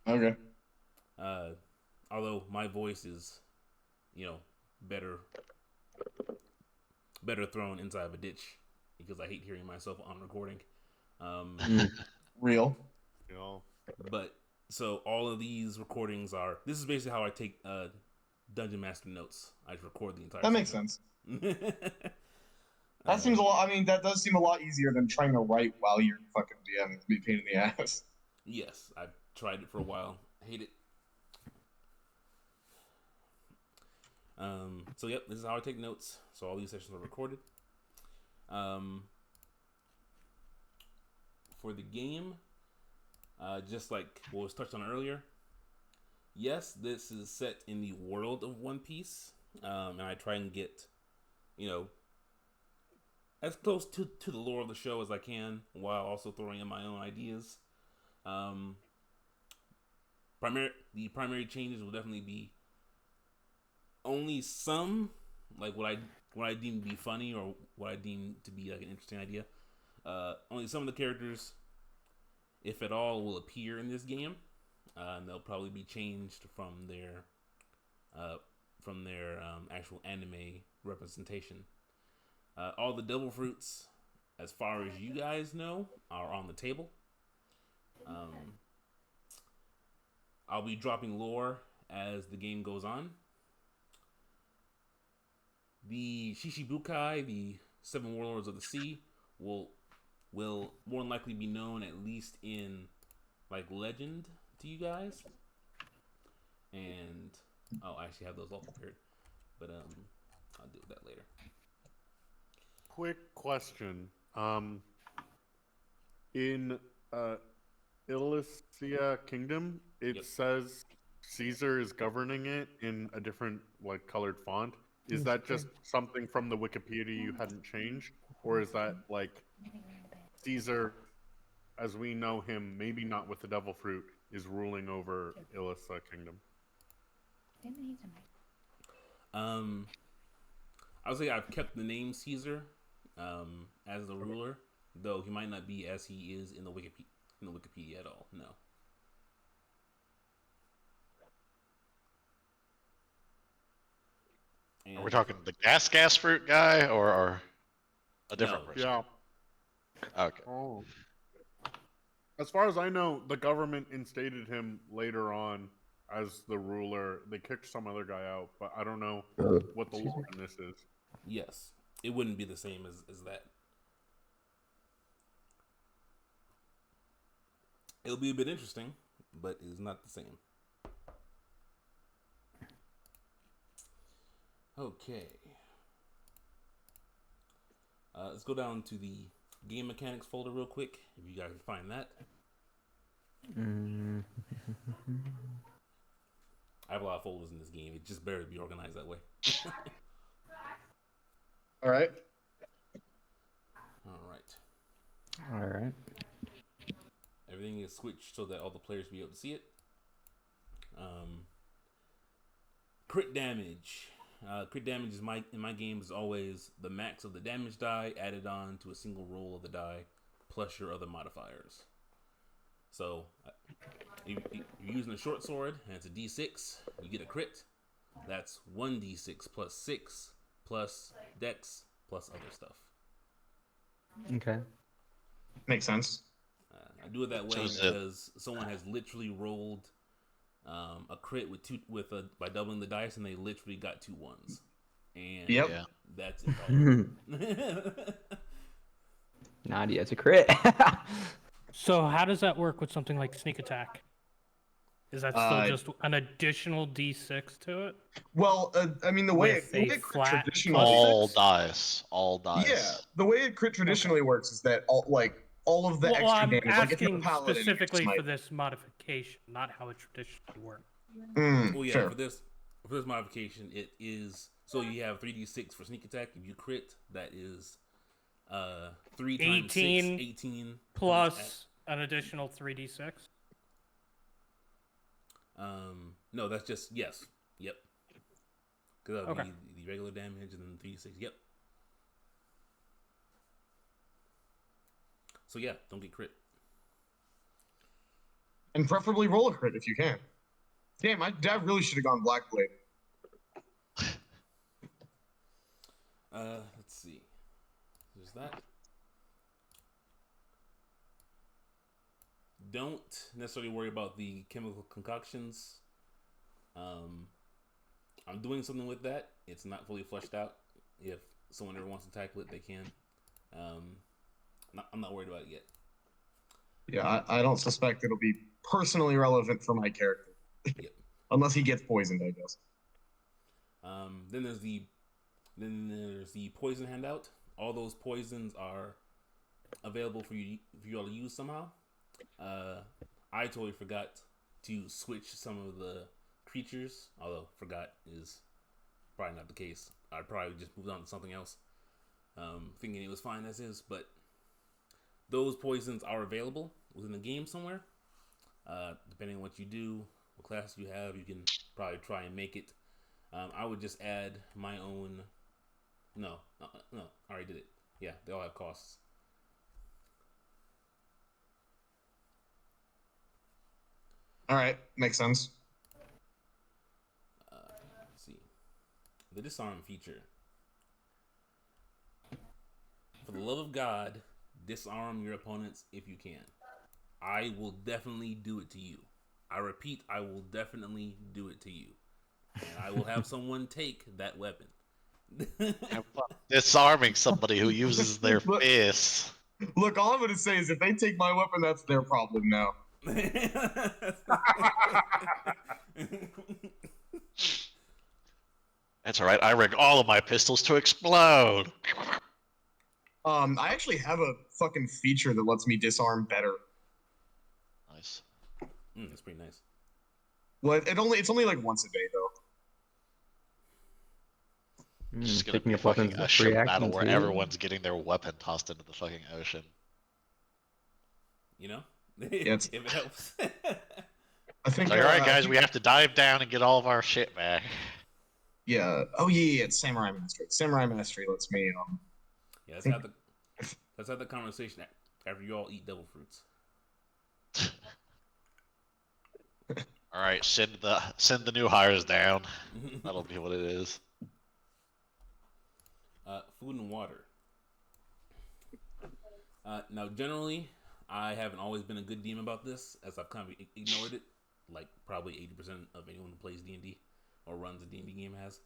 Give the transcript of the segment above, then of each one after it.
Okay. Although my voice is, you know, better better thrown inside of a ditch because I hate hearing myself on recording. Um, Real. You know, but so all of these recordings are. This is basically how I take Dungeon Master notes. I just record the entire That makes session. sense. That uh, seems a lot. I mean, that does seem a lot easier than trying to write while you're fucking DM. It'd be a pain in the ass. yes, I've tried it for a while. Hate it. So yep, this is how I take notes. So all these sessions are recorded. Um, for the game, just like what was touched on earlier, yes, this is set in the world of One Piece, and I try and get, you know, as close to the lore of the show as I can, while also throwing in my own ideas. Um, the primary changes will definitely be only some, like what I deem to be funny or what I deem to be like an interesting idea. Only some of the characters, if at all, will appear in this game, and they'll probably be changed uh, from their actual anime representation. All the devil fruits, as far as you guys know, are on the table. Um, I'll be dropping lore as the game goes on. The Shishibukai, the Seven Warlords of the Sea, will more than likely be known at least in like legend to you guys. And I actually have those all prepared, but I'll deal with that later. quick question. In uh, Elysia Kingdom, it Yep. says Caesar is governing it in a different like colored font. Is that just something from the Wikipedia you hadn't changed, or is that like Caesar, as we know him, maybe not with the devil fruit, is ruling over Elysia Kingdom? Um, I would say I've kept the name Caesar as the ruler, though he might not be as he is in the Wikipedia at all. No. Are we And talking the gas fruit guy or a different no, person? Yeah. Okay. Oh. As far as I know, the government instated him later on as the ruler. They kicked some other guy out, but I don't know what the Excuse lore me. in this is. yes, it wouldn't be the same as that. It'll be a bit interesting, but it's not the same. Okay. Let's go down to the game mechanics folder real quick, if you guys can find that. Mm, I have a lot of folders in this game. It just better be organized that way. All right. All right. all right. Everything is switched so that all the players be able to see it. Um, crit damage. Crit damage is in my game is always the max of the damage die added on to a single roll of the die, plus your other modifiers. So, if you're using a short sword and it's a D6, you get a crit. That's 1d6 plus 6 plus dex plus other stuff. Okay. Makes sense. I do it that So way is it because someone has literally rolled a crit by doubling the dice, and they literally got 2 1s, and Yep. yeah? that's intolerable. Nadia, it's a crit. So how does that work with something like sneak attack? Is that still Uh, just an additional D6 to it well, I mean, with the a way it crit flat plus traditionally, All 6? dice. All yeah, dice. the way it crit Okay. traditionally works is that all of the Well, extra I'm damage, like if you're a asking paladin, you just specifically might. for this modification, not how it traditionally works. Oh yeah, Sure. for this modification, it is so you have 3d6 for sneak attack. If you crit, that is 3 times 6, 18 18 plus an additional 3d6. no, that's just yes, yep. Because that would Okay. be the regular damage and then 3d6. Yep. So yeah, don't get crit. And preferably roll a crit if you can. Damn, my dad really should have gone Black Blade. Let's see. There's that. Don't necessarily worry about the chemical concoctions. I'm doing something with that. It's not fully fleshed out. If someone ever wants to tackle it, they can. I'm not worried about it yet. Yeah, I don't suspect it'll be personally relevant for my character. Yep. Unless he gets poisoned, I guess. Then there's the poison handout. All those poisons are available for you all to use somehow. I totally forgot to switch some of the creatures, although forgot is probably not the case. I probably just moved on to something else, thinking it was fine as is. But those poisons are available within the game somewhere. Depending on what you do, what class you have, you can probably try and make it. I would just add my own. No, I already did it. Yeah, they all have costs. All right, makes sense. Let's see. The disarm feature. For the love of God, disarm your opponents if you can. I will definitely do it to you. I repeat, I will definitely do it to you. And I will have someone take that weapon. Disarming somebody who uses their fists. Look, all I'm going to say is if they take my weapon, that's their problem now. That's alright, I rig all of my pistols to explode. I actually have a fucking feature that lets me disarm better. Nice. That's pretty nice. Well, it's only like once a day though. It's just gonna Picking be a up weapons fucking is a free ship battle action where too. everyone's getting their weapon tossed into the fucking ocean. You know? It's- if it helps. I think. It's like, alright guys, we have to dive down and get all of our shit back. Yeah. Oh yeah, it's Samurai Mastery. Samurai Mastery lets me Yeah, let's have the conversation after you all eat devil fruits. Alright, send the new hires down. That'll be what it is. Food and water. Now, generally, I haven't always been a good DM about this, as I've kind of ignored it, like probably 80% of anyone who plays D&D or runs a D&D game has.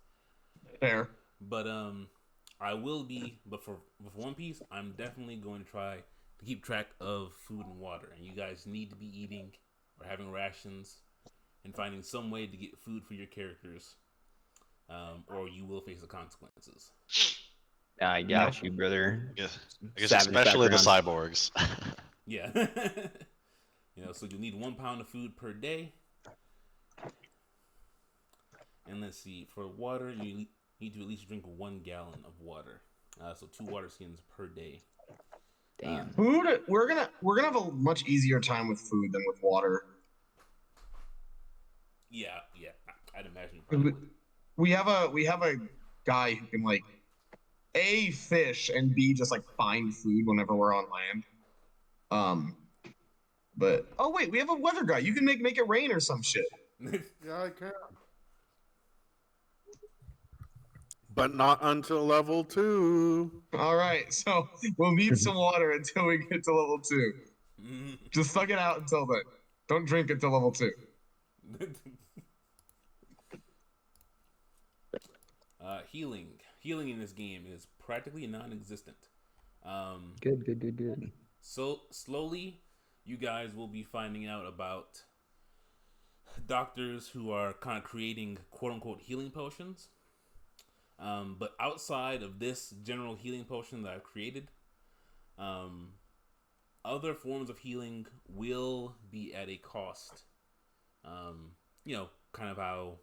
fair. But I will be. But for One Piece, I'm definitely going to try to keep track of food and water, and you guys need to be eating or having rations and finding some way to get food for your characters, or you will face the consequences. I got you, brother. I guess Savage especially the background. cyborgs. Yeah. So you need 1 pound of food per day. And let's see, for water, you need to at least drink 1 gallon of water. So 2 water skins per day. Damn. Food. We're gonna have a much easier time with food than with water. Yeah, I'd imagine you probably would. We have a guy who can like A, fish, and B, just like find food whenever we're on land. But oh wait, we have a weather guy. You can make it rain or some shit. Yeah, I can. But not until level 2. All right, so we'll need some water until we get to level 2. Just suck it out until then. Don't drink until level 2. Healing in this game is practically non-existent. Good. So slowly, you guys will be finding out about doctors who are kind of creating quote-unquote healing potions. But outside of this general healing potion that I've created, other forms of healing will be at a cost. Kind of how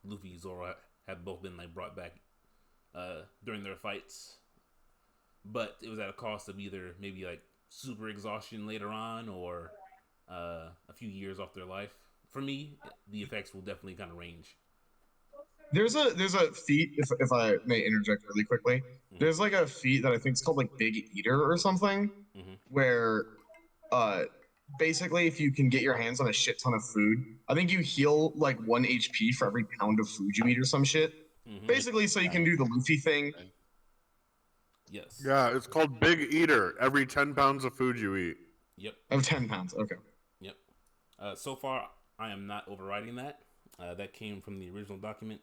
Luffy and Zoro have both been like brought back during their fights, but it was at a cost of either maybe like super exhaustion later on or a few years off their life. For me, the effects will definitely kind of range. There's a feat, if I may interject really quickly. There's like a feat that I think is called like Big Eater or something, where basically, if you can get your hands on a shit ton of food, I think you heal like 1 HP for every pound of food you eat or some shit. Mhm. Basically, so you can do the Luffy thing. Yes. Yeah, it's called Big Eater. Every 10 pounds of food you eat. Yep. Of 10 pounds. Okay. Yep. So far, I am not overriding that. That came from the original document.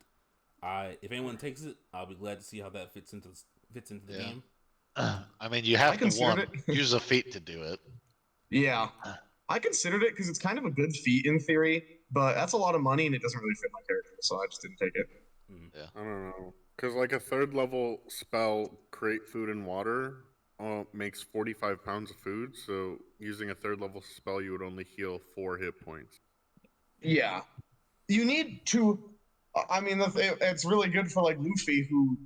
If anyone takes it, I'll be glad to see how that fits into the Yeah. game. I mean, you have to considered use a feat to do it. Yeah. I considered it because it's kind of a good feat in theory, but that's a lot of money and it doesn't really fit my character, so I just didn't take it. Yeah. I don't know. Because, like, a 3rd level spell, Create Food and Water, makes 45 pounds of food, so using a 3rd level spell, you would only heal 4 hit points. Yeah. You need to. I mean, it's really good for like Luffy, who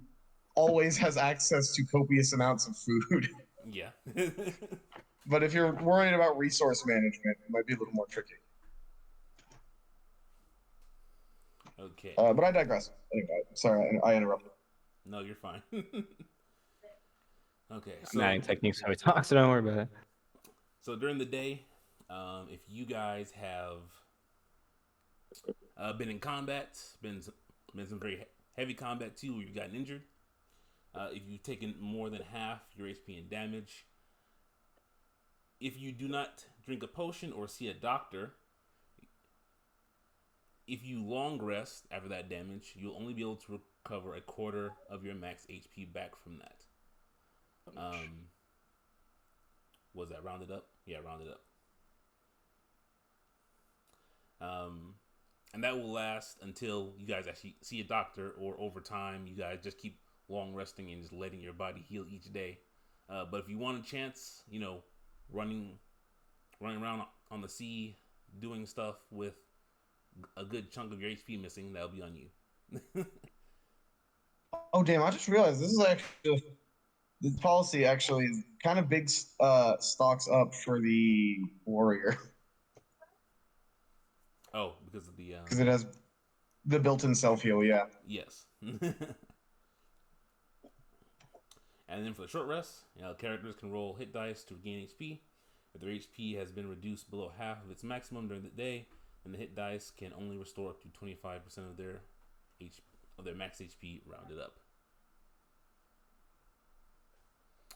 always has access to copious amounts of food. Yeah. But if you're worried about resource management, it might be a little more tricky. Okay. But I digress. Anyway, sorry, I interrupted. No, you're fine. Okay. I'm adding techniques how we talk, so don't worry about it. So during the day, if you guys have been in combat, been some very heavy combat too, where you've gotten injured, if you've taken more than half your HP and damage, if you do not drink a potion or see a doctor, if you long rest after that damage, you'll only be able to recover a quarter of your max HP back from that. Was that rounded up? Yeah, rounded up. And that will last until you guys actually see a doctor, or over time, you guys just keep long resting and just letting your body heal each day. But if you want a chance, running around on the sea, doing stuff with a good chunk of your HP missing, that'll be on you. Oh damn! I just realized this is actually this policy actually is kind of big stocks up for the warrior Oh, because of the because it has the built-in self heal. Yeah. yes. And then for the short rest, characters can roll hit dice to regain HP. If their HP has been reduced below half of its maximum during the day, then the hit dice can only restore up to 25% of their max HP rounded up.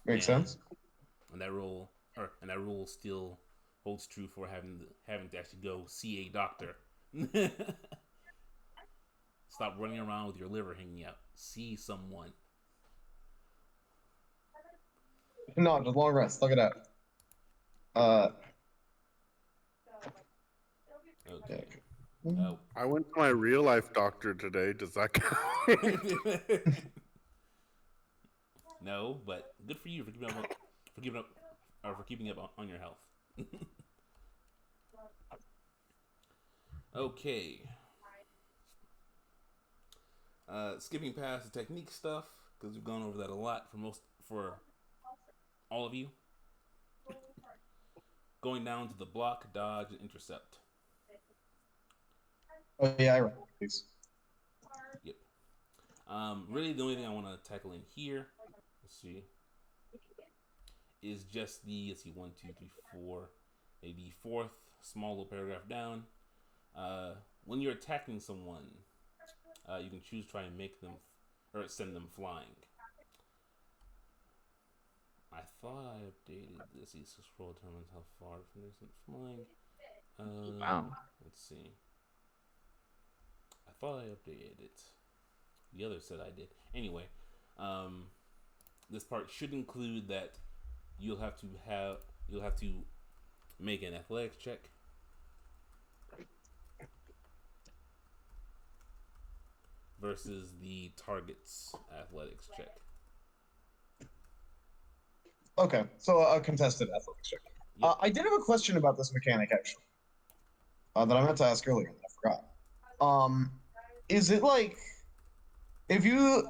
Makes sense. And that rule still holds true for having to actually go see a doctor. Stop running around with your liver hanging out. See someone. No, just long rest. Look at that. Okay. I went to my real life doctor today. Does that count? No, but good for you for keeping up on your health. Okay. Skipping past the technique stuff, because we've gone over that a lot for all of you. Going down to the block, dodge, and intercept. Oh yeah, I remember these. Yep. Really, the only thing I want to tackle in here, is just the 1, 2, 3, 4, maybe 4th small little paragraph down. When you're attacking someone, you can choose to try and make them or send them flying. I thought I updated this. So scroll determines how far from distance flying. Wow. Let's see. I thought I updated it. The other said I did. Anyway, this part should include that you'll have to make an athletics check. Versus the target's athletics check. Okay, so a contested athletics check. Yep. I did have a question about this mechanic actually, that I meant to ask earlier and I forgot. Is it like if you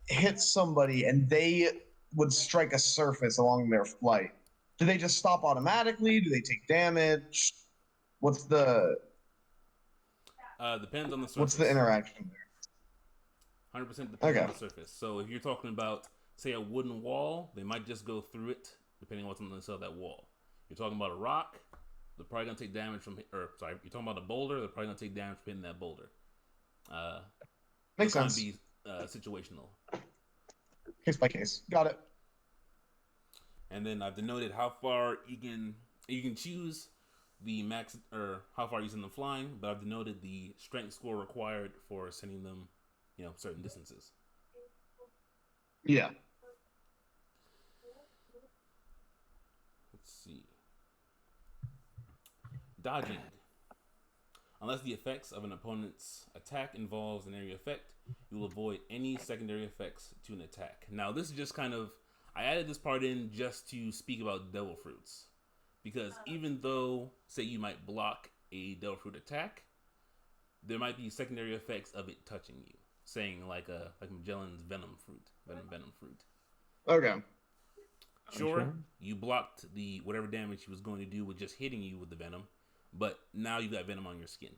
hit somebody and they would strike a surface along their flight, do they just stop automatically? Do they take damage? What's the Depends on the surface. what's the interaction there? 100% depends on the surface. So if you're talking about, say, a wooden wall, they might just go through it, depending on what's on the side of that wall. You're talking about a rock, they're probably gonna take damage from. Or sorry, you're talking about a boulder, they're probably gonna take damage from hitting that boulder. Makes it'll sense. Kind of be situational. Case by case. Got it. And then I've denoted how far you can choose the max or how far you send them flying, but I've denoted the strength score required for sending them, certain distances. Yeah. Let's see. Dodging. Unless the effects of an opponent's attack involves an area effect, you will avoid any secondary effects to an attack. Now, this is just kind of, I added this part in just to speak about devil fruits. Because even though, say you might block a devil fruit attack, there might be secondary effects of it touching you. Saying like Magellan's venom fruit. Okay. Sure, you blocked the whatever damage he was going to do with just hitting you with the venom, but now you got venom on your skin.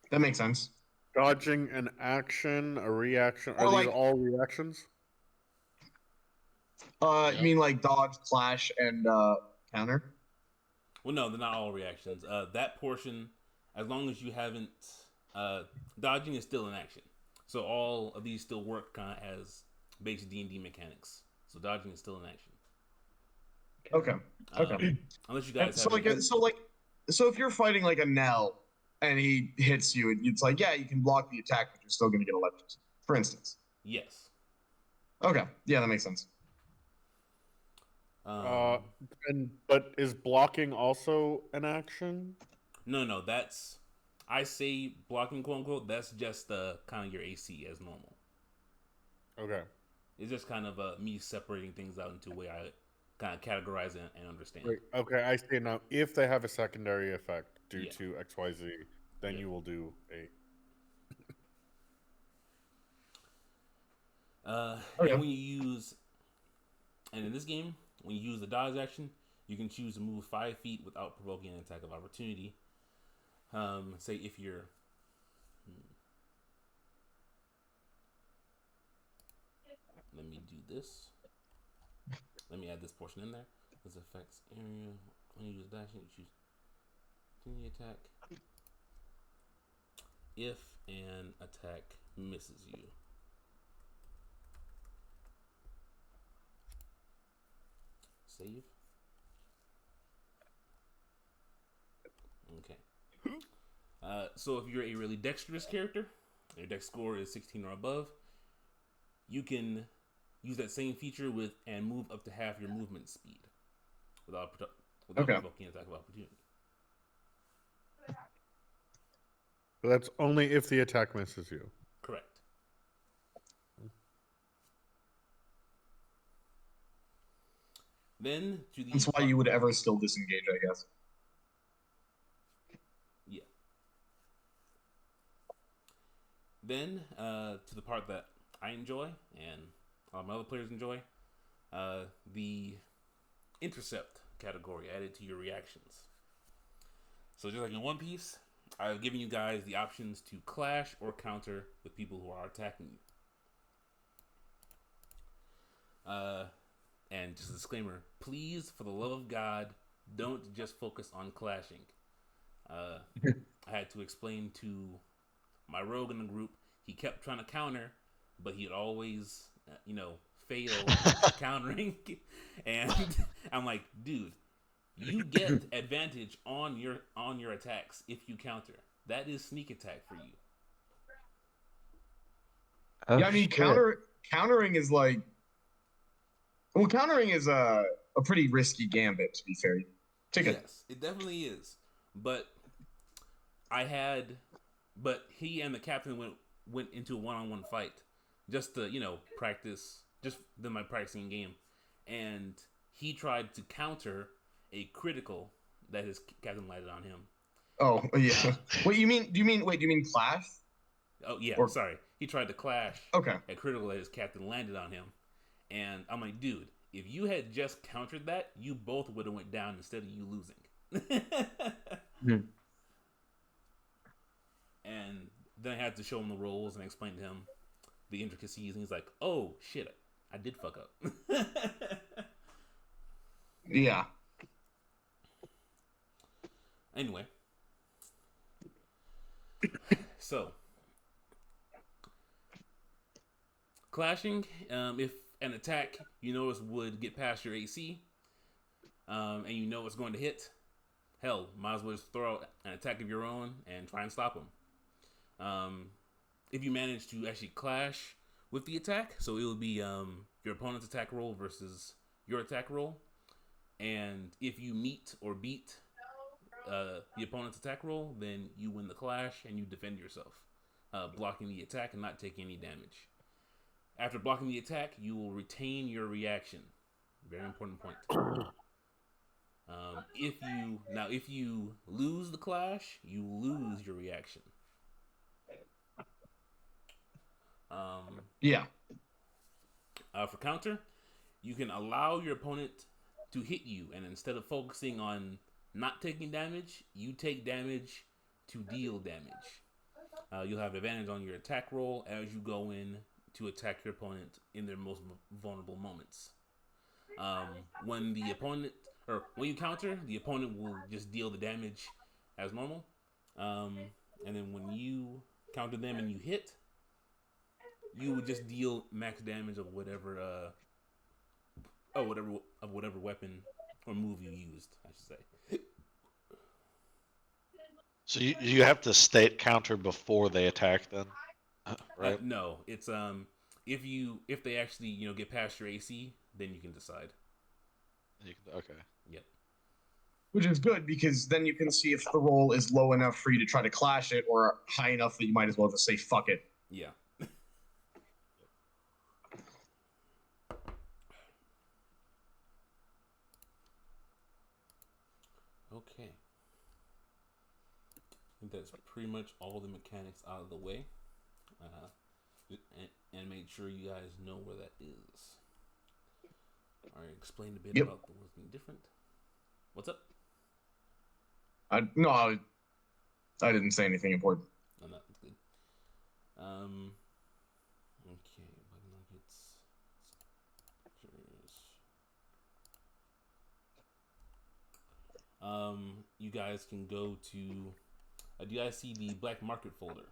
That makes sense. Dodging an action, a reaction. Are Or these like- all reactions? You mean like dodge, clash, and counter? Well, no, they're not all reactions. That portion, as long as you haven't, dodging is still an action. So all of these still work kind of as basic D&D mechanics. So dodging is still an action. Okay. Okay. Unless you guys So if you're fighting like a Nell and he hits you, it's like, yeah, you can block the attack, but you're still going to get electrocuted, for instance. Yes. Okay. Yeah, that makes sense. But is blocking also an action? No, that's, I say blocking, quote unquote, that's just kind of your AC as normal. Okay. It's just kind of me separating things out into a way I kind of categorize and understand. Right. Okay, I see now. If they have a secondary effect due Yeah. to XYZ, then you will do a. Okay. And when you use, and in this game, when you use the dodge action, you can choose to move 5 feet without provoking an attack of opportunity. Say if you're, let me do this. Let me add this portion in there. This affects area. When you use dashing, you choose the attack. If an attack misses you. Save. Okay. So if you're a really dexterous character, your dex score is 16 or above, you can use that same feature and move up to half your movement speed without provoking an attack of opportunity. But that's only if the attack misses you. Correct. Then to the. That's why you would ever still disengage, I guess. Yeah. Then to the part that I enjoy and a lot of my other players enjoy, the intercept category added to your reactions. So just like in One Piece, I've given you guys the options to clash or counter with people who are attacking you. And just a disclaimer, please, for the love of God, don't just focus on clashing. I had to explain to my rogue in the group, he kept trying to counter, but he'd always, fail countering. And I'm like, dude, you get advantage on your attacks if you counter. That is sneak attack for you. Oh, Yeah, I mean, shit. countering is like, well, countering is a pretty risky gambit, to be fair. Yes, it definitely is. But he and the captain went into a one-on-one fight just to, practice, just them like practicing game. And he tried to counter a critical that his captain landed on him. Oh, yeah. Wait, do you mean clash? Oh, yeah, Or- sorry. He tried to clash Okay. a critical that his captain landed on him. And I'm like, dude, if you had just countered that, you both would have went down instead of you losing. And then I had to show him the rolls and explain to him the intricacies. And he's like, oh, shit, I did fuck up. Yeah. Anyway. So. Clashing, if an attack you notice would get past your AC, and you know it's going to hit, hell, might as well just throw out an attack of your own and try and stop them. If you manage to actually clash with the attack, so it will be your opponent's attack roll versus your attack roll, and if you meet or beat the opponent's attack roll, then you win the clash and you defend yourself, blocking the attack and not taking any damage. After blocking the attack, you will retain your reaction. Very important point. If you lose the clash, you lose your reaction. Yeah. For counter, you can allow your opponent to hit you, and instead of focusing on not taking damage, you take damage to deal damage. You'll have advantage on your attack roll as you go in to attack your opponent in their most vulnerable moments. When you counter, the opponent will just deal the damage as normal. And then when you counter them and you hit, you would just deal max damage of whatever weapon or move you used, I should say. So you have to state counter before they attack, then, right? No, it's if they actually get past your AC, then you can decide. Okay. Yep. Which is good because then you can see if the roll is low enough for you to try to clash it or high enough that you might as well just say fuck it. Yeah. Okay. I think that's pretty much all the mechanics out of the way. And made sure you guys know where that is. Alright, explain a bit about the words being different. What's up? No, I didn't say anything important. No, that's good. Okay, bug nuggets. You guys can go to. Do you guys see the black market folder?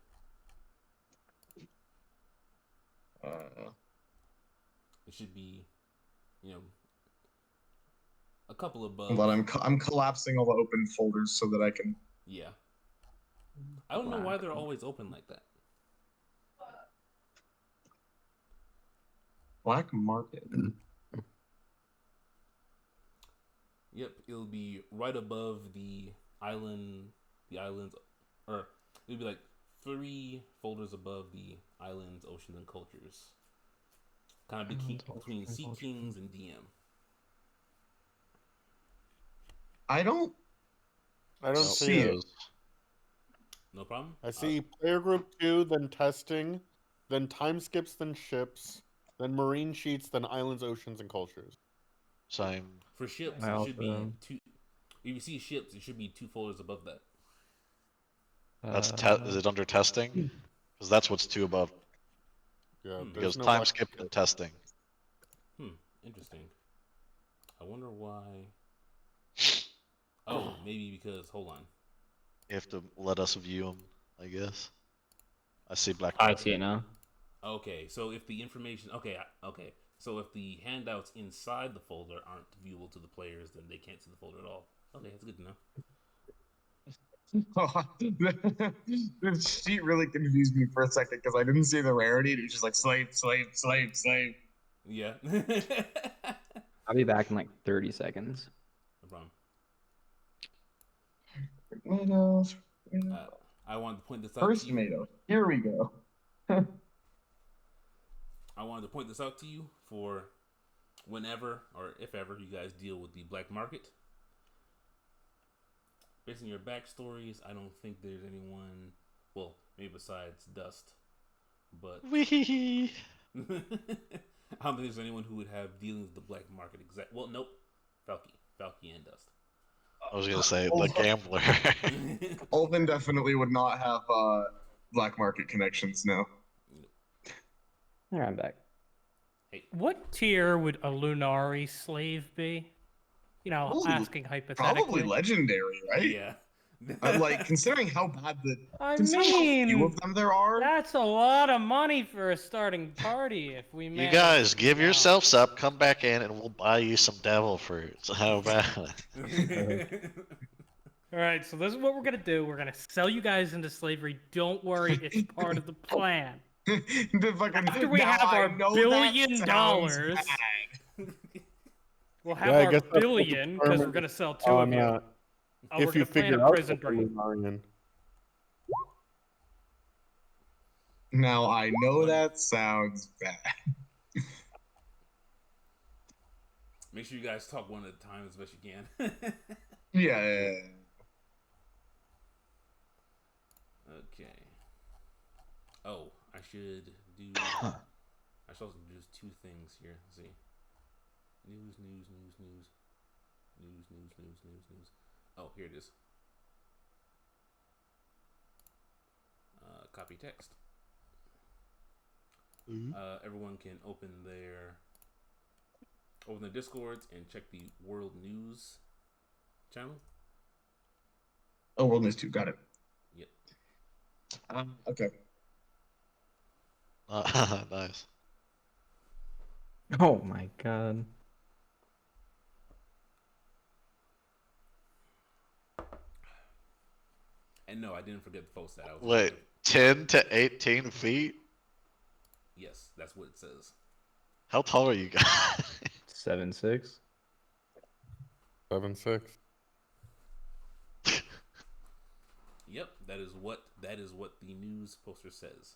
It should be, a couple above. But I'm collapsing all the open folders so that I can. Yeah. I don't know why they're always open like that. Black market. Yep, it'll be right above the islands, or it'll be like 3 folders above the islands, oceans, and cultures. Kind of between Sea Kings and DM. I don't see it. No problem. I see player group 2, then testing, then time skips, then ships, then marine sheets, then islands, oceans, and cultures. Same. For ships, it should be 2. If you see ships, it should be 2 folders above that. That's is it under testing? Because that's what's 2 above. Yeah, Because no time skip and testing. Interesting. I wonder why. Oh, maybe because hold on. You have to let us view them, I guess. I see black. I see it now. Okay, so if the information, okay, so if the handouts inside the folder aren't viewable to the players, then they can't see the folder at all. Okay, that's good to know. This sheet really confused me for a second because I didn't see the rarity. It was just like slave. Yeah. I'll be back in like 30 seconds. No problem. Tomatoes. I wanted to point this out First to you. tomato. Here we go. I wanted to point this out to you for whenever or if ever you guys deal with the black market. Based on your backstories, I don't think there's anyone, well, maybe besides Dust, but Wee. I don't think there's anyone who would have dealings with the black market well, nope. Falky and Dust. I was gonna say the gambler. Ulvin definitely would not have black market connections now. Here, I'm back. Hey. What tier would a Lunari slave be? You know, Ooh, asking Probably hypothetically. legendary, right? Yeah. Like considering how bad considering how few of them there are. That's a lot of money for a starting party if we You manage. guys, give you know. yourselves up, come back in, and we'll buy you some devil fruits. How about it? All right, so this is what we're gonna do. We're gonna sell you guys into slavery. Don't worry, it's part of the plan. The fucking, After we now have I our know that billion sounds dollars, bad. we'll have I our guess that's what billion because we're determines gonna sell two of you. on, We're if you gonna plan figure a out prison what the break. Lunarian. Now I know that sounds bad. Make sure you guys talk one at a time as best you can. Yeah. Okay. Oh, I should do. I should also do two things here. Let's see. News. Oh, here it is. Copy text. Everyone can open their Discords and check the World News channel. Oh, World News 2, got it. Yep. Okay. Nice. Oh my god. And no, I didn't forget to post that. I was Wait, 10 to 18 feet? Yes, that's what it says. How tall are you guys? 7'6". 7'6". Yep, that is what the news poster says.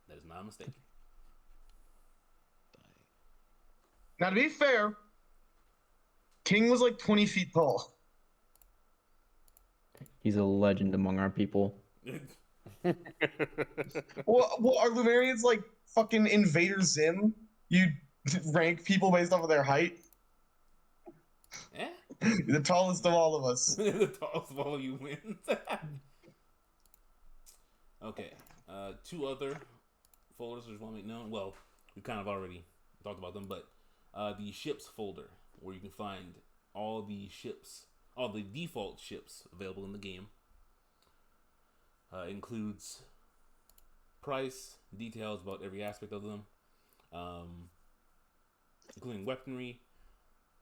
That is not a mistake. Now to be fair, King was like 20 feet tall. He's a legend among our people. Well, are Lunarians like fucking Invader Zim? You rank people based off of their height? Eh? The tallest of all of us. The tallest of all of you wins. Okay. Two other folders I just want to make known. Well, we kind of already talked about them, but the ships folder, where you can find all the ships, all the default ships available in the game, includes price, details about every aspect of them, including weaponry,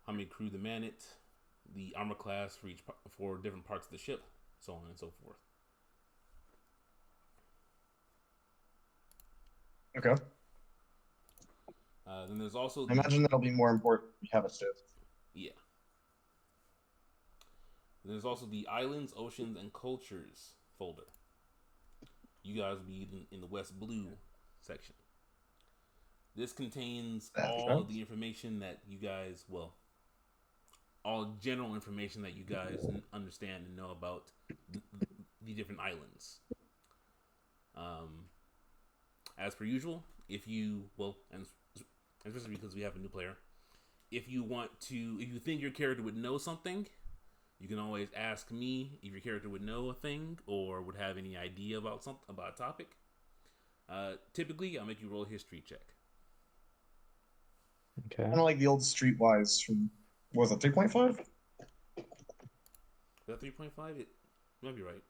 how many crew to man it, the armor class for different parts of the ship, so on and so forth. Okay. Then there's also I imagine that'll be more important if we have a ship. Yeah. Then there's also the Islands, Oceans, and Cultures folder. You guys will be in the West Blue section. This contains all of the information that you guys, well, all general information that you guys understand and know about the different islands. As per usual, if you, well, and especially because we have a new player, if you think your character would know something, you can always ask me if your character would know a thing or would have any idea about a topic. Typically, I'll make you roll a history check. Okay. Kind of like the old Streetwise from, what was it 3.5? Is that 3.5? It might be right.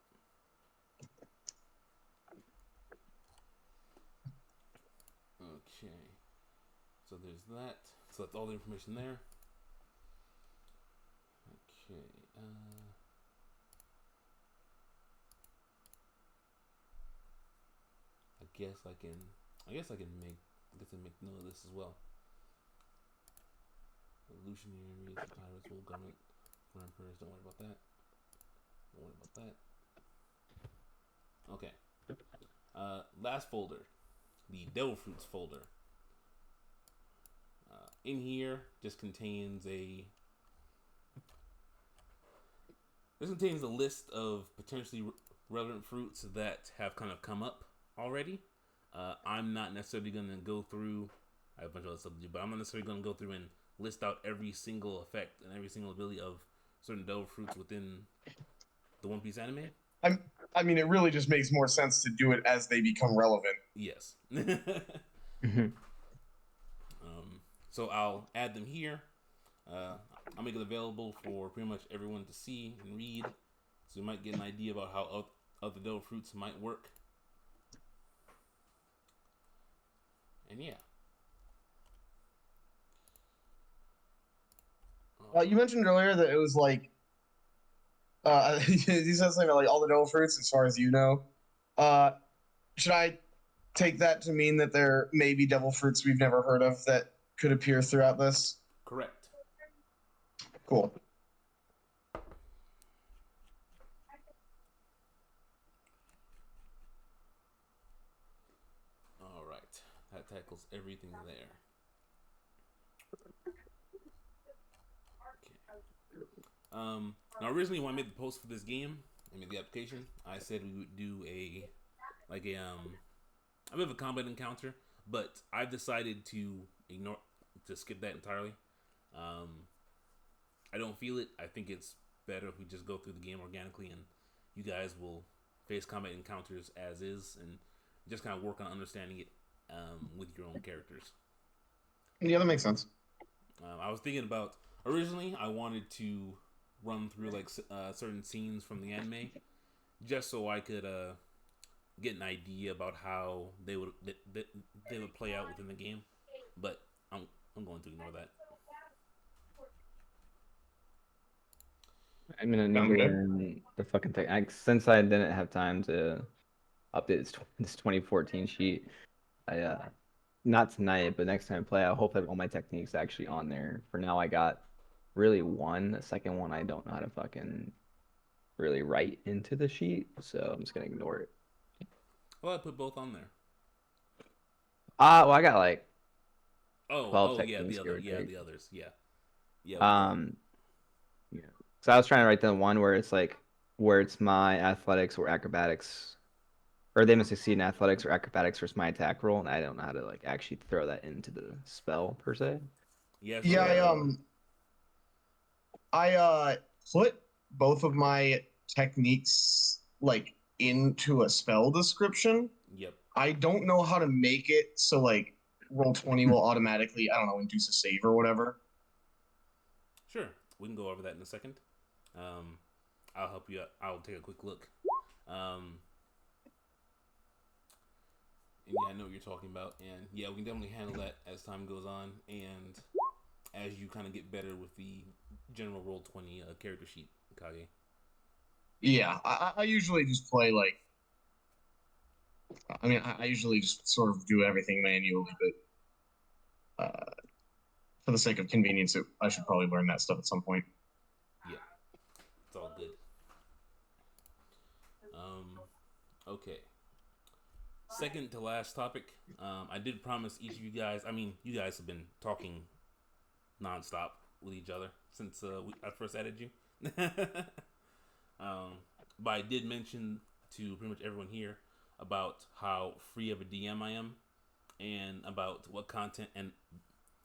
Okay. So there's that. So that's all the information there. Okay. I guess I can make note of this as well. Revolutionaries, pirates, world government, foreign emperors. Don't worry about that. Don't worry about that. Okay. Last folder, the Devil Fruits folder. In here, just contains a list of potentially relevant fruits that have kind of come up already. I'm not necessarily going to go through. I have a bunch of other stuff to do, but I'm not necessarily going to go through and list out every single effect and every single ability of certain Devil Fruits within the One Piece anime. I mean, it really just makes more sense to do it as they become relevant. Yes. Mm-hmm. So I'll add them here. I'll make it available for pretty much everyone to see and read, so you might get an idea about how other devil fruits might work. And yeah. You mentioned earlier that it was like, you said something about like all the devil fruits, as far as you know. Should I take that to mean that there may be devil fruits we've never heard of that could appear throughout this? Correct. Cool. All right, that tackles everything there. Okay. Now originally when I made the post for this game, I made the application, I said we would do a bit of a combat encounter, but I've decided to skip that entirely. I don't feel it. I think it's better if we just go through the game organically, and you guys will face combat encounters as is, and just kind of work on understanding it with your own characters. Yeah, that makes sense. I was thinking about, originally I wanted to run through like certain scenes from the anime, just so I could get an idea about how they would play out within the game. But I'm going to ignore that. I'm gonna need to learn the fucking thing. Since I didn't have time to update this 2014 sheet, I not tonight, but next time I play, I hope that all my techniques actually on there. For now, I got really one. The second one, I don't know how to fucking really write into the sheet, so I'm just gonna ignore it. Well, I put both on there. Well, I got like 12 techniques. Yeah, the others. Yeah. Yeah. So I was trying to write down one where it's my athletics or acrobatics, or they must succeed in athletics or acrobatics versus my attack roll, and I don't know how to like actually throw that into the spell per se. Yes. Yeah, I put both of my techniques like into a spell description. Yep. I don't know how to make it so like Roll20 will automatically, I don't know, induce a save or whatever. Sure, we can go over that in a second. I'll help you out. I'll take a quick look. And yeah, I know what you're talking about, and yeah, we can definitely handle that as time goes on, and as you kind of get better with the general Roll20 character sheet, Kage. Yeah, I usually just play like, I mean, I usually just sort of do everything manually, but for the sake of convenience, I should probably learn that stuff at some point. Yeah, it's all good. Okay. Second to last topic. I did promise each of you guys. I mean, you guys have been talking nonstop with each other since I first added you. But I did mention to pretty much everyone here about how free of a DM I am, and about what content, and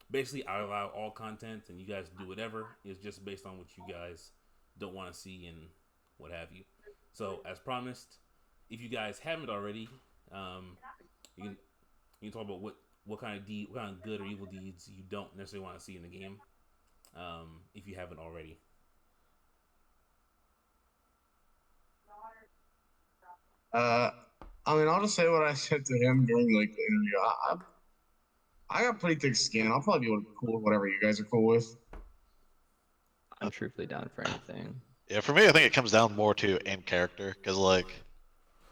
basically I allow all content, and you guys do whatever. It's just based on what you guys don't want to see and what have you. So as promised, if you guys haven't already, you can talk about what kind of good or evil deeds you don't necessarily want to see in the game, if you haven't already. I mean, I'll just say what I said to him during like the interview. I got pretty thick skin. I'll probably be cool with whatever you guys are cool with. I'm truthfully down for anything. Yeah, for me, I think it comes down more to in character, because like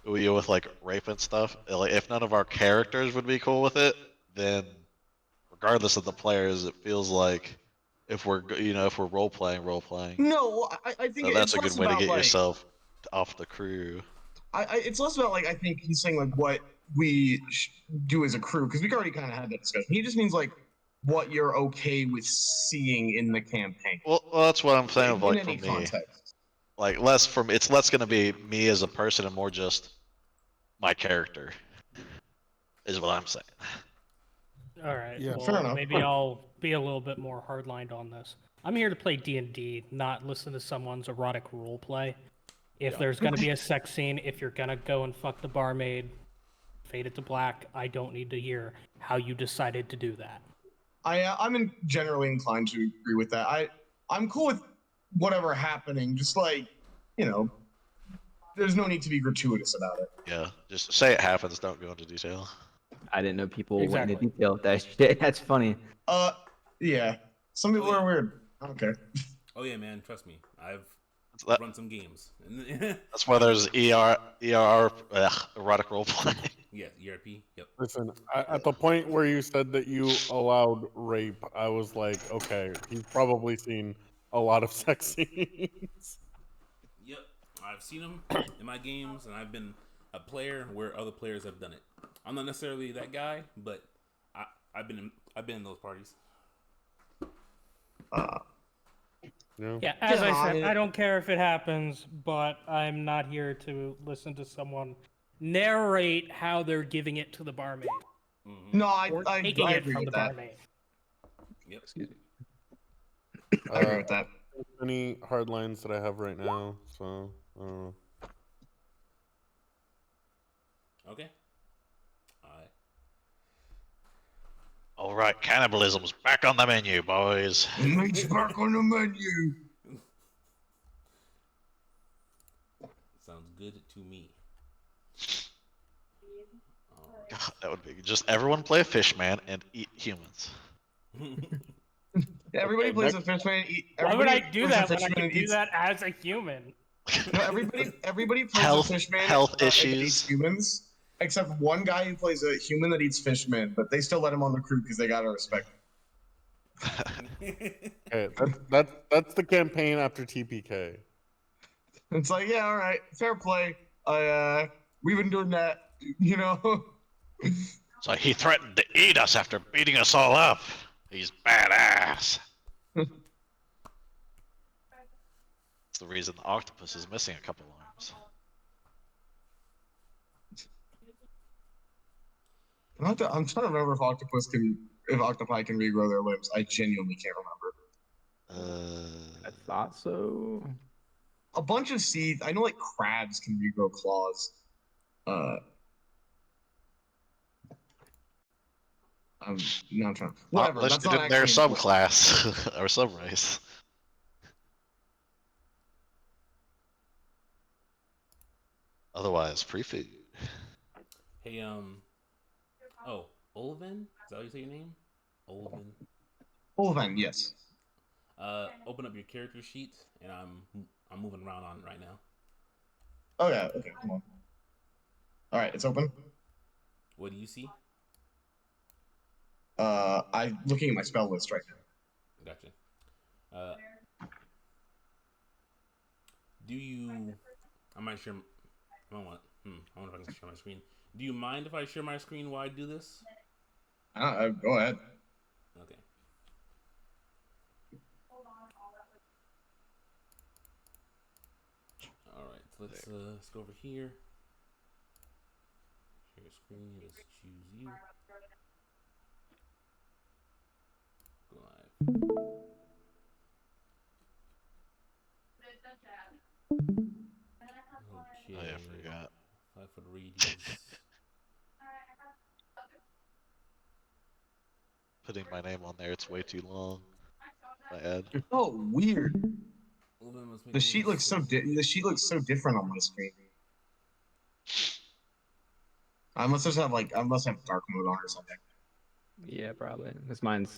with like rape and stuff, like if none of our characters would be cool with it, then regardless of the players, it feels like if we're role playing. No, I think That's it's a good less way to about get like, yourself off the crew. it's less about like, I think he's saying like what we do as a crew, because we already kind of had that discussion. He just means like what you're okay with seeing in the campaign. Well, that's what I'm saying. In Like any for me, context. like it's less going to be me as a person and more just my character, is what I'm saying. All right. Yeah, well, fair enough. maybe I'll be a little bit more hardlined on this. I'm here to play D&D, not listen to someone's erotic role play. If there's going to be a sex scene, if you're going to go and fuck the barmaid, fade it to black, I don't need to hear how you decided to do that. I'm generally inclined to agree with that. I'm cool with whatever happening. Just like, you know, there's no need to be gratuitous about it. Yeah, just say it happens. Don't go into detail. I didn't know people went Exactly. into detail with that shit. That's funny. Yeah. Some people Oh, yeah. are weird. I don't care. Oh yeah, man. Trust me. I've That, run some games. that's why there's erotic roleplay. Yeah, ERP. Yep. Listen, at the point where you said that you allowed rape, I was like, okay, he's probably seen a lot of sex scenes. Yep. I've seen them in my games, and I've been a player where other players have done it. I'm not necessarily that guy, but I've been in those parties. Yeah. Yeah, as Yeah, I said, I- I don't care if it happens, but I'm not here to listen to someone narrate how they're giving it to the barmaid No, I or I, taking I it agree from with the that. barmaid. Yep. Excuse me. I agree with that. Any hard lines that I have right now, so Okay. Alright. All right, cannibalism's back on the menu, boys. Meat's back on the menu. Sounds good to me. God, that would be just everyone play a fish man and eat humans. Everybody Okay, plays next- a fishman. Why would I Everybody do plays a that when I fishman can and do eats. that as a human? No, everybody plays Health- a fishman. health that eats issues. humans, except one guy who plays a human that eats fishmen, but they still let him on the crew because they gotta respect him. okay, that's the campaign after TPK. It's like, yeah, all right, fair play. We've been doing that, you know. So he threatened to eat us after beating us all up. He's badass. That's the reason the octopus is missing a couple arms. I'm trying to remember if octopi can regrow their limbs. I genuinely can't remember. I thought so. A bunch of sea. I know like crabs can regrow claws. I'm not trying. Whatever. Not That's listed not in their actually subclass or subrace. Otherwise, free food. Hey, oh, Olven? Is that how you say your name? Olven. Olven, yes. Open up your character sheet, and I'm moving around on it right now. Oh yeah. Okay. Come on. All right. It's open. What do you see? I'm looking at my spell list right now. Gotcha. Do you? I might share. I don't want. I wonder if I can share my screen. Do you mind if I share my screen while I do this? Go ahead. Okay. All right. Let's go over here. Share screen. Let's choose you. Go live. Okay. Oh yeah, I forgot. 5-foot radius. Putting my name on there, it's way too long. My ad. Oh, weird. Well, then let's make The it sheet look looks so different on my screen. I must have dark mode on or something. Yeah, probably.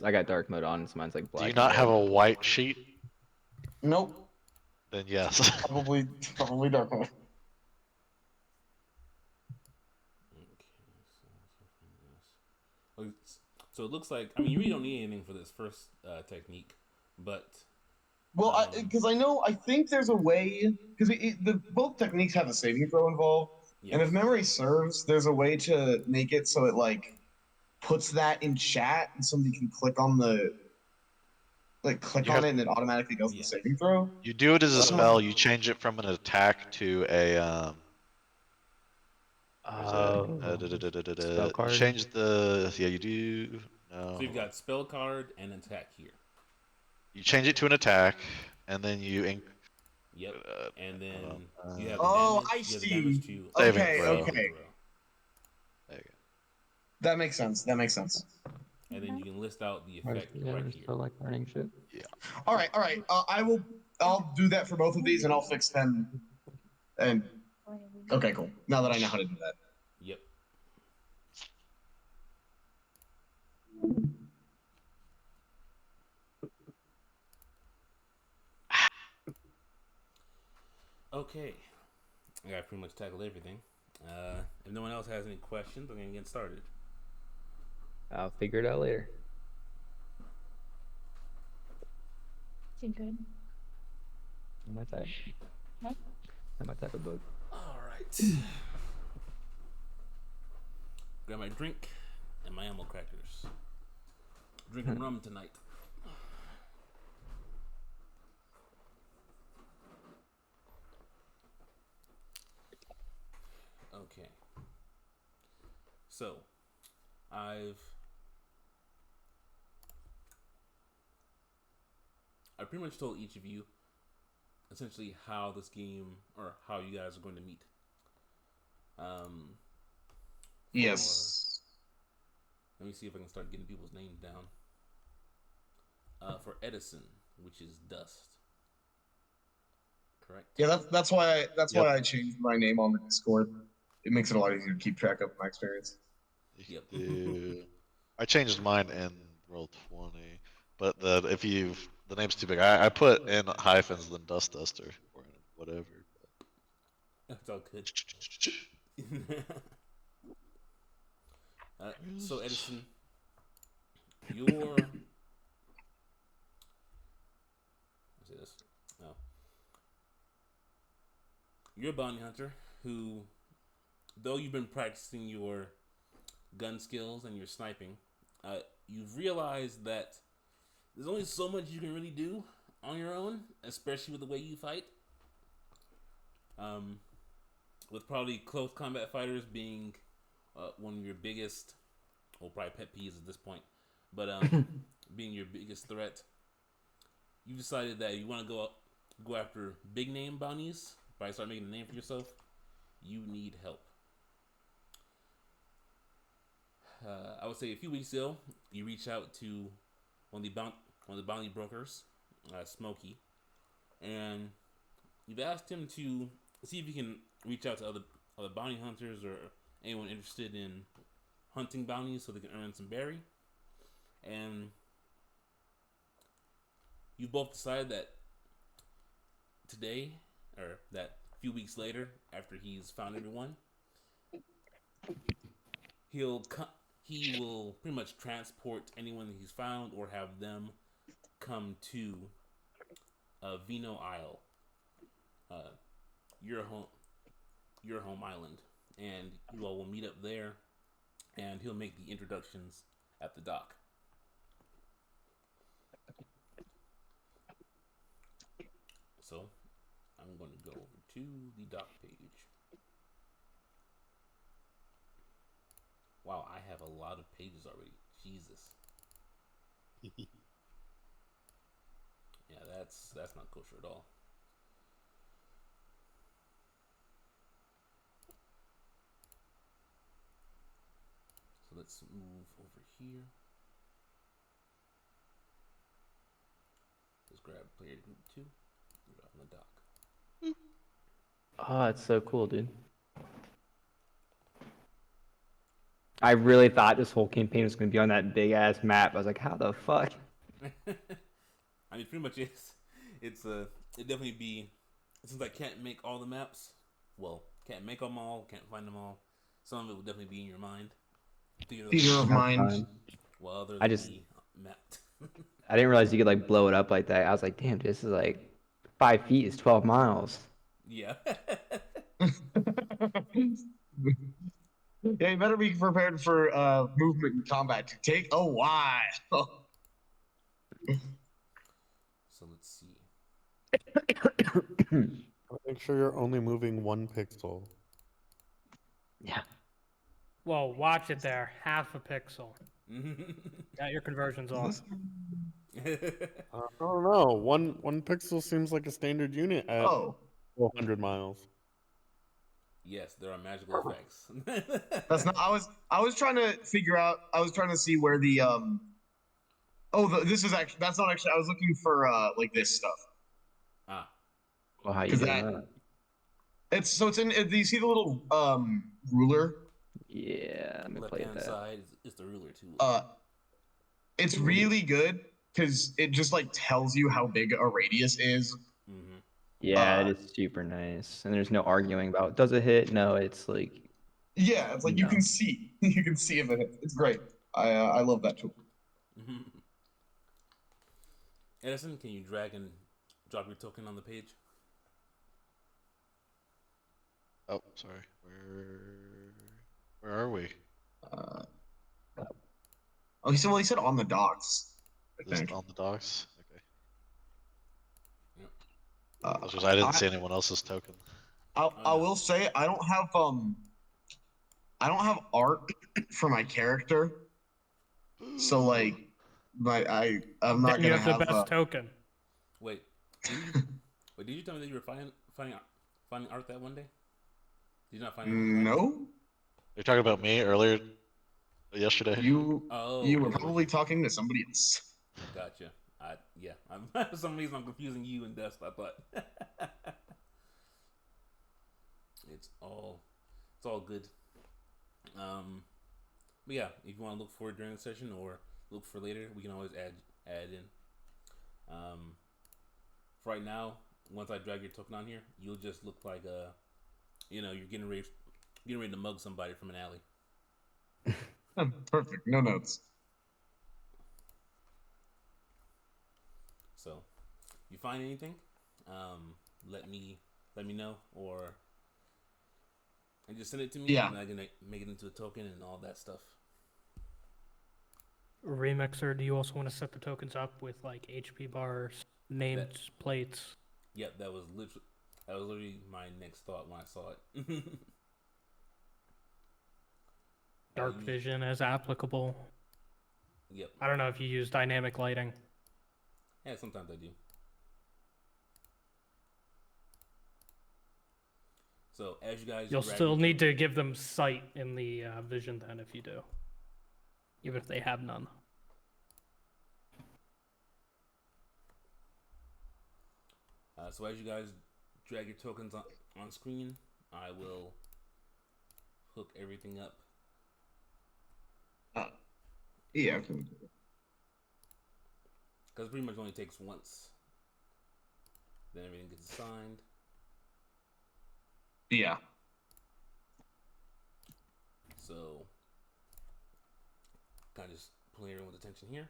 I got dark mode on, so mine's like black. Do you and not red. have a white sheet? Nope. Then yes. Probably dark mode. Okay, so it looks like, I mean, you really don't need anything for this first technique, but Well, because I think there's a way because both techniques have a saving throw involved, and if yes. memory serves, there's a way to make it so it like puts that in chat and somebody can click on You on have- it and it automatically does Yeah. the saving throw. You do it as a Uh, spell. You change it from an attack to a Spell You card? change the you do no. So you've got spell card and attack here. You change it to an attack, and then you Yep. And then on, you have Oh, damage. I You have the see. damage to Saving Okay, throw. okay. There you go. That makes sense. and then you can list out the We're, effect yeah, right we're here. still like learning shit. All right, all right. I'll do that for both of these, and I'll fix them. And okay, cool. Now that I know how to do that. Yep. Okay. I got pretty much tackled everything. If no one else has any questions, I'm gonna get started. I'll figure it out later. Seem good. My type. What? Not my type of book. All right. Grab my drink and my ammo crackers. Drinking rum tonight. Okay. So, I pretty much told each of you essentially how this game or how you guys are going to meet. Yes. Let me see if I can start getting people's names down. For Edison, which is Dust. Correct? Yeah, that's why I changed my name on the Discord. It makes it a lot easier to keep track of my experience. Yep. I changed mine in Roll20, but the name's too big. I put in hyphens than Dust Duster or whatever. That's all good. So Edison, let's say this. No. You're a bounty hunter who, though you've been practicing your gun skills and your sniping, you've realized that there's only so much you can really do on your own, especially with the way you fight. With probably close combat fighters being one of your biggest, well, probably pet peeves at this point, but being your biggest threat, you decided that you want to go after big name bounties. Probably start making a name for yourself. You need help. I would say a few weeks ago, you reach out to one of the bounty brokers, Smokey, and you've asked him to see if you can reach out to other bounty hunters or anyone interested in hunting bounties so they can earn some berry. And you both decided that today, or that few weeks later, after he's found everyone, he will pretty much transport anyone that he's found or have them come to Vino Isle, your home island, and you all will meet up there, and he'll make the introductions at the dock. So, I'm going to go over to the dock page. Wow, I have a lot of pages already. Jesus. Yeah, that's not kosher at all. So let's move over here. Let's grab player group 2 and drop on the dock. Oh, it's so cool, dude. I really thought this whole campaign was going to be on that big ass map. I was like, how the fuck? I mean, pretty much it definitely be, since I can't make all the maps, well, can't make them all, can't find them all, some of it will definitely be in your mind. Theater of mind. Well, others I will just- be mapped. I didn't realize you could like blow it up like that. I was like, damn, this is like 5 feet is 12 miles. Yeah. Yeah, you better be prepared for movement and combat to take a while. So let's see. Make sure you're only moving 1 pixel. Yeah. Whoa, watch it there. Half a pixel. Got your conversions off. I don't know. One pixel seems like a standard unit at Oh, 400 miles. Yes, there are magical effects. That's not. I was trying to figure out. I was trying to see where the Oh, this is actually. That's not actually. I was looking for like this stuff Ah, Well, how you because doing that that? it's so it's in. Do you see the little ruler? Yeah, let me left play hand that. side is the ruler too. It's really good because it just like tells you how big a radius is. Mm-hmm. Yeah, it Uh, is super nice, and there's no arguing about does it hit? No, it's like yeah, it's like you no. can see. You can see if it hits. It's great. I love that tool. Edison, can you drag and drop your token on the page? Oh, sorry. Where are we? Uh, oh, he said on the docks. I Just think. on the docks? Okay. Yep. Uh, I didn't I, see anyone else's token. Oh, I yeah. will say I don't have art for my character, so like I'm not Then you gonna have the have best token. Wait, did you wait? Did you tell me that you were finding art that one day? Did you not find anything tonight? no. You're talking about me earlier yesterday? You were Okay. probably talking to somebody else. Gotcha. Yeah. For some reason, I'm confusing you and Dust. I thought it's all good. But yeah, if you want to look for it during the session or look for later, we can always add in. For right now, once I drag your token on here, you'll just look like you're getting ready to mug somebody from an alley. Perfect. No notes. So, if you find anything, let me know, or and just send it to me, Yeah. and I can make it into a token and all that stuff. Remixer, do you also want to set the tokens up with like HP bars, names, plates? Yep, that was literally my next thought when I saw it. Dark vision as applicable. Yep. I don't know if you use dynamic lighting. Yeah, sometimes I do. So as you guys, You'll still need to give them sight in the vision then if you do, even if they have none. So as you guys drag your tokens on screen, I will hook everything up. Yeah. Because it pretty much only takes once. Then everything gets assigned. Yeah. So, kind of just pulling everyone's attention here.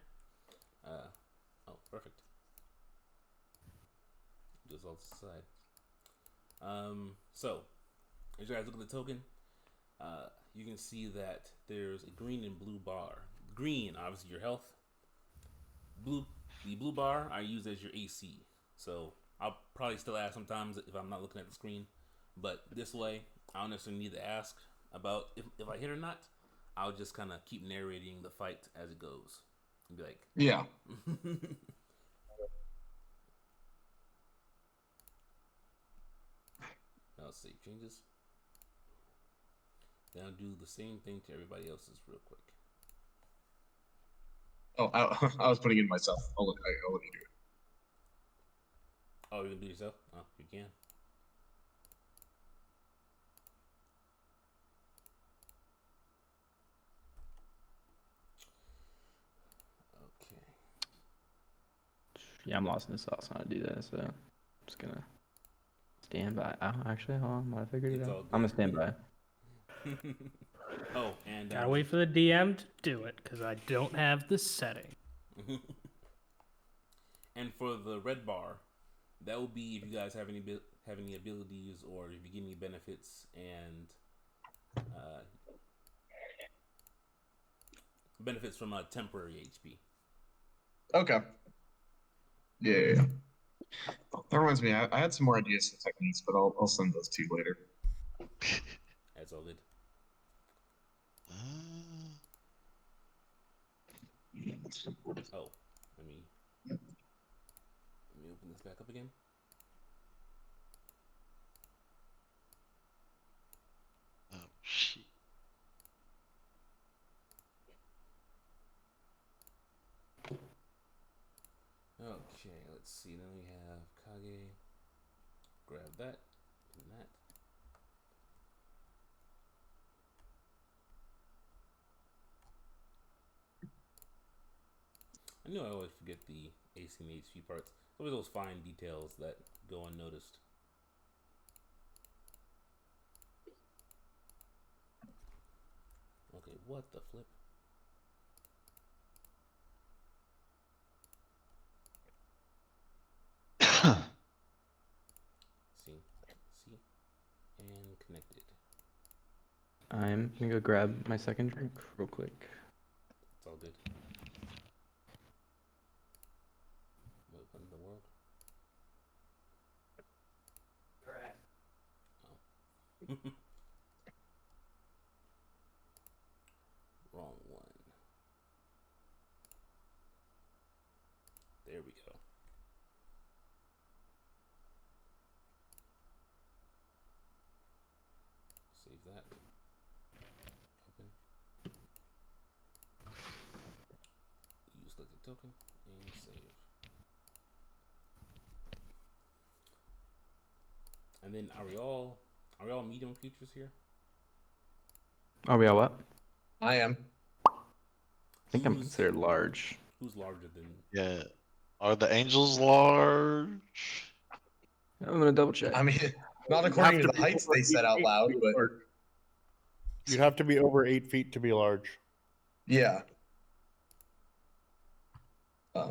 Oh, perfect. Just all to the side. So, as you guys look at the token, you can see that there's a green and blue bar. Green, obviously, your health. The blue bar I use as your AC. So I'll probably still ask sometimes if I'm not looking at the screen, but this way I don't necessarily need to ask about if I hit or not. I'll just kind of keep narrating the fight as it goes and be like, Yeah. I'll save changes. Then I'll do the same thing to everybody else's real quick. Oh, I was putting it in myself. I'll let you do it. Oh, you can do it yourself? Oh, you can. Okay. Yeah, I'm lost in the sauce on how to do that, so I'm just gonna stand by. Oh, actually, hold on, I figured it It's out. all I'm gonna good. stand by. Oh, and Gotta wait for the DM to do it because I don't have the setting. And for the red bar, that will be if you guys have any abilities or if you get any benefits and benefits from a temporary HP. Okay. Yeah. That reminds me, I had some more ideas for techniques, but I'll send those to you later. That's all good. Oh, let me open this back up again. Okay, let's see. Then we have Kage. Grab that and that. I knew I always forget the AC and HP parts. It's always those fine details that go unnoticed. Okay, what the flip? See, and connected. I'm gonna go grab my second drink real quick. It's all good. What in the world? Oh. Wrong one. There we go. Save that. Open. Use like a token and save. And then are we all medium creatures here? Are we all what? I am. I think I'm considered large. Who's larger than? Yeah. Are the angels large? I'm gonna double check. I mean, not according to the heights they said out loud, but You'd have to be over 8 feet to be large. yeah. I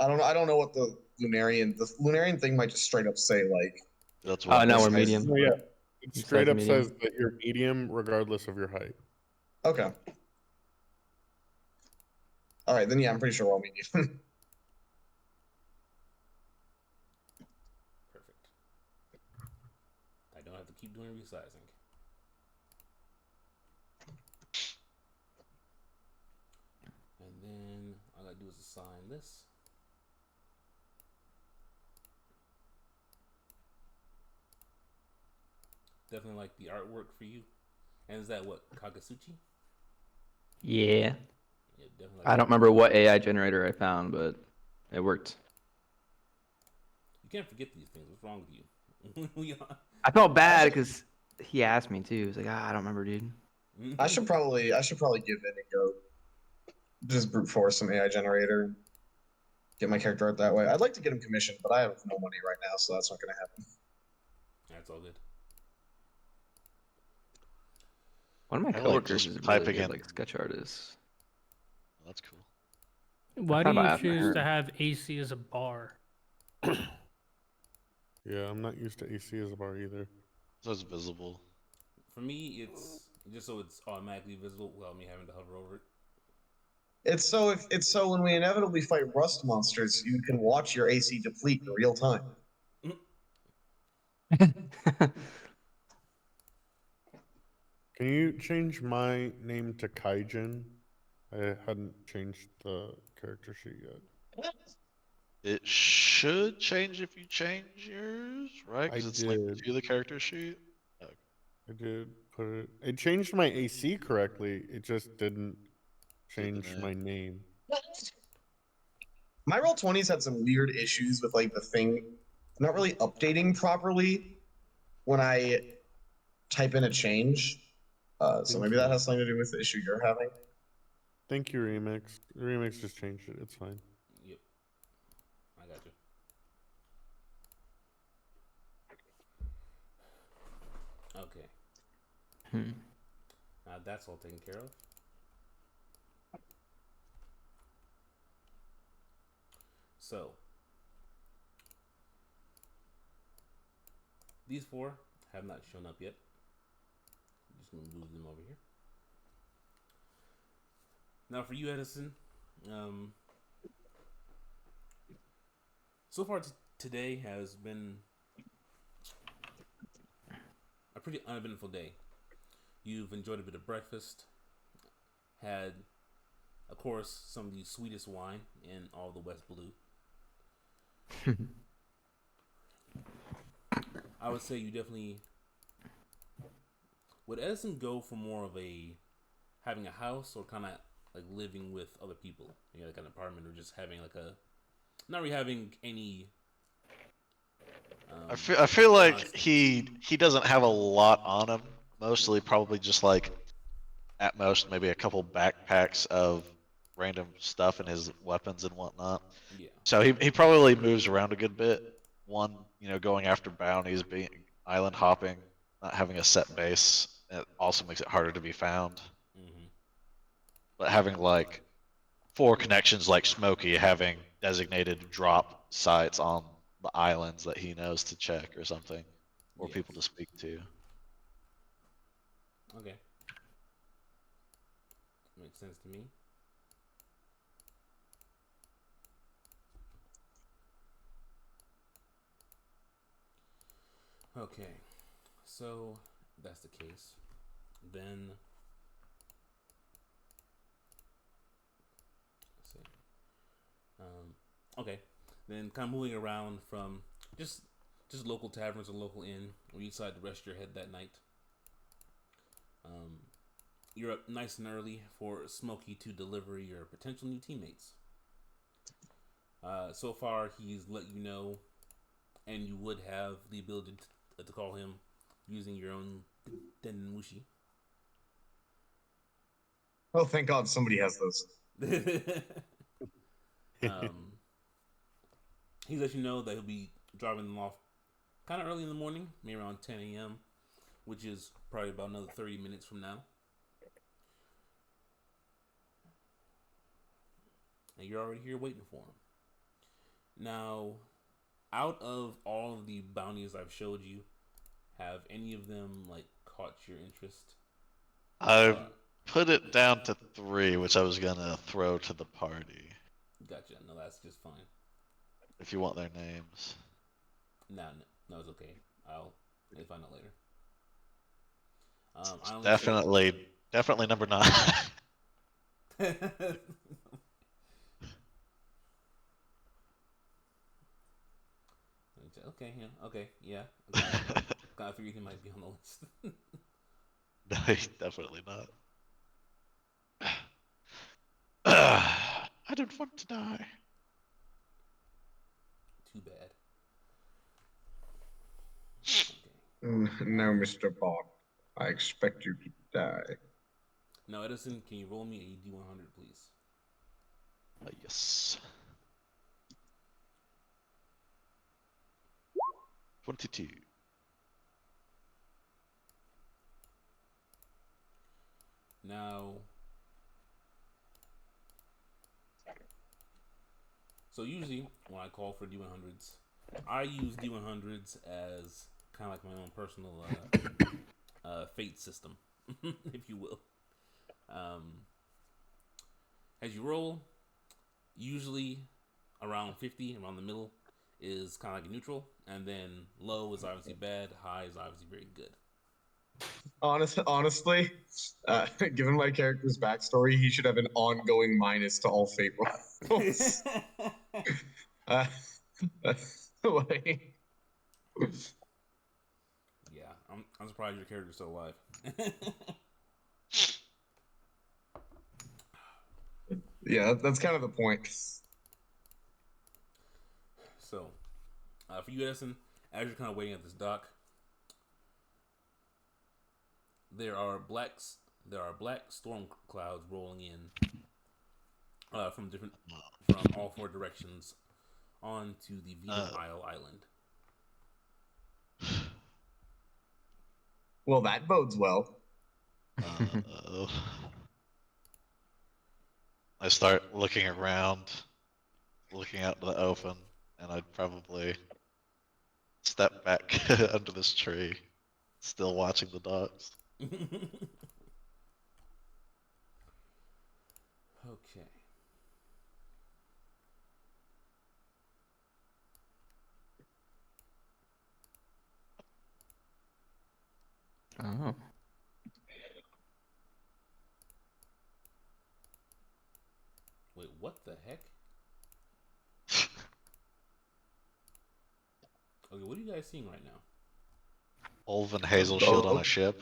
don't know what the Lunarian thing might just straight up say like. That's Oh, what. no, we're This guy's- medium. Oh, yeah. It It straight says up medium. says that you're medium regardless of your height. Okay. All right, then yeah, I'm pretty sure we're all medium. Perfect. I don't have to keep doing resizing. And then all I gotta do is assign this. Definitely like the artwork for you. And is that what, Kagasuchi? Yeah. Yeah, definitely. I don't remember what AI generator I found, but it worked. You can't forget these things. What's wrong with you? I felt bad because he asked me too. He was like, I don't remember, dude. I should probably give in and go just brute force some AI generator and get my character art that way. I'd like to get him commissioned, but I have no money right now, so that's not gonna happen. That's all good. One of my I like coworkers just is really typing good, in- like sketch artist. That's cool. Why do thought about you asking choose her. to have AC as a bar? Yeah, I'm not used to AC as a bar either. So it's visible. For me, it's just so it's automatically visible without me having to hover over it. It's so when we inevitably fight rust monsters, you can watch your AC deplete in real time. Can you change my name to Kaijin? I hadn't changed the character sheet yet. It should change if you change yours, right? Because I it's linked did. to the character sheet. Okay. I did put it. It changed my AC correctly. It just didn't change name. my name. My Roll20's had some weird issues with like the thing not really updating properly when I type in a change. So maybe that has something to do with the issue you're having. Thank you, Remix. Remix just changed it. It's fine. Yep. I got you. Okay. Now that's all taken care of. So, these four have not shown up yet. I'm just going to move them over here. Now for you, Edison, so far today has been a pretty uneventful day. You've enjoyed a bit of breakfast, had, of course, some of the sweetest wine in all the West Blue. I would say you definitely would Edison go for more of a having a house or kind of like living with other people, like an apartment, or just having like a not really having any. I feel like constant- he doesn't have a lot on him. Mostly probably just like at most maybe a couple backpacks of random stuff and his weapons and whatnot. Yeah. So he probably moves around a good bit. One, going after bounties, being island hopping, not having a set base, it also makes it harder to be found. Mm-hmm. But having like 4 connections like Smokey, having designated drop sites on the islands that he knows to check or something, or Yes. people to speak to. Okay. Makes sense to me. Okay. So that's the case. Then let's see. Okay. Then kind of moving around from just local taverns or local inn where you decide to rest your head that night. You're up nice and early for Smokey to deliver your potential new teammates. So far, he's let you know, and you would have the ability to call him using your own Denmushi. Oh, thank God somebody has those. He's let you know that he'll be driving them off kind of early in the morning, maybe around 10 a.m., which is probably about another 30 minutes from now. And you're already here waiting for him. Now, out of all of the bounties I've showed you, have any of them like caught your interest? I put it down to 3, which I was gonna throw to the party. Gotcha. No, that's just fine. If you want their names. No, it's okay. I'll find out later. I only Definitely number 9. Okay, yeah, okay, yeah. I figured he might be on the list. No, he's definitely not. I don't want to die. Too bad. No, Mr. Bond. I expect you to die. Now, Edison, can you roll me a D100, please? Yes. 22. Now, so usually when I call for D100s, I use D100s as kind of like my own personal fate system, if you will. As you roll, usually around 50, around the middle, is kind of like a neutral, and then low is obviously bad, high is obviously very good. Honestly, given my character's backstory, he should have an ongoing minus to all fate rolls. Like, Yeah, I'm surprised your character's still alive. yeah, that's kind of the point. So, for you, Edison, as you're kind of waiting at this dock, there are black storm clouds rolling in from all 4 directions onto the Venus Isle Island. Well, that bodes well. I start looking around, looking out to the open, and I'd probably step back under this tree, still watching the docks. Okay. Oh. Wait, what the heck? Okay, what are you guys seeing right now? Olven Hazel on a ship.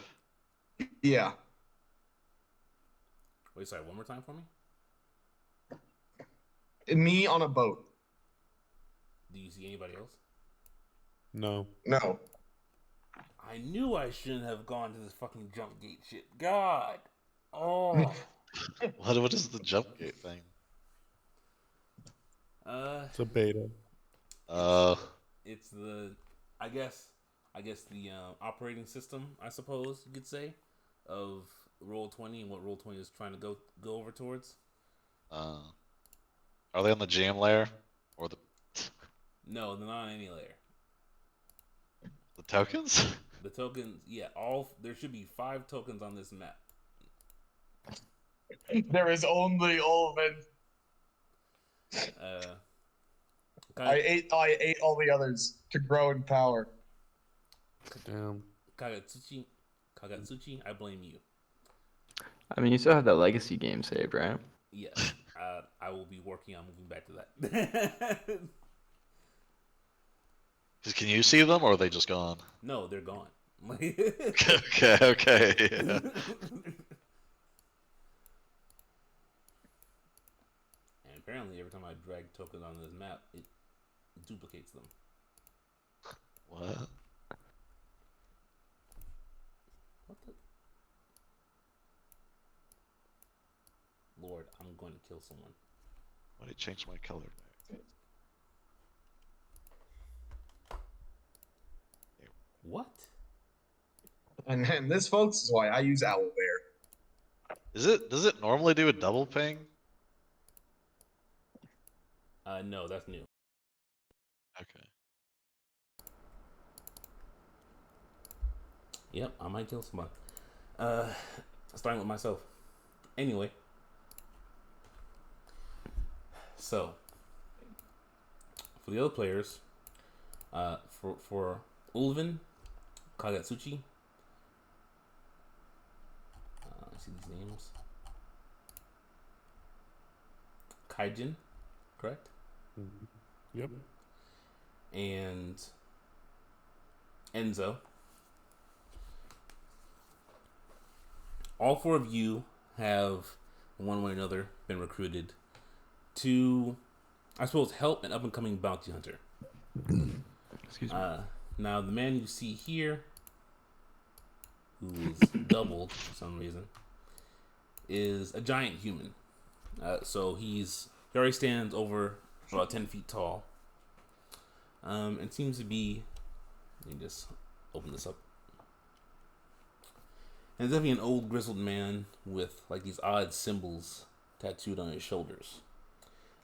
Yeah. Wait, sorry, one more time for me? Me on a boat. Do you see anybody else? No. No. I knew I shouldn't have gone to this fucking jump gate shit. God. Oh. What is the jump gate thing? It's a beta. It's the, I guess the operating system, I suppose you could say, of Roll20 and what Roll20 is trying to go over towards. Are they on the GM layer or the No, they're not on any layer. the tokens? The tokens, yeah, there should be 5 tokens on this map. There is only Ulven. I ate all the others to grow in power. Damn. Kagatsuchi, I blame you. I mean, you still have that legacy game saved, right? Yes, I will be working on moving back to that. Can you see them or are they just gone? No, they're gone. Okay. Yeah. And apparently, every time I drag tokens on this map, it duplicates them. What? What the? Lord, I'm going to kill someone. Why did it change my color back? What? And this, folks, is why I use Owlbear. Does it normally do a double ping? No, that's new. Okay. Yep, I might kill someone. Starting with myself. Anyway. So, for the other players, for Ulven, Kagatsuchi, I see these names. Kaijin, correct? Yep. And Enzo. All 4 of you have, in one way or another, been recruited to, I suppose, help an up-and-coming bounty hunter. Excuse me. Now, the man you see here, who is doubled for some reason, is a giant human. So he already stands over about 10 feet tall, and seems to be. Let me just open this up. And it's definitely an old grizzled man with like these odd symbols tattooed on his shoulders.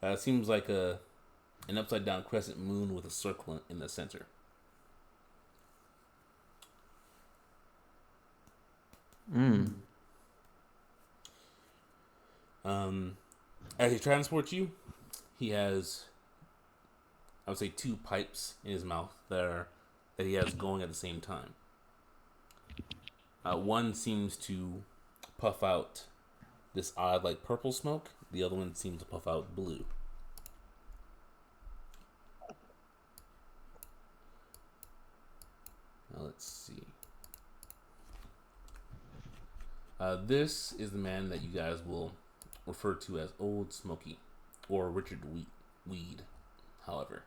It seems like an upside down crescent moon with a circle in the center. As he transports you, he has, I would say, 2 pipes in his mouth that he has going at the same time. One seems to puff out this odd, like, purple smoke. The other one seems to puff out blue. Now, let's see. This is the man that you guys will refer to as Old Smoky, or Richard Weed, however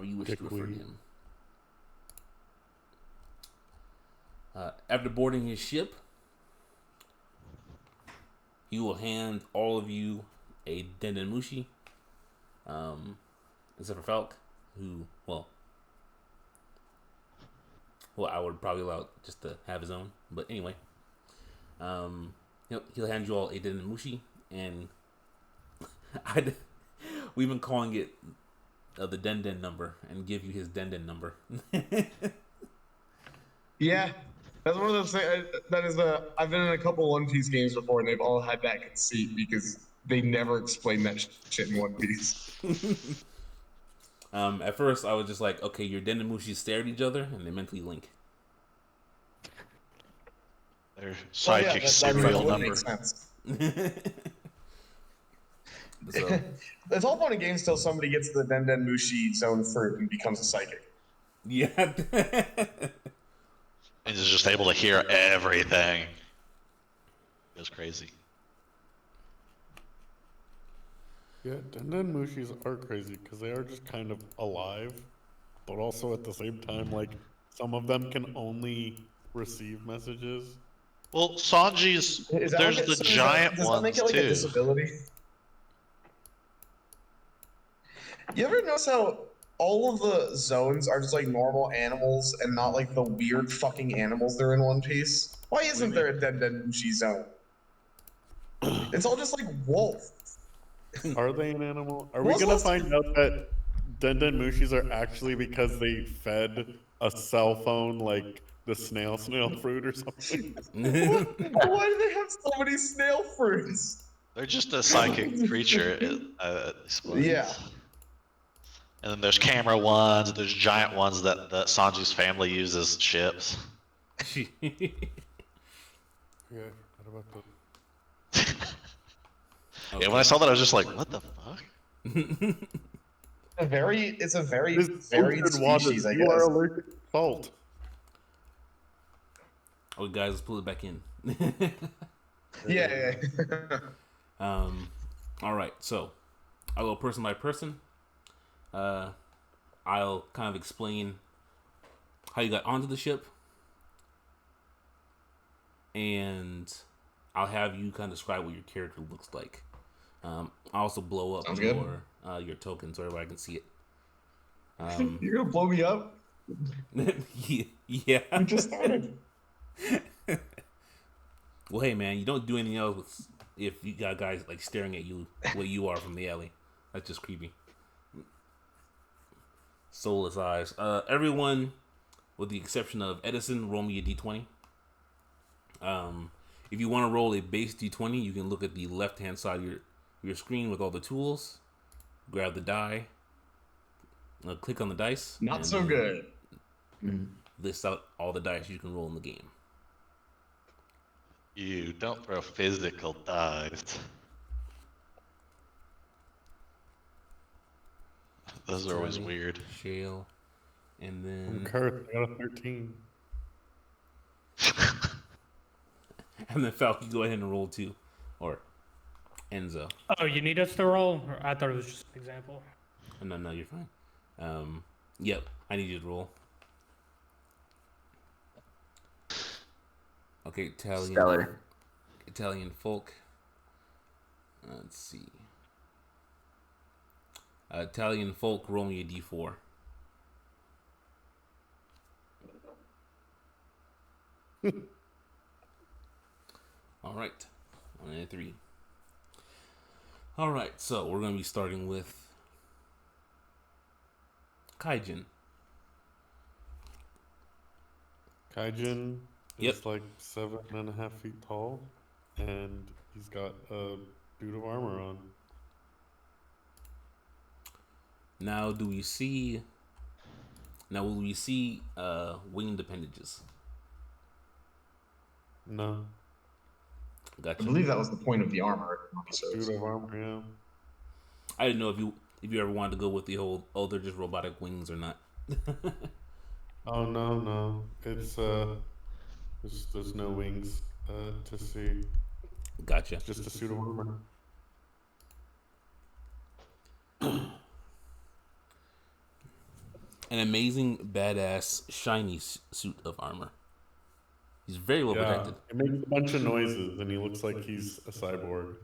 you wish to refer to him. After boarding his ship, he will hand all of you a Dendenmushi, except for Falk, who, well, I would probably allow just to have his own, but anyway. He'll hand you all a Dendenmushi, and we've been calling it the Den number, and give you his Den number. Yeah, that's one of those things. That is I've been in a couple One Piece games before, and they've all had that conceit because they never explain that shit in One Piece. At first, I was just like, okay, your Dendenmushi stare at each other, and they mentally link. Their psychic serial number. Makes sense. So, This whole point of games till somebody gets the Dendenmushi zone fruit and becomes a psychic. yeah. And is just able to hear everything. It was crazy. Yeah, Denden Mushis are crazy because they are just kind of alive, but also at the same time, like, some of them can only receive messages. Well, Sanji's, Is that there's like the so giant does that make ones it like a too. disability? You ever notice how all of the zones are just like normal animals and not like the weird fucking animals they're in One Piece? Why isn't there a Denden Mushi zone? It's all just like wolf. Are they an animal? Are we What's gonna last- find out that Denden Mushis are actually because they fed a cell phone like the snail fruit or something? Why do they have so many snail fruits? They're just a psychic creature, it explains. Yeah. And then there's camera ones, there's giant ones that Sanji's family uses ships. Yeah, what about the... Yeah, when I saw that, I was just like, what the fuck? It's a very This varied filtered water, species, I you are guess. allergic to salt. Oh, guys, let's pull it back in. Yeah. All right, so I'll go person by person. I'll kind of explain how you got onto the ship, and I'll have you kind of describe what your character looks like. I'll also blow up Sounds good. your token so everybody can see it. You're gonna blow me up? Yeah. We just started. Well, hey man, you don't do anything else if you got guys like staring at you where you are from the alley. That's just creepy. Soulless eyes. Everyone, with the exception of Edison, roll me a d20. If you want to roll a base d20, you can look at the left-hand side of your screen with all the tools. Grab the die. Click on the dice. Not and so then good. List out all the dice you can roll in the game. You don't throw physical dice. Those are always Charlie, weird. Shale, and I'm then cursed, I got a 13. and then Falcon, go ahead and roll 2, or Enzo. Oh, you need us to roll? Or I thought it was just an example. No, you're fine. Yep, I need you to roll. Okay, Stellar. Italian folk. Let's see. Italian folk, roll me a d4. All right, 1 and 3. All right, so we're gonna be starting with Kaijin. Kaijin Yep. is like 7.5 feet tall, and he's got a suit of armor on. Now, will we see winged appendages? No, I Gotcha. believe that was the point of the armor. suit of armor, yeah. I didn't know if you ever wanted to go with the whole they're just robotic wings or not. Oh no, it's there's no wings to see. Gotcha. It's just a suit of armor. An amazing, badass, shiny suit of armor. He's very well protected. It makes a bunch of noises, and he looks like he's a cyborg.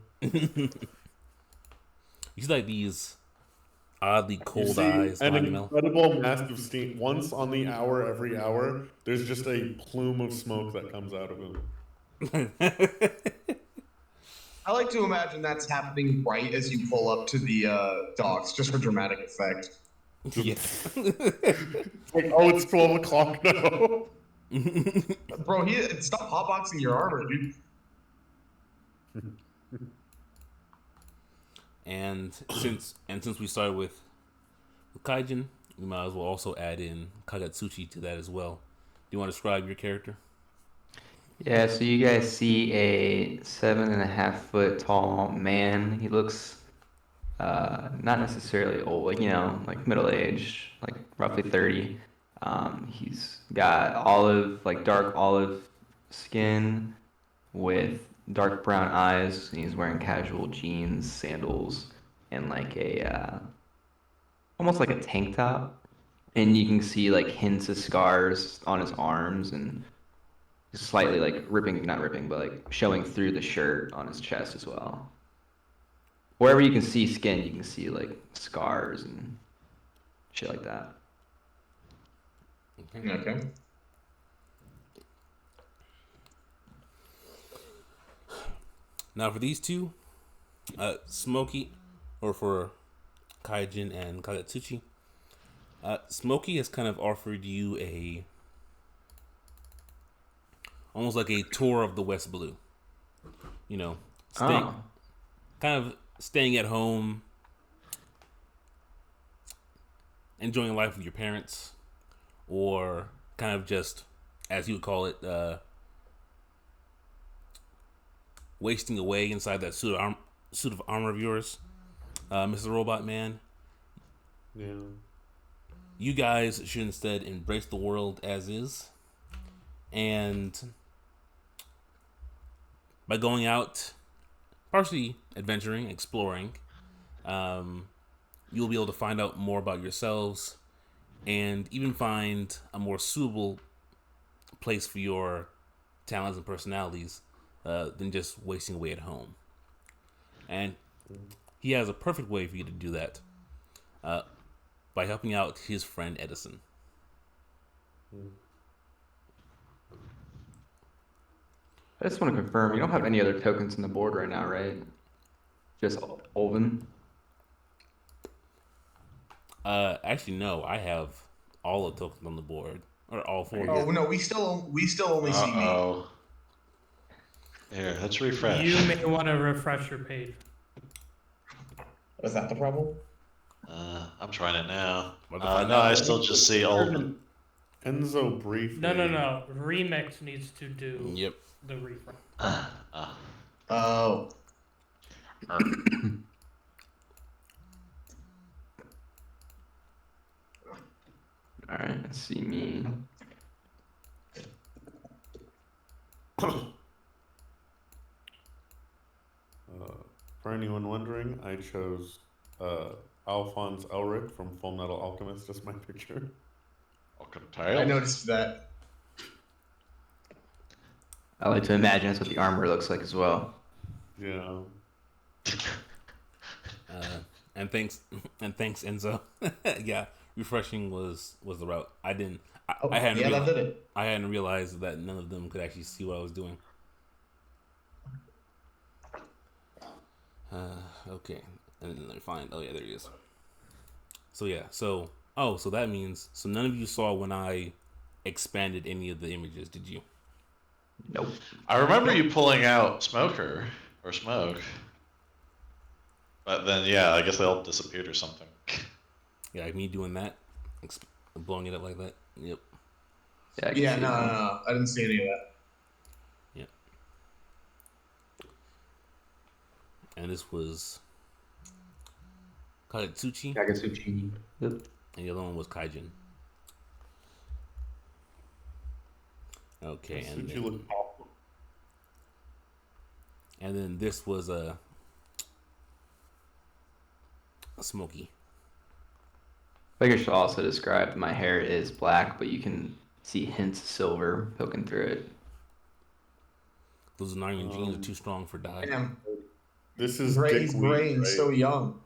He's like these oddly You cold see eyes an behind him. incredible massive steam. Once on the hour, every hour, there's just a plume of smoke that comes out of him. I like to imagine that's happening right as you pull up to the docks, just for dramatic effect. Yeah. It's like, oh, it's 12 o'clock now. Bro, stop hotboxing your armor, dude. And since we started with Kaijin, we might as well also add in Kagatsuchi to that as well. Do you want to describe your character? Yeah, so you guys see a 7.5 foot tall man. He looks not necessarily old, like middle aged, like roughly 30. He's got dark olive skin with dark brown eyes. And he's wearing casual jeans, sandals, and like a almost like a tank top, and you can see like hints of scars on his arms and slightly like ripping, not ripping, but like showing through the shirt on his chest as well. Wherever you can see skin, you can see like scars and shit like that. Okay. Now for these two, Smokey, or for Kaijin and Kagetsuchi, Smokey has kind of offered you almost like a tour of the West Blue. You know, kind of staying at home, enjoying life with your parents, or kind of just, as you would call it, wasting away inside that suit of armor of yours, Mr. Robot Man. Yeah. You guys should instead embrace the world as is, and by going out, partially adventuring, exploring, you'll be able to find out more about yourselves and even find a more suitable place for your talents and personalities than just wasting away at home. And he has a perfect way for you to do that by helping out his friend Edison. I just want to confirm, you don't have any other tokens on the board right now, right? Just Olven? Actually, no. I have all the tokens on the board, or all four. Oh no, we still only see me. Uh-oh. Here, let's refresh. You may want to refresh your page. Was that the problem? I'm trying it now. What the fuck? No, I still just see Olden. Enzo briefly. No. Remix needs to do Yep. the refresh. Oh. Alright, let's see me. For anyone wondering, I chose Alphonse Elric from Full Metal Alchemist as my picture. I noticed that. I like to imagine that's what the armor looks like as well. Yeah. And thanks, Enzo. Yeah, refreshing was the route. I hadn't. That did it. I hadn't realized that none of them could actually see what I was doing. Okay, and then let me find. Oh yeah, there he is. So yeah, so that means none of you saw when I expanded any of the images, did you? Nope. I remember you pulling out Smoker or Smoke. But then, yeah, I guess they all disappeared or something. Yeah, like me doing that, blowing it up like that. Yep. Yeah, I can Yeah, see no, it. I didn't see any of that. Yep. And this was Kagetsuchi, Kagetsuchi. Yep. and the other one was Kaijin. Okay, and Suchi then, looked awful. and then this was a Smokey. I think I should also describe my hair is black, but you can see hints of silver poking through it. Those Narnian genes are too strong for dye. Damn. This is He's Dick gray Weed, and right? so young.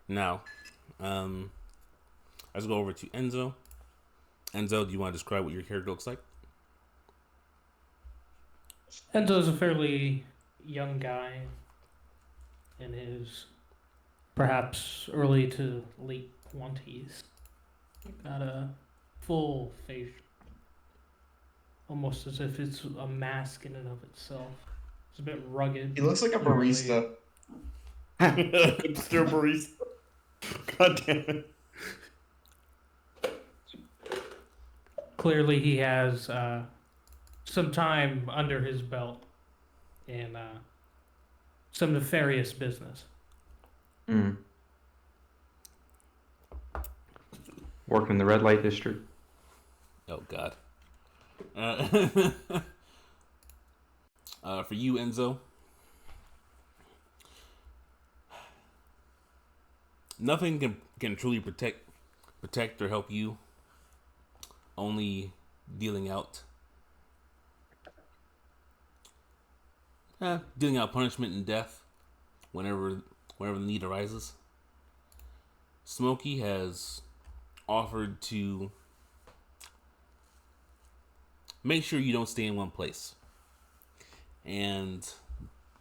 Now, let's go over to Enzo. Enzo, do you want to describe what your character looks like? Enzo's a fairly young guy in his perhaps early to late 20s. Got a full face, almost as if it's a mask in and of itself. It's a bit rugged. He looks like a barista. Hipster barista. God damn it. Clearly, he has some time under his belt in some nefarious business. Mm. Working in the red light district. Oh God. For you, Enzo, nothing can truly protect or help you. Only dealing out punishment and death whenever the need arises. Smokey has offered to make sure you don't stay in one place. And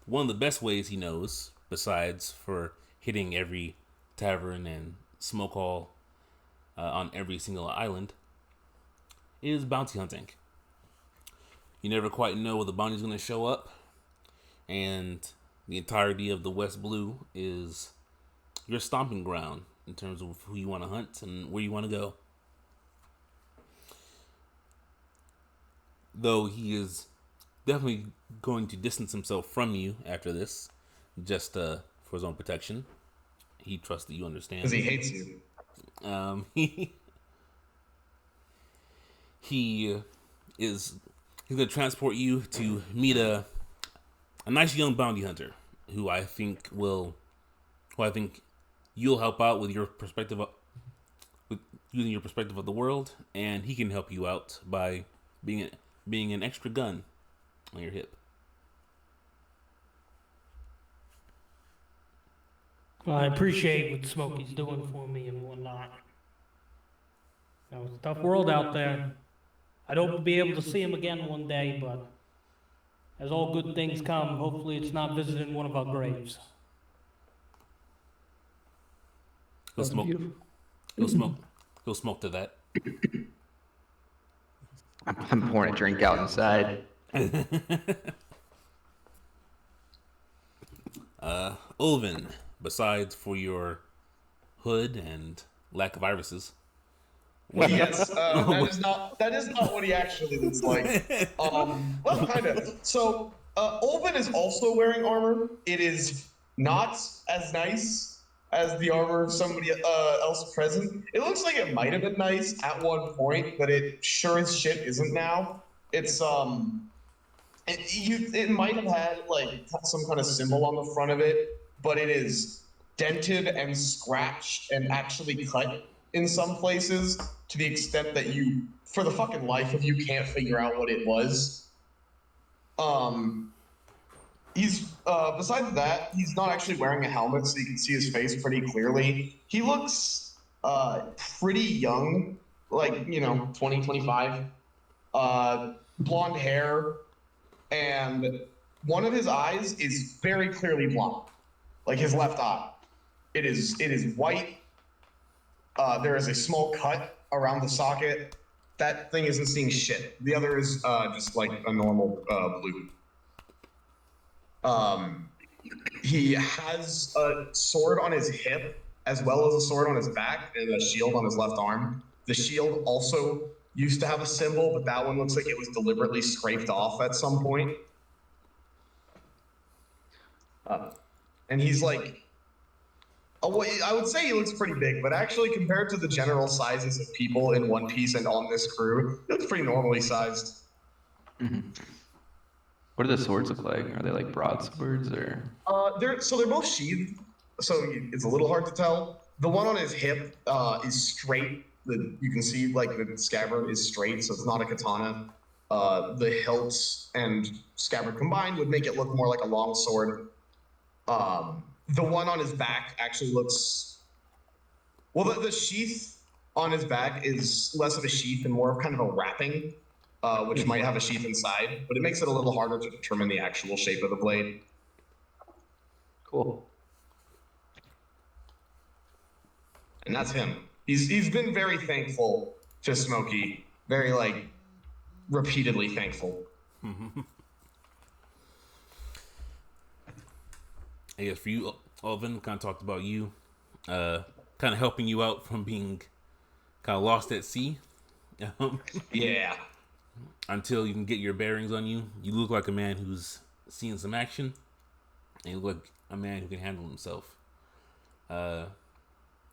one of the best ways he knows, besides for hitting every tavern and smoke hall on every single island, is bounty hunting. You never quite know when the bounty's going to show up, and the entirety of the West Blue is your stomping ground in terms of who you want to hunt and where you want to go. Though he is definitely going to distance himself from you after this, just for his own protection. He trusts that you understand. Because he hates you. He's going to transport you to meet a nice young bounty hunter who I think you'll help out with your perspective with using your perspective of the world, and he can help you out by being an extra gun on your hip. Well, I appreciate what Smokey's doing for me and whatnot. You know, it's a tough world out there. I'd hope to be able to see him again one day, but as all good things come, hopefully it's not visiting one of our graves. Go smoke. Go smoke to that. I'm pouring a drink out inside. Ulvin, besides for your hood and lack of irises. Yes, that is not what he actually looks like. Well, kind of. So, Ulvin is also wearing armor. It is not as nice as the armor of somebody else present. It looks like it might have been nice at one point, but it sure as shit isn't now. It's it might have had like some kind of symbol on the front of it, but it is dented and scratched and actually cut in some places to the extent that you, for the fucking life of you, can't figure out what it was. He's besides that, he's not actually wearing a helmet, so you can see his face pretty clearly. He looks pretty young, like, 20, 25. Blonde hair, and one of his eyes is very clearly blonde, like his left eye. It is white. There is a small cut around the socket. That thing isn't seeing shit. The other is just like a normal blue. He has a sword on his hip, as well as a sword on his back, and a shield on his left arm. The shield also used to have a symbol, but that one looks like it was deliberately scraped off at some point. And he's like, I would say he looks pretty big, but actually compared to the general sizes of people in One Piece and on this crew, he looks pretty normally sized. Mm-hmm. What do the swords look like? Are they like broadswords or? They're both sheathed, so it's a little hard to tell. The one on his hip is straight. You can see like the scabbard is straight, so it's not a katana. The hilts and scabbard combined would make it look more like a long sword. The one on his back actually looks... Well, the sheath on his back is less of a sheath and more of kind of a wrapping, which might have a sheath inside, but it makes it a little harder to determine the actual shape of the blade. Cool. And that's him. He's been very thankful to Smokey. Very, repeatedly thankful. I guess for you, Alvin, kind of talked about you, kind of helping you out from being kind of lost at sea. Yeah. Until you can get your bearings on you. You look like a man who's seen some action, and you look like a man who can handle himself.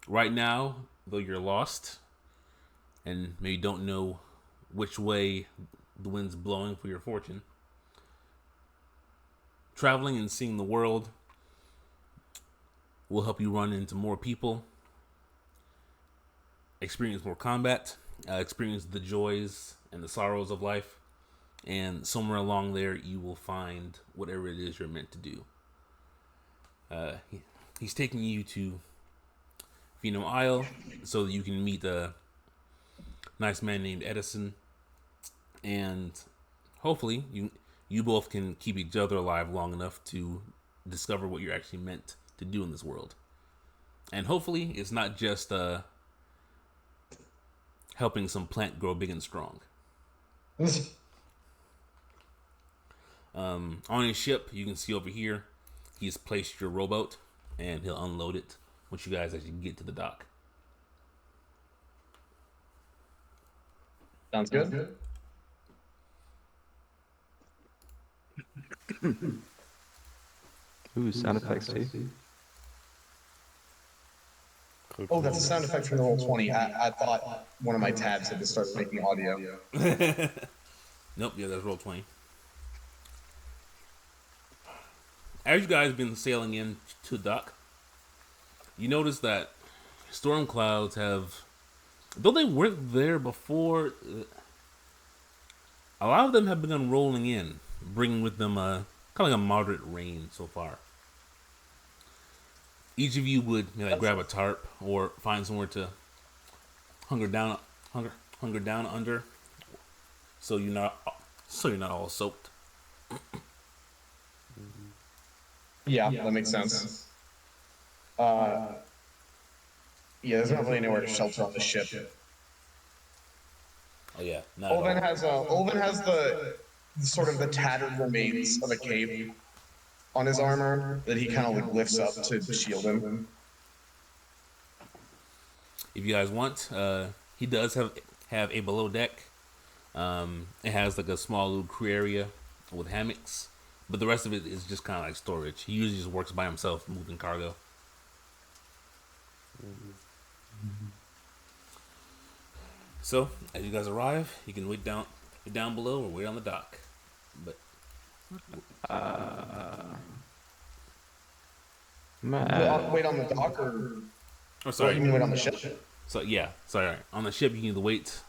Right now, though you're lost, and maybe don't know which way the wind's blowing for your fortune, traveling and seeing the world will help you run into more people, experience more combat, experience the joys and the sorrows of life, and somewhere along there you will find whatever it is you're meant to do. He's taking you to Phenom Isle so that you can meet a nice man named Edison, and hopefully you both can keep each other alive long enough to discover what you're actually meant to do in this world. And hopefully it's not just helping some plant grow big and strong. On his ship, you can see over here, he's placed your rowboat, and he'll unload it once you guys actually get to the dock. Sounds good. Ooh, sound effects too. Oh, that's a sound effect from the Roll20. I thought one of my tabs had just started making audio. Nope, yeah, that's Roll20. As you guys been sailing in to the dock, you notice that storm clouds have, though they weren't there before, a lot of them have begun rolling in, bringing with them kind of like a moderate rain so far. Each of you would grab a tarp or find somewhere to hunker down under, so you're not all soaked. Yeah, that makes sense. Yeah, there's not really anywhere to shelter on the ship. Oh yeah, not at all. Olven has the sort of the tattered remains of a cape on his armor that he kind of like lifts up to shield him. If you guys want, he does have a below deck. It has like a small little crew area with hammocks, but the rest of it is just kind of like storage. He usually just works by himself moving cargo. So as you guys arrive, you can wait down below or wait on the dock. But Wait on the dock, or oh, sorry, you mean wait on the ship? So yeah, sorry. On the ship, you can either wait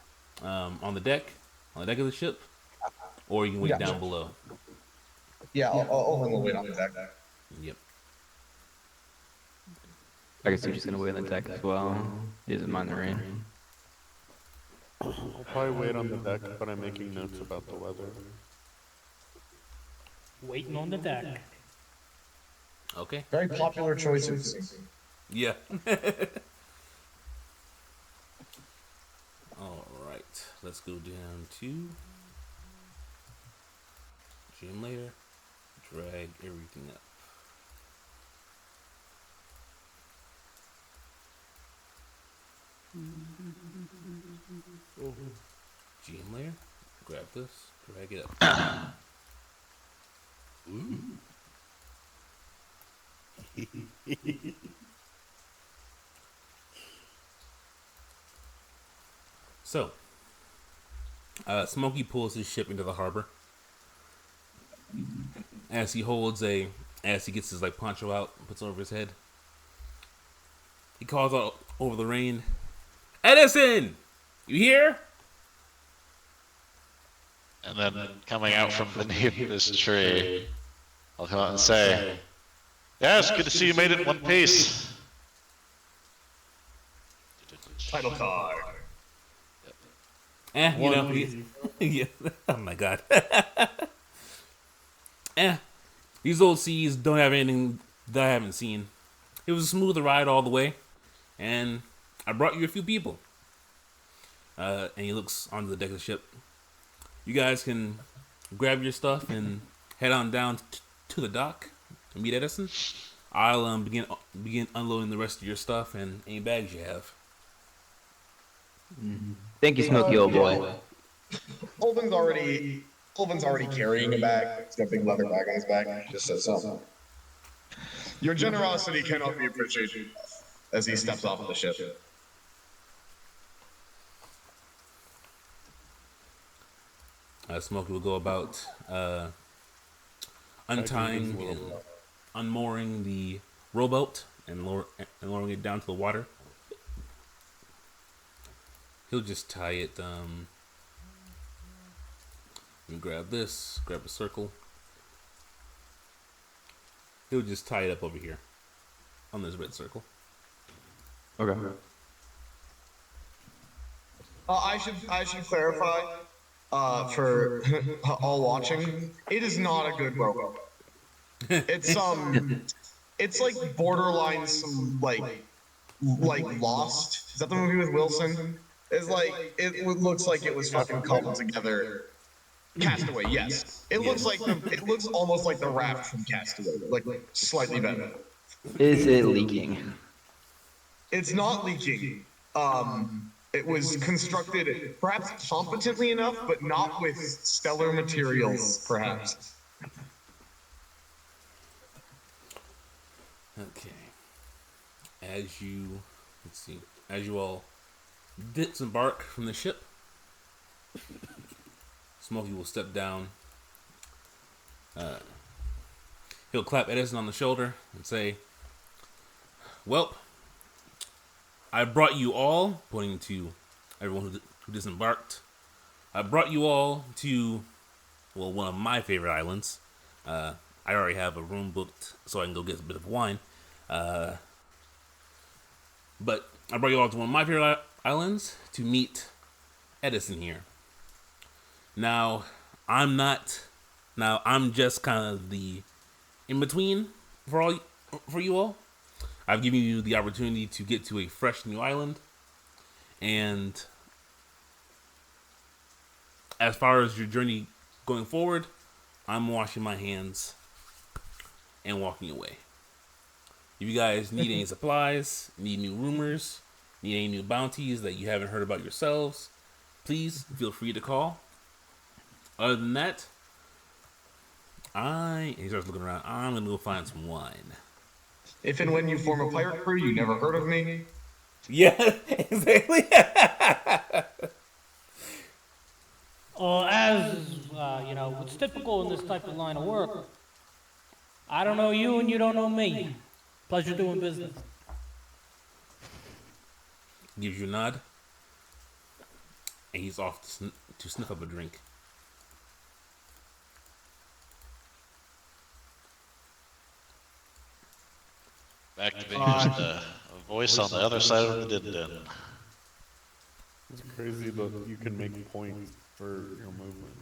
on the deck of the ship, or you can wait down below. Yeah, Olven will wait on the deck. Yep. I guess he's just gonna wait on the deck as well. He doesn't mind the rain. I'll probably wait on the deck, but I'm making notes about the weather. Waiting on the deck. Okay. Very popular choices. Yeah. All right. Let's go down to gym layer. Drag everything up. GM layer. Grab this. Drag it up. Ooh. So, Smokey pulls his ship into the harbor. As he gets his like poncho out, puts it over his head. He calls out over the rain, "Edison, you here?" And then coming out from beneath this tree, I'll come out and say, "Yes, good to see you made it in one piece." Title card. Yeah. Oh my god. These old seas don't have anything that I haven't seen. It was a smooth ride all the way, and I brought you a few people. And he looks onto the deck of the ship. You guys can grab your stuff and head on down to the dock to meet Edison. I'll begin unloading the rest of your stuff and any bags you have. Thank you, Smokey, old boy. Olven's already carrying a bag. He's got a big leather bag on his back. Just says so. Your generosity cannot be appreciated as he steps off of the ship. Smokey will go about untying and unmooring the rowboat and lowering it down to the water. He'll just tie it. Let me grab this. Grab a circle. He'll just tie it up over here on this red circle. Okay. I should clarify for all watching. It is not a good rowboat. It's like borderline some like Lost. Is that the movie with Wilson? It's like it looks like it was fucking cobbled together. Castaway, yes. It looks almost like the raft from Castaway, like slightly better. Is it leaking? It's not leaking. It was constructed perhaps competently enough, but not with stellar materials, perhaps. Okay. As you all disembark from the ship, Smokey will step down. He'll clap Edison on the shoulder and say, "Well, I brought you all," pointing to everyone who disembarked. "I brought you all to, well, one of my favorite islands. I already have a room booked so I can go get a bit of wine. But I brought you all to one of my favorite islands to meet Edison here. Now, I'm just kind of the in-between for you all. I've given you the opportunity to get to a fresh new island. And as far as your journey going forward, I'm washing my hands and walking away. If you guys need any supplies, need new rumors, need any new bounties that you haven't heard about yourselves, please feel free to call. Other than that, he starts looking around. I'm going to go find some wine." If and when you form a pirate crew, you never heard of me. Yeah, exactly. As it's typical in this type of line of work. I don't know you and you don't know me. Pleasure doing business. Gives you a nod, and he's off to sniff up a drink. Activating a voice on the other side of the din-din. It's crazy that you can make points for your movement.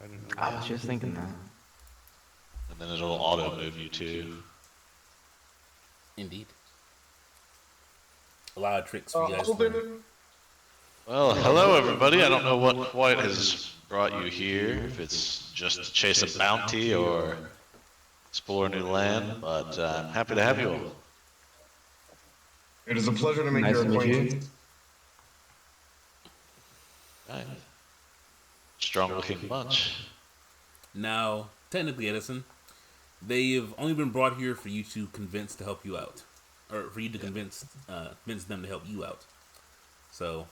I didn't know. I was just thinking that. And then it'll auto-move you too. Indeed. A lot of tricks for you guys to learn. Well, hello everybody. I don't know what quite has brought you here. If it's just to chase a bounty or explore a new land, but I'm happy to have you all. It is a pleasure to make Nice your to meet you. acquaintance. Right. Strong-looking bunch. Now, technically, Edison, they've only been brought here for you to convince to help you out, or for you to convince them to help you out. So,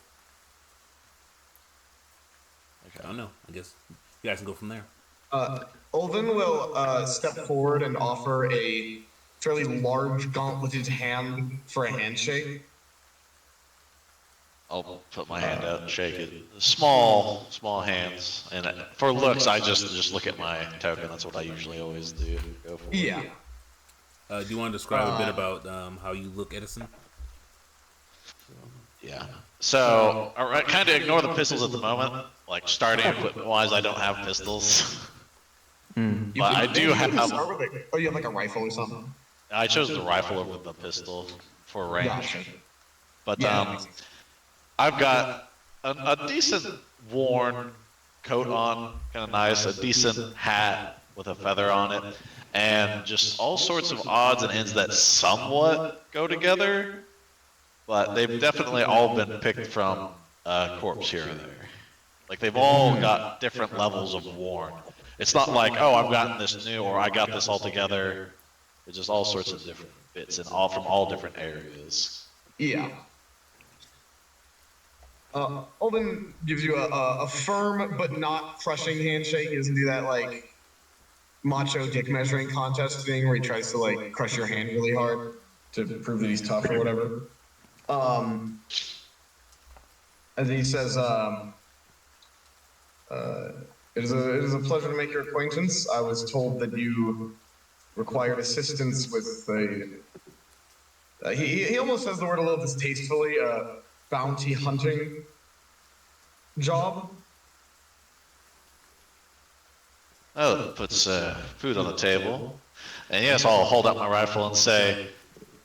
I don't know. I guess you guys can go from there. Ulvin will step forward and offer a fairly large gauntleted hand for a handshake. I'll put my hand out and shake it. Small hands. And for looks, I just look at my token. That's what I usually always do. Go for it. Yeah. Do you want to describe a bit about how you look, Edison? Yeah. So, I kind of ignore the pistols at the moment. Like, starting equipment-wise, I don't have pistols. But I do have... Oh, you have like a rifle or something? I chose the rifle over the pistol for range. Gotcha. But, Yeah. I've got a decent worn coat on, kind of nice, a decent hat with a feather on it, and just all sorts of odds and ends that somewhat go together, but they've definitely all been picked from a corpse here and there. Like, they've all got different levels of worn. It's not like, oh, I've gotten this new, or I got this all together. It's just all sorts of different bits and all from all different areas. Yeah. Ulvin gives you a firm but not crushing handshake. He doesn't do that like macho dick measuring contest thing where he tries to like crush your hand really hard to prove that he's tough or whatever. And he says, it is a pleasure to make your acquaintance. I was told that you required assistance with he almost says the word a little distastefully, bounty hunting job. Oh, puts food on the table. And yes, I'll hold out my rifle and say,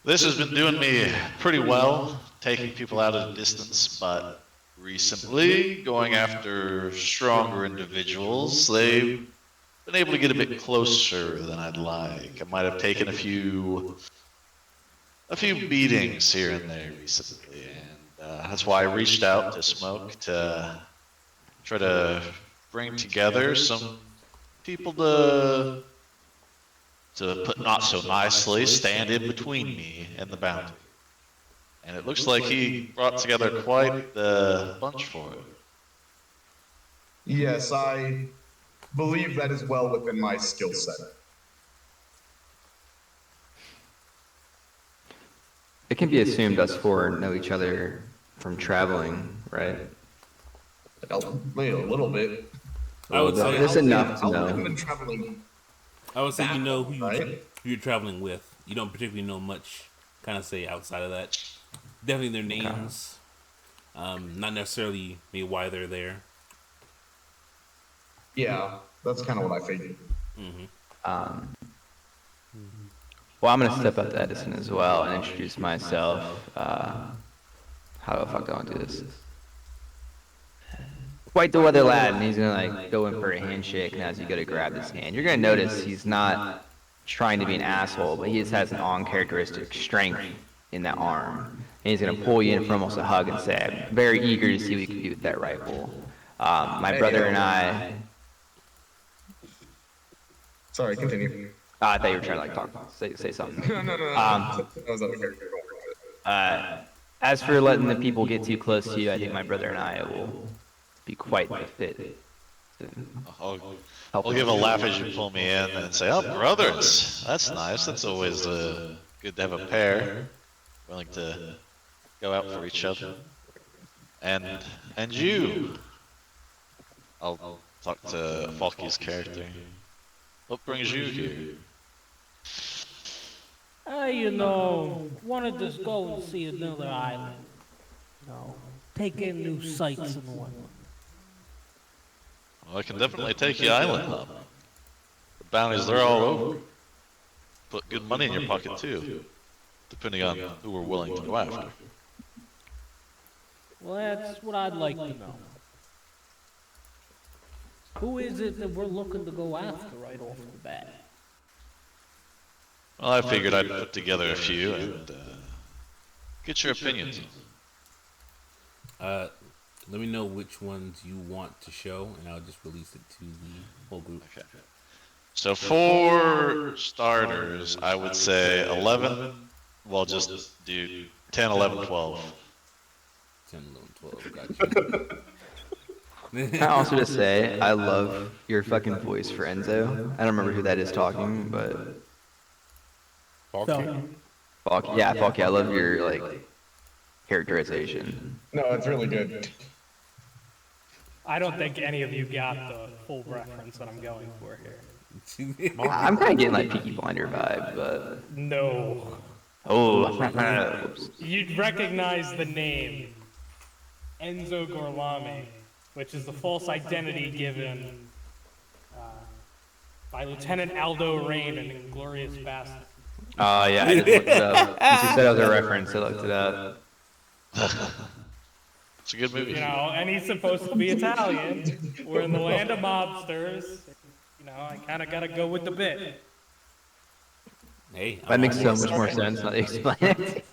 this has been doing me pretty well, taking people out at a distance, but recently, going after stronger individuals, they've been able to get a bit closer than I'd like. I might have taken a few beatings here and there recently, and that's why I reached out to Smoke to try to bring together some people to put not so nicely stand in between me and the bounty. And it looks like he brought together quite the bunch for it. Yes, I believe that is well within my skill set. It can be assumed us four know each other from traveling, right? Maybe a little bit. I would say There's enough to I've know. been traveling. I would say you know who Right? you're traveling with. You don't particularly know much, kind of say outside of that. Definitely their names, not necessarily maybe why they're there. Yeah, that's kind of what I figured. Well, I'm gonna step up to Edison as well and introduce myself. How the fuck do I want to do this? Quite the weather lad, and he's gonna like go in for a handshake, and as you go to grab his hand, you're gonna notice he's not trying to be an asshole, but he just has an uncharacteristic strength in that arm. And he's gonna pull you in for almost a hug and say, I'm very eager to see what you can do with that rifle. My brother and I... Sorry, continue. I thought you were trying to like talk, say something. No. That was out of character. As for letting the people get too close to you, I think my brother and I will be quite the fit. I'll give a laugh as you pull me in and say, oh, brothers, that's nice. That's always good to have a pair willing to go out for each other. And you, I'll talk to Falky's character. What brings you here? Wanted to go and see another island. Take in new sights and whatnot. Well, I can definitely take you island hopping. The bounties, they're all over. Put good money in your pocket too, depending on who we're willing to go after. Well, that's what I'd like to know. Who is it that we're looking to go after right off the bat? Well, I figured I'd put together a few and get your opinions. Let me know which ones you want to show, and I'll just release it to the whole group. Okay. So for starters, I would say 11. Well, just do 10, 11, 12. 10, 11, 12, gotcha. Can I also just say, I love your fucking voice for Enzo. I don't remember who that is talking, but... Falky, I love your, like, characterization. No, it's really good. I don't think any of you got the full reference that I'm going for here. I'm kind of getting, like, Peaky Blinder vibe, but... No. Oh, You'd recognize the name Enzo Gorlami, which is the false identity given by Lieutenant Aldo Rain in Inglourious Basterds. Oh, yeah, I just looked it up. Since you said it was a reference, I looked it up. It's a good movie. And he's supposed to be Italian. We're in the land of mobsters. I kind of got to go with the bit. Hey, That makes so much more sense now that you explain it.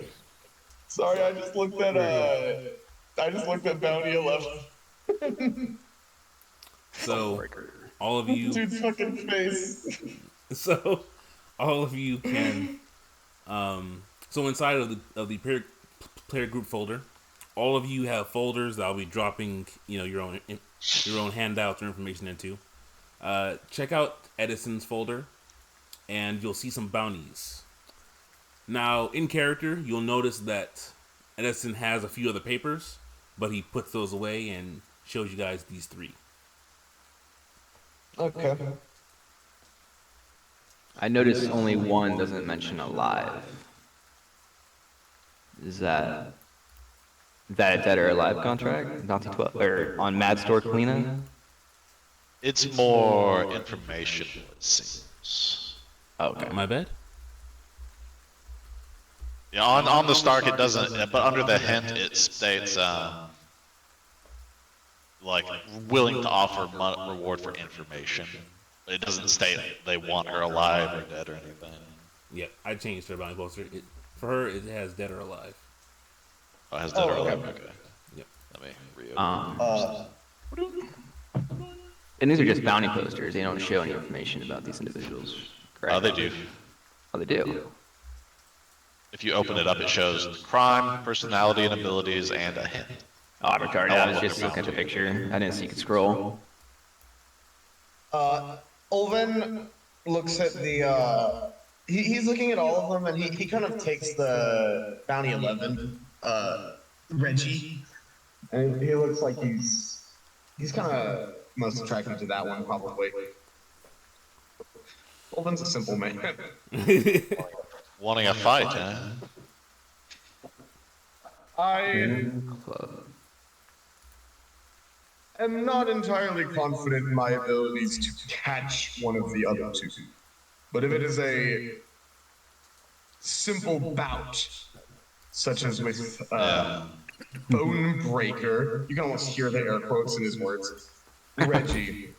Sorry, I just looked at Bounty 11. So, all of you... Dude's fucking face. So, all of you can... so inside of the player group folder, all of you have folders that I'll be dropping, your own handouts or information into. check out Edison's folder, and you'll see some bounties. Now, in character, you'll notice that Edison has a few other papers, but he puts those away and shows you guys these 3. Okay. I noticed only one doesn't mention alive. Is that a dead or alive contract? Bounty 12 or on Mad Store Kalina? It's more information, it seems. Okay. My bad? Yeah, on the Stark it doesn't, but under the hint it states, like, willing to offer reward for information. But it doesn't state they want her alive or dead or anything. Yeah, I changed her bounty poster. For her, it has dead or alive. Oh, it has dead or alive, okay. okay. Yep. Let me reopen. And these are just bounty posters. They don't show any information about these individuals. Correct? Oh, they do. Oh, they do. If you open it up, it shows crime, personality, and abilities, and a hint. Oh, I'm retarded. I was just looking at the picture. I didn't see you could scroll. Ulven looks at the, he's looking at all of them, and he kind of takes the Bounty 11, Reggie, and he looks like he's kind of most attracted to that one, probably. Ulven's a simple man. Wanting a fight, huh? I am not entirely confident in my abilities to catch one of the other 2. But if it is a simple bout, such as with Bone Breaker, you can almost hear the air quotes in his words, Reggie,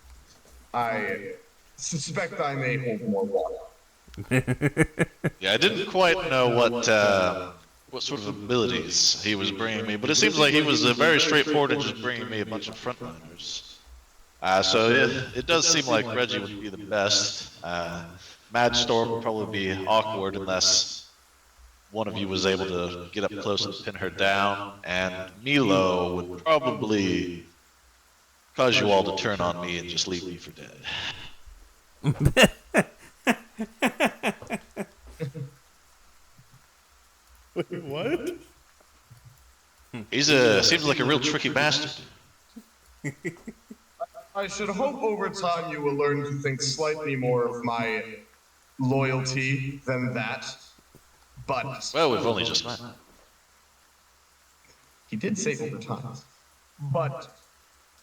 I suspect I may hold more water. Yeah, I didn't quite know what sort of abilities he was bringing me, but it seems like he was very straightforward in just bringing me a bunch of frontliners. So it does seem like Reggie would be the best. Mad Storm would probably be awkward unless one of you was able to get up close and pin her down, and Milo would probably cause you all to turn on me and just leave me for dead. Wait, what? He's seems like a real tricky bastard. I should hope over time you will learn to think slightly more of my loyalty than that. But Well, we've only just met. he did say over time. But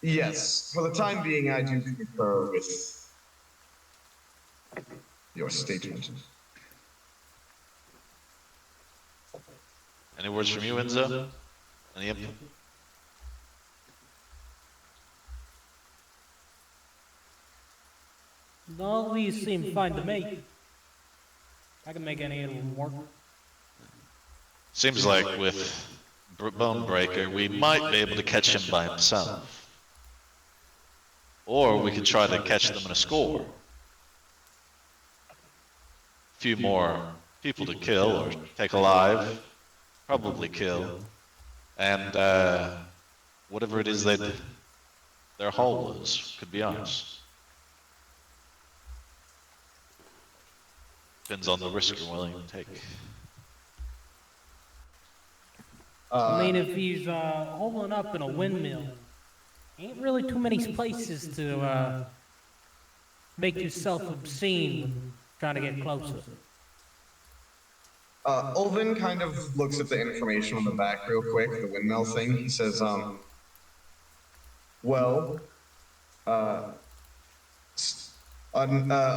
yes, for the time being, I do concur with your statement. Any words from you, Enzo? Any input? All these seem fine to me. I can make any of them work. Seems like with Bone Breaker, we might be able to catch him by himself. Or we could try to catch them in a score. A few more people to kill or take alive. Probably kill. And whatever it is that their haul was, could be ours. Depends on the risk you're willing to take. I mean, if he's holding up in a windmill, ain't really too many places to make yourself obscene when trying to get closer. Ulven kind of looks at the information on the back real quick, the windmill thing. He says, well, a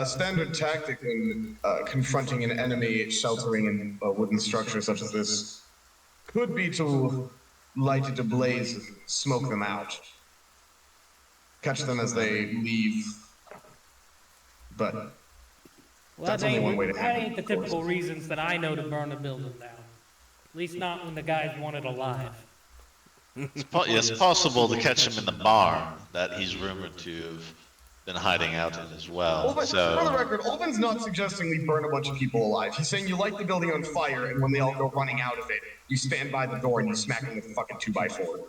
standard tactic when confronting an enemy sheltering in a wooden structure such as this could be to light it ablaze and smoke them out. Catch them as they leave. But Well, that's only one way to that handle ain't the it, of course. typical reasons that I know to burn a building down. At least not when the guys want it alive. It's possible to catch him in the barn that he's rumored to have been hiding out in as well. For the So record, Ulven's not suggesting we burn a bunch of people alive. He's saying you light the building on fire, and when they all go running out of it, you stand by the door and you smack them with a fucking 2x4.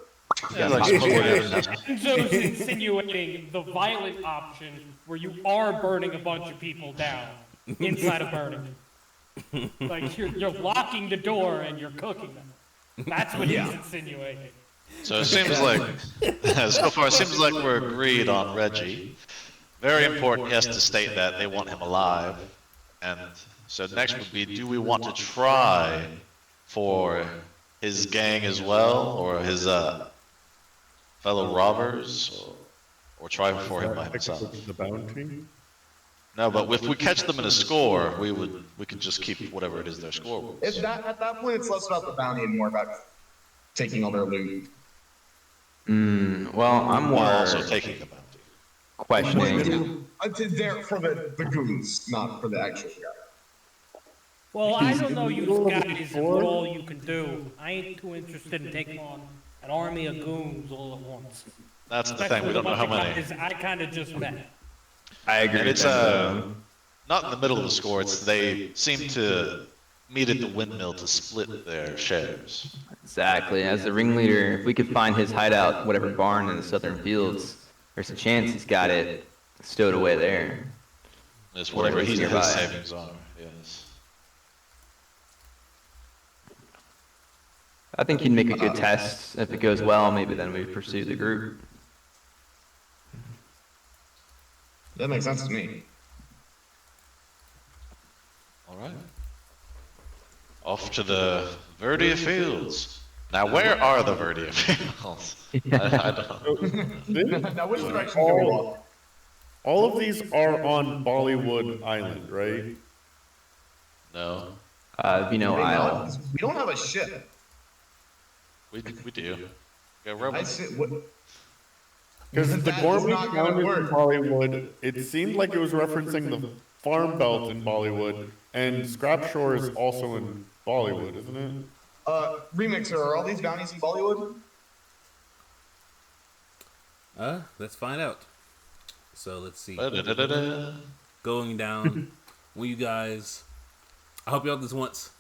Yeah, like Enzo's insinuating the violent option where you are burning a bunch of people down inside of burning. Like you're locking the door and you're cooking them. That's what he's insinuating. So it seems like, so far, it seems like we're agreed on Reggie. Very important, yes, to state that they want him alive. And so next would be, do we want to try for his gang as well, or his fellow robbers, or try for him by himself? The bounty? No, but if we catch them in a score, we could just keep whatever it is their score was. At that point, it's less about the bounty and more about taking all their loot. Well, I'm more While also taking the bounty. questioning. There for the goons, not for the actual guy. Well, I don't know you guys and what all you can do. I ain't too interested in taking on an army of goons all at once. That's the thing, we don't know how many. I kind of just met. I agree. And it's not in the middle of the score, it's they seem to meet at the windmill to split their shares. Exactly. As the ringleader, if we could find his hideout, whatever barn in the southern fields, there's a chance he's got it stowed away there. It's whatever his nearby. savings are, yes. I think he'd make a good test. If it goes well, maybe then we pursue the group. That makes sense to me. Alright. Off to the Verdia Fields. Now where are the Verdia Fields? I don't. Now, which direction do we walk? All of these are on Bollywood Island, right? No. Vino Wait, no, Isle. we don't have a ship. We do. Go I rowboat. see, what, Because the That is gourmet not gonna town in work. Bollywood, it seemed like it was referencing the farm belt in Bollywood, and Scrapshore is also in Bollywood, isn't it? Remixer, are all these bounties in Bollywood? Let's find out. So let's see. Ba-da-da-da-da. Going down. Will you guys? I hope y'all this once.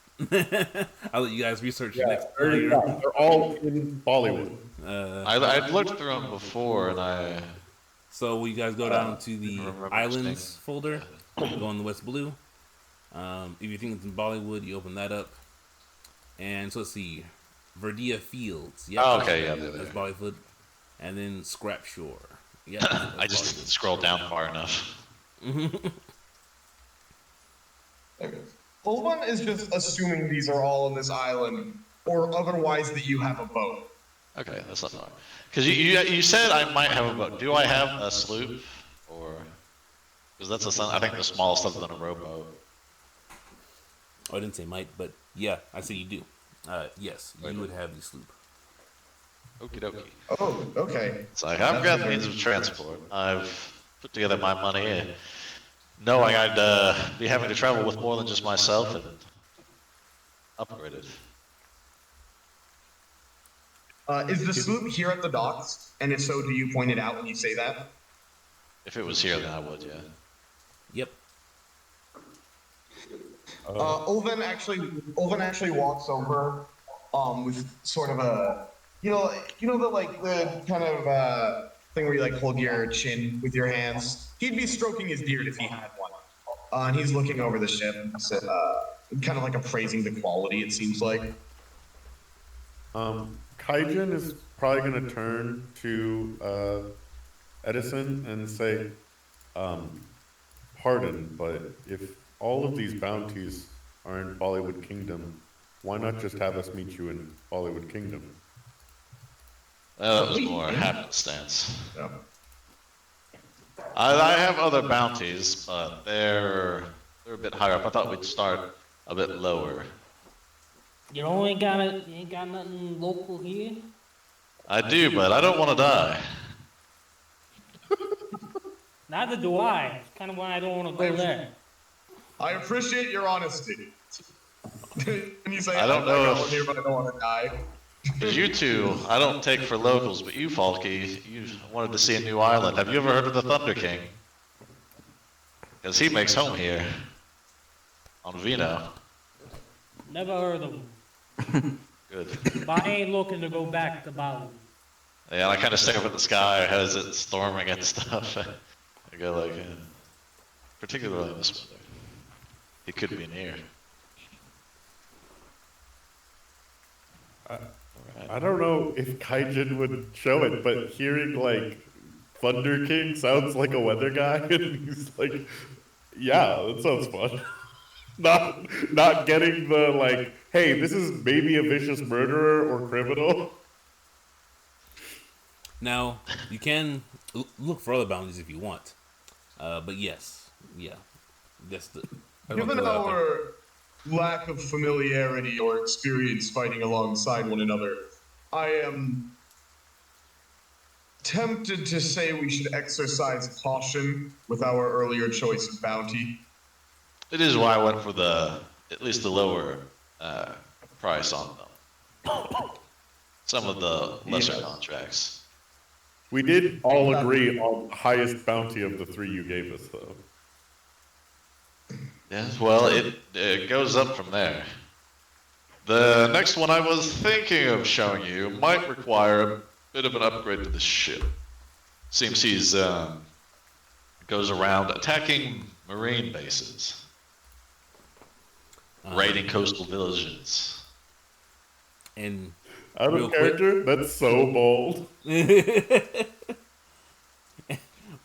I'll let you guys research next. They're all in Bollywood. I'd looked through them before and I. So will you guys go down to the remember islands seeing- folder? Go on the West Blue. If you think it's in Bollywood, you open that up. And so let's see, Verdia Fields. Yeah. Oh, okay, yeah, That's there. Bollywood. And then Scrap Shore. Yeah. I just didn't scroll down far enough. Ulvan is just assuming these are all on this island, or otherwise that you have a boat. Okay, that's not hard. Because you said I might have a boat. Do I have a sloop? Or. Because that's I think the smallest other than a rowboat. Oh, I didn't say might, but yeah, I say you do. Yes, you would have the sloop. Okie dokie. Oh, okay. So I've got means of transport. I've put together my money, knowing I'd be having to travel with more than just myself, and upgraded. Is the sloop here at the docks? And if so, do you point it out when you say that? If it was here, then I would, yeah. Yep. Ulvan actually walks over, with sort of a, the the kind of thing where you like hold your chin with your hands. He'd be stroking his beard if he had one. And he's looking over the ship, kind of like appraising the quality. It seems like. Kaijin is probably going to turn to Edison and say, pardon, but if all of these bounties are in Bollywood Kingdom, why not just have us meet you in Bollywood Kingdom? That was more happenstance. Yeah. I have other bounties, but they're a bit higher up. I thought we'd start a bit lower. You ain't got nothing local here. I do, but I don't want to die. Neither do I. It's kind of why I don't want to go there. I appreciate your honesty. And you say, I don't know got if- one here, but I don't want to die. Because you two, I don't take for locals, but you, Falky, you wanted to see a new island. Have you ever heard of the Thunder King? Because he makes home here. On Vino. Never heard of them. Good. But I ain't looking to go back to Bali. Yeah, and I kind of stare up at the sky as it's storming and stuff. I go like, particularly in this weather, he could be near. I don't know if Kaijin would show it, but hearing like Thunder King sounds like a weather guy, and he's like, yeah, that sounds fun. Not getting the like, hey, this is maybe a vicious murderer or criminal. Now, you can look for other bounties if you want. But yes, yeah. That's the. I don't Given throw that out there. our lack of familiarity or experience fighting alongside one another, I am tempted to say we should exercise caution with our earlier choice of bounty. It is why I went for at least the lower price on them. Some of the lesser contracts. We did all agree on the highest bounty of the three you gave us, though. Yes, well, it goes up from there. The next one I was thinking of showing you might require a bit of an upgrade to the ship. Seems he's goes around attacking marine bases, raiding coastal villages. And Out real of character, that's so bold.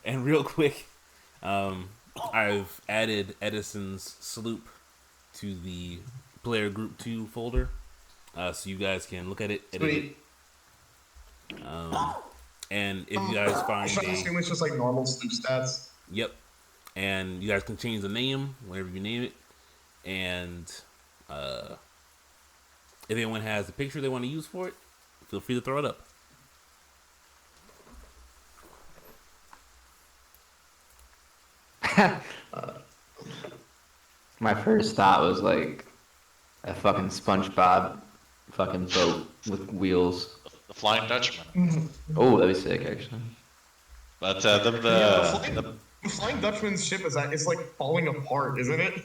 And real quick, I've added Edison's sloop to the player group 2 folder, so you guys can look at it, edit Sweet. it. And if you guys find Should I assume it's just like normal sloop stats? yep, and you guys can change the name whenever you name it, and if anyone has a picture they want to use for it, feel free to throw it up. My first thought was like a fucking SpongeBob fucking boat with wheels. The Flying Dutchman. Oh, that'd be sick, actually. But The Flying Dutchman's ship is like falling apart, isn't it?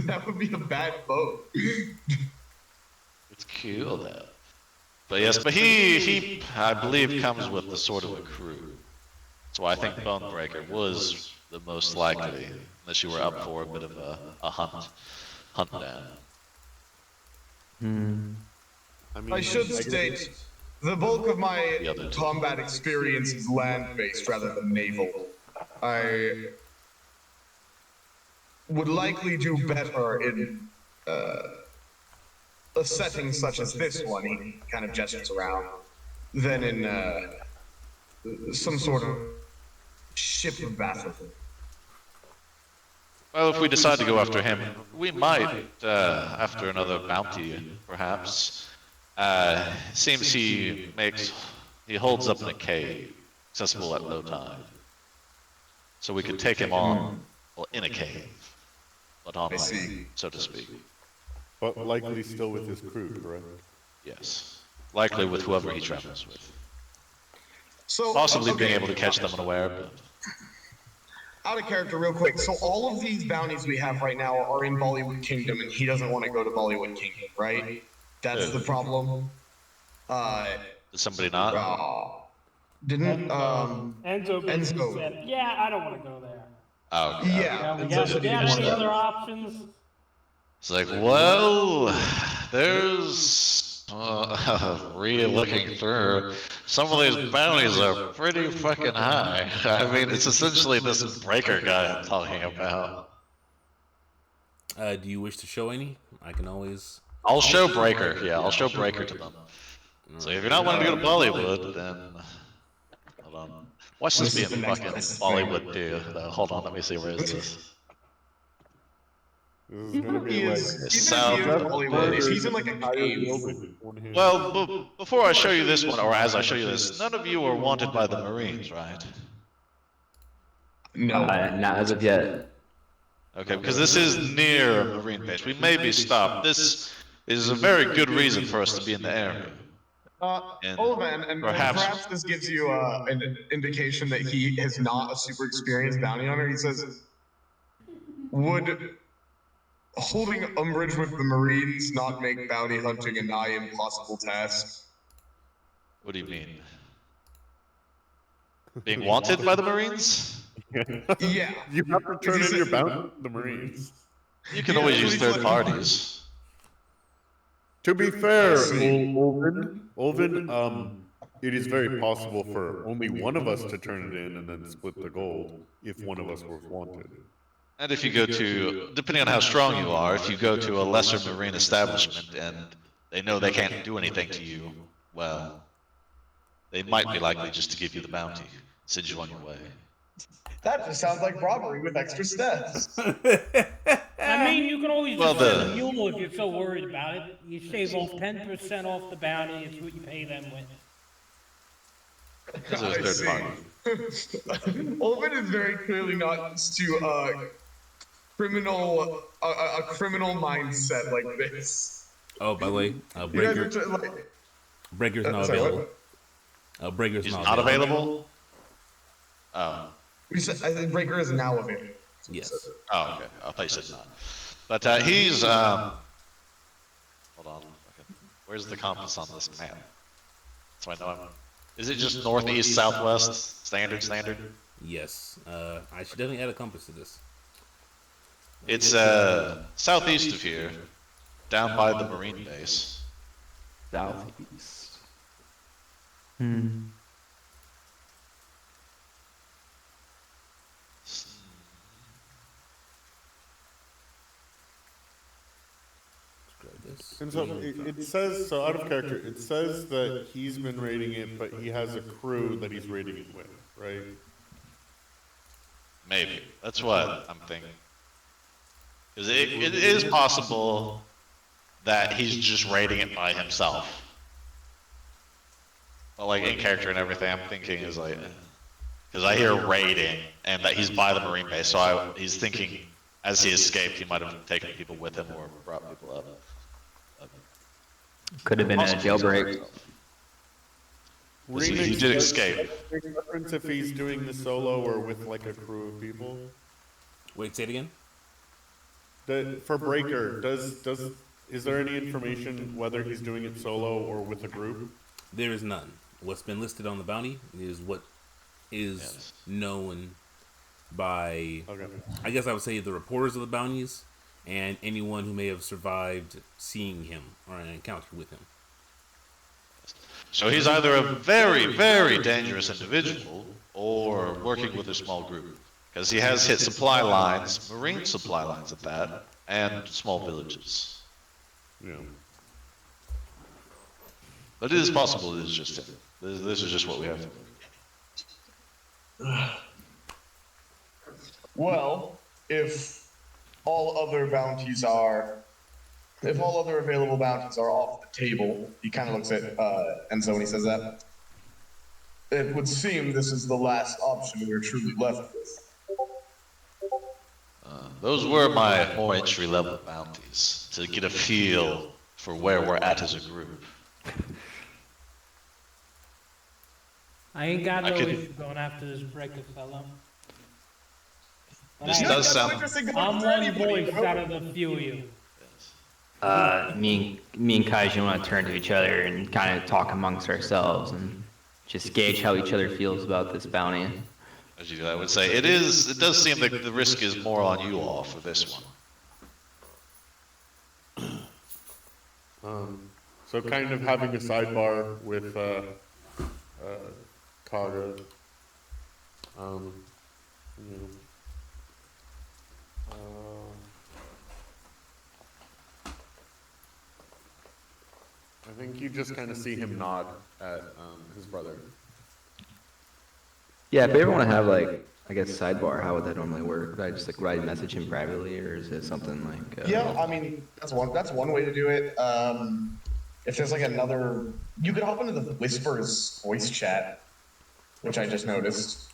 That would be a bad boat. it's cool though. But yes, but he I believe comes with the sort of a crew. So I think Bonebreaker was the most likely, unless you were up for a bit of a hunt down. I mean, I should state, the bulk of my The other two. combat experience is land-based rather than naval. I would likely do better in a setting such as this one, he kind of gestures around, than in some sort of ship of battle. Well, if we decide to go after him, we might, after another bounty, perhaps. Seems he holds up in a cave, accessible at low tide. So we could take him on, well, in a cave, but on land, see. so to speak. but likely still with his crew, correct? Yes. Likely with whoever he travels with. So, Possibly being okay, able to catch them unaware, but out of character real quick. So all of these bounties we have right now are in Bollywood Kingdom, and he doesn't want to go to Bollywood Kingdom, right? That's the problem. did somebody not? Didn't Enzo basically Enzo. said, "Yeah, I don't want to go there. Oh, okay. yeah. We Enzo got said he didn't any want to. other options?" It's like, well, there's re-looking through. Some of these bounties are pretty fucking high. I mean, it's essentially this breaker guy I'm talking about. Do you wish to show any? I can always. I'll show breaker. Yeah, I'll show breaker to them. So if you're not wanting to go to Bollywood, then hold on. Watch this be in fucking Bollywood too. Hold on, let me see. Where is this? This is gonna He be like is, South- even if he is in Bollywood, he's in like a cave. Well, before I show you this one, or as I show you this, none of you are wanted by the Marines, right? No. Not as of yet. Okay, because this is near a Marine base. We may be stopped. This is a very good reason for us to be in the area. And Olivan, and perhaps- perhaps this gives you an indication that he is not a super experienced bounty hunter. He says, would holding umbrage with the Marines not make bounty hunting a nigh impossible task? What do you mean? Being wanted by the Marines? Yeah. You have to turn Is in he your saying- bounty to the Marines. You can Yeah, always so use he's third like- parties. To be fair, see. Olvin, it is very possible for only one of us to turn it in and then split the gold if one of us was wanted. And if you go to, depending on how strong you are, if you go to a lesser Marine establishment and they know they can't do anything to you, well, they might be likely just to give you the bounty, send you on your way. That just sounds like robbery with extra steps. I mean, you can always Well, just send the- a mule if you're so worried about it. You shave off 10% off the bounty. It's what you pay them with. Because it I was third see. party. Olvin is very clearly not used to criminal a criminal mindset like this. Oh, by the way, You guys are Breaker, like, Breaker's not sorry, available. what? Breaker's He's not not available. available? Oh. We said, I think Breaker is now available. Yes. Oh, okay. I thought you said not. But he's hold on. Okay. Where's the compass on this map? So I know I'm. Is it just northeast, southwest, standard? Yes. I should definitely add a compass to this. It's southeast of here, down by the Marine base. Southeast. Grab this. And so it says, so out of character, it says that he's been raiding it, but he has a crew that he's raiding it with, right? Maybe. That's what I'm thinking. Because it is possible that he's just raiding it by himself. But like in character and everything, I'm thinking is like, because I hear raiding and that he's by the Marine base, so he's thinking as he escaped, he might have taken people with him or brought people up. Could have been a jailbreak. He did escape. Reference if he's doing the solo or with like a crew of people. Wait, say it again. For Breaker, is there any information whether he's doing it solo or with a group? There is none. What's been listed on the bounty is what is Yes. known by, Okay. I guess I would say, the reporters of the bounties and anyone who may have survived seeing him or an encounter with him. So he's either a very, very dangerous individual or working with a small group. Because he has hit supply lines, Marine supply lines at that, and small villages. Yeah. But it is possible it is just him. This is just what we have. Well, if all other available bounties are off the table, he kind of looks at Enzo when he says that. It would seem this is the last option we're truly left with. Those were my more entry level bounties to get a feel for where we're at as a group. I ain't got I no could- issue going after this Breaker fellow. This does sound. I'm one voice out of the few of you. Me and Kaijin want to turn to each other and kind of talk amongst ourselves and just gauge how each other feels about this bounty. As you, I would say it is. It does seem that the risk is more on you all for this one. So kind of having a sidebar with Kaga. You know, I think you just kind of see him nod at his brother. Yeah, if we ever want to have like, I guess sidebar, how would that normally work? Would I just like write a message him privately, or is it something like? Yeah, I mean that's one way to do it. If there's like another, you could hop into the Whispers voice chat, which I just noticed.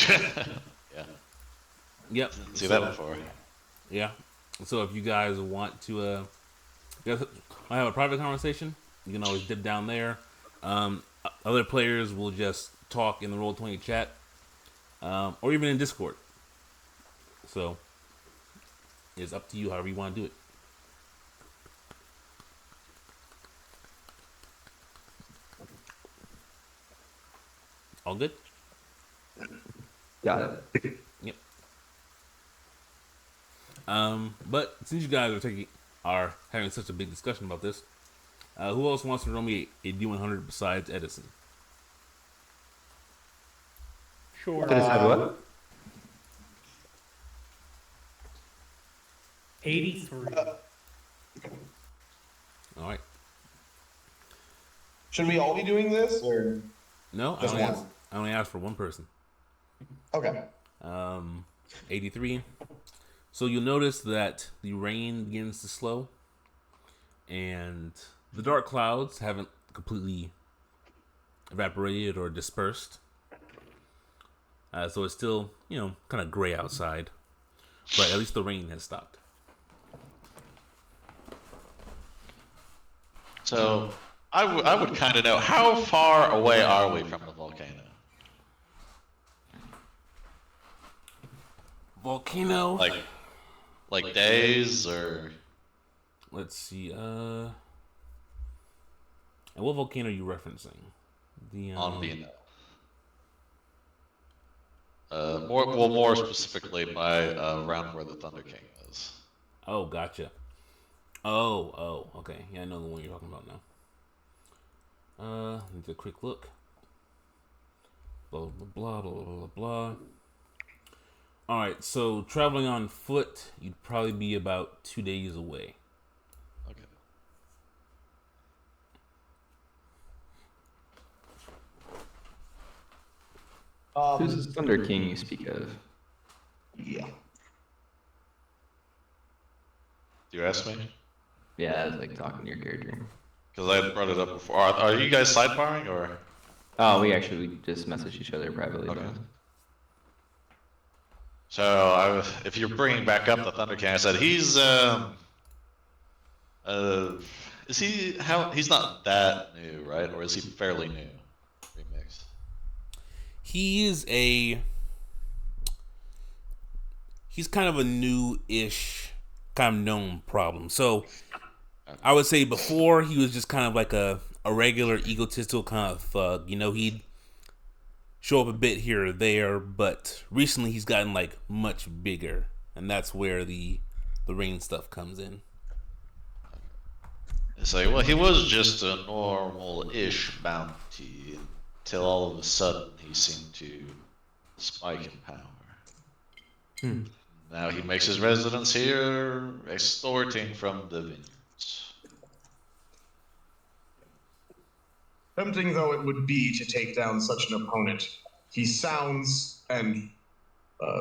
Yeah, Yep. see that before. Yeah. So if you guys want to, I have a private conversation. You can always dip down there. Other players will just talk in the Roll20 chat, or even in Discord. So it's up to you, however you want to do it. All good? Got it. Yep. But since you guys are having such a big discussion about this, who else wants to roll me a D100 besides Edison? Sure. To decide what? 83. All right. Should we all be doing this, or No, Just one. I only asked for one person. okay? 83. So you'll notice that the rain begins to slow, and the dark clouds haven't completely evaporated or dispersed. So it's still, kind of gray outside, but at least the rain has stopped. So I would kind of know, how far away are we from the volcano? Volcano. Like days or? Let's see. And what volcano are you referencing? The On Vino. More specifically, around where the Thunder King is. Oh, gotcha. Oh, okay. Yeah, I know the one you're talking about now. Let me take a quick look. Blah blah blah blah blah blah. All right, so traveling on foot, you'd probably be about 2 days away. Okay. Who's this Thunder King you speak of? Yeah. Do you ask me? Yeah, I was like talking to your character. Because I had brought it up before. Are you guys sidebarring or? Oh, we just messaged each other privately. Okay. Though. So if you're bringing back up the Thunder King, I said he's is he's not that new, right? Or is he fairly new? Remix. He's kind of a new-ish, kind of known problem. So I would say before he was just kind of like a regular egotistical kind of thug. He'd show up a bit here or there, but recently he's gotten like much bigger, and that's where the rain stuff comes in. It's like, well, he was just a normal-ish bounty until all of a sudden he seemed to spike in power. Now he makes his residence here, extorting from the vineyards. Tempting though it would be to take down such an opponent, he sounds, and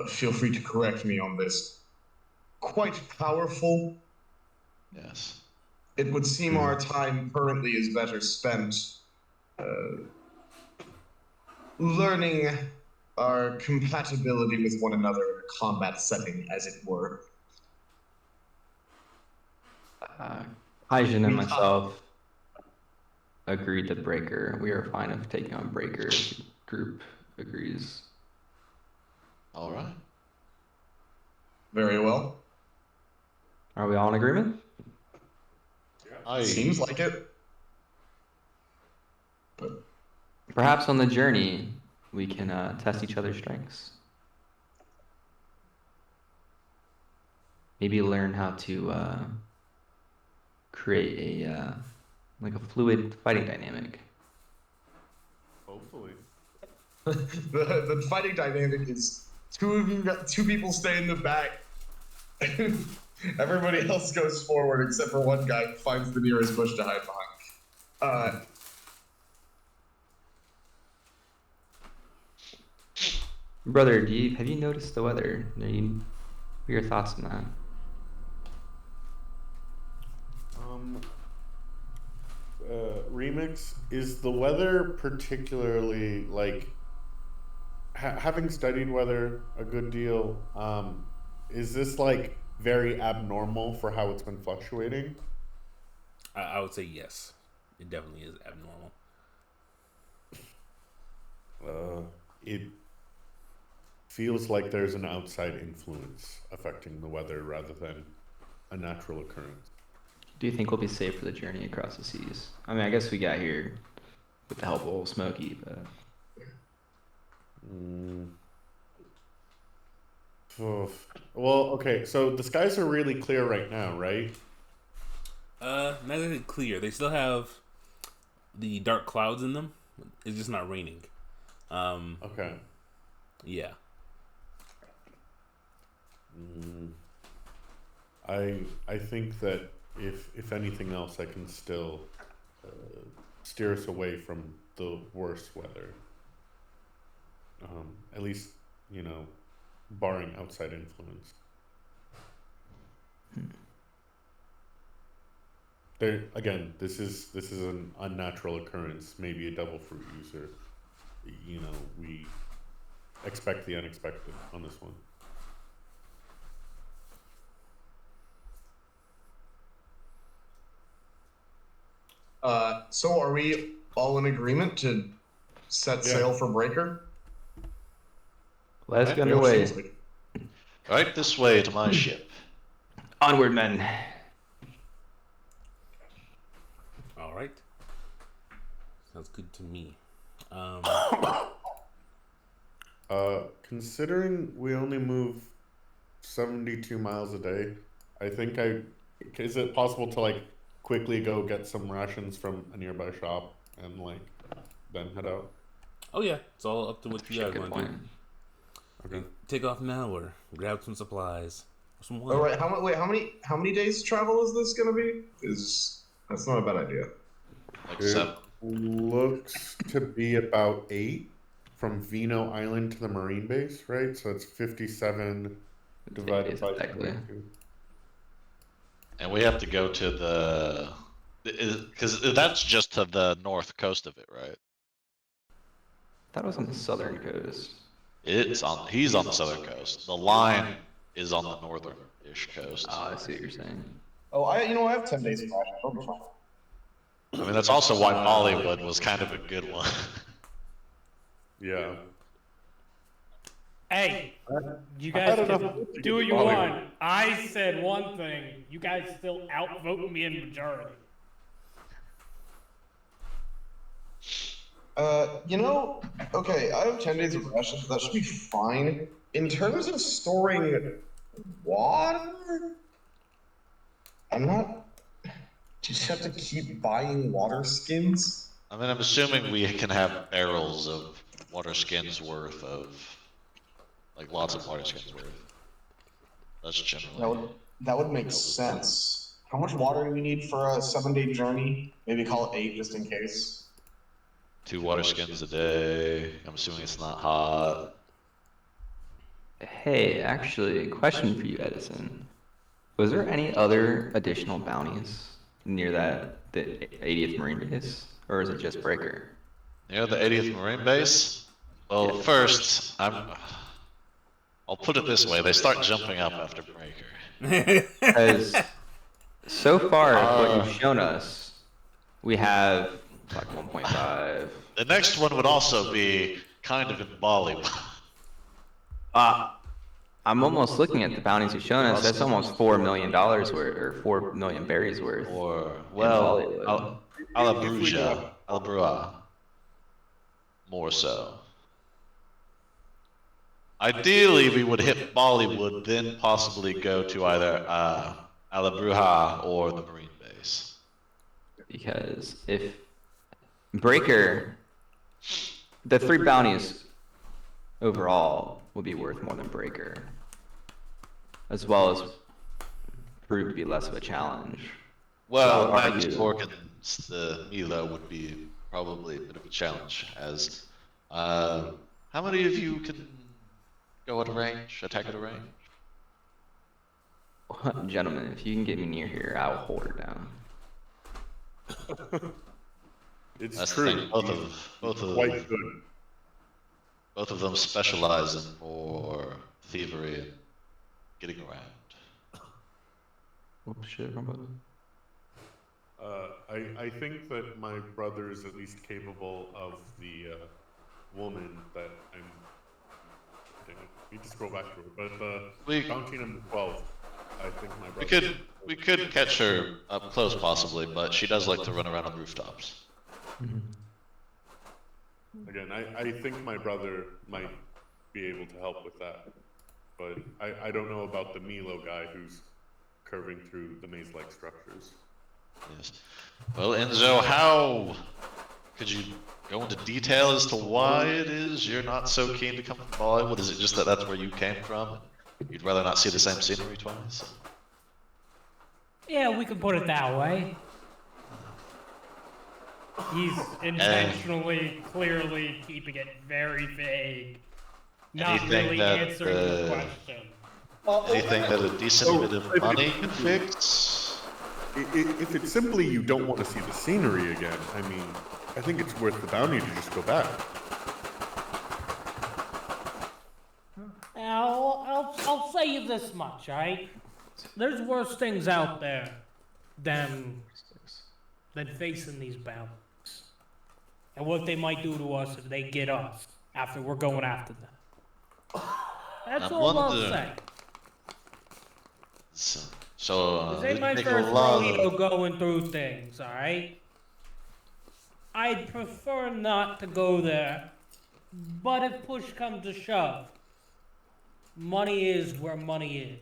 feel free to correct me on this, quite powerful. Yes. It would seem our time currently is better spent learning our compatibility with one another in a combat setting, as it were. Hyjin and myself agreed to Breaker. We are fine with taking on Breaker if the group agrees. All right. Very well. Are we all in agreement? Seems like it. But Perhaps on the journey, we can test each other's strengths. Maybe learn how to create a fluid fighting dynamic. Hopefully. the fighting dynamic is two people stay in the back. Everybody else goes forward except for one guy who finds the nearest bush to hide behind. Brother, have you noticed the weather? What are your thoughts on that? Remix, is the weather particularly like having studied weather a good deal? Is this like very abnormal for how it's been fluctuating? I would say yes. It definitely is abnormal. It feels like there's an outside influence affecting the weather rather than a natural occurrence. Do you think we'll be safe for the journey across the seas? I mean, I guess we got here with the help of old Smokey, but Oof. Well, okay, so the skies are really clear right now, right? Not exactly clear. They still have the dark clouds in them. It's just not raining. Okay. Yeah. I think that if anything else, I can still steer us away from the worst weather. At least, barring outside influence. There again, this is an unnatural occurrence. Maybe a devil fruit user. We expect the unexpected on this one. So are we all in agreement to set sail for Breaker? Let's get It underway. seems like- Right this way to my ship. Onward, men. All right. Sounds good to me. Considering we only move 72 miles a day, I think is it possible to quickly go get some rations from a nearby shop and then head out? Oh yeah, it's all up to what you guys Good want to point. do. Okay. Take off now or grab some supplies. Or some All wine. right. How many days travel is this gonna be? That's not a bad idea. Like It 7. looks to be about 8 from Vino Island to the Marine base, right? So it's 57 divided by Exactly. 22. And we have to go to the... Because that's just to the north coast of it, right? I thought it was on the southern coast. He's on the southern coast. The line is on the northern-ish coast. Oh, I see what you're saying. Oh, I have 10 days of rations. I'll be fine. I mean, that's also why Bollywood was kind of a good one. Yeah. Hey, you I had guys enough can to do what get you Bollywood. want. I said one thing. You guys still outvote me in majority. Okay, I have 10 days of rations. That should be fine. In terms of storing water, I'm not. Just have to keep buying water skins. I mean, I'm assuming we can have barrels of water skins worth of... lots of water skins worth. That's generally... That would make sense. How much water do we need for a 7-day journey? Maybe call it 8 just in case. 2 water skins a day. I'm assuming it's not hot. Hey, actually, question for you, Edison. Was there any other additional bounties near the 80th Marine Base? Or is it just Breaker? Near the 80th Marine Base? Well, first, I'll put it this way, they start jumping up after Breaker. Because so far, what you've shown us, we have like 1.5. The next one would also be kind of in Bali. I'm almost looking at the bounties you've shown us. That's almost $4 million worth, or 4 million berries worth. Or, in well, Bollywood. Alabrua. More so. Ideally, we would hit Bollywood, then possibly go to either Alabruja or the Marine Base. Because if Breaker, the 3 bounties overall would be worth more than Breaker, as well as prove to be less of a challenge. Well, So Magnus argue- Morgan's the Milo would be probably a bit of a challenge, as how many of you can go at a range, attack at a range? Gentlemen, if you can get me near here, I'll hold her down. It's That's the true. thing. Both of them specialize in more thievery and getting around. Whoops, shit, wrong button. I think that my brother is at least capable of the woman that I'm. Dang it, we need to scroll back to her. But bounty number 12, I think my brother. We could catch her up close possibly, but she does like to run around on rooftops. Again, I think my brother might be able to help with that, but I don't know about the Milo guy who's curving through the maze-like structures. Yes. Well, Enzo, how could you go into detail as to why it is you're not so keen to come to Bollywood? Is it just that that's where you came from, and you'd rather not see the same scenery twice? Yeah, we could put it that way. He's intentionally, clearly keeping it very vague. Not Anything really that, answering the question. Anything that a decent bit of money can fix? If it's simply you don't want to see the scenery again, I mean, I think it's worth the bounty to just go back. I'll say you this much, alright? There's worse things out there than facing these bounties. And what they might do to us if they get us after we're going after them. That's all I'll say. So, This ain't my make first a lot rodeo of... going through things, alright? I'd prefer not to go there, but if push comes to shove, money is where money is.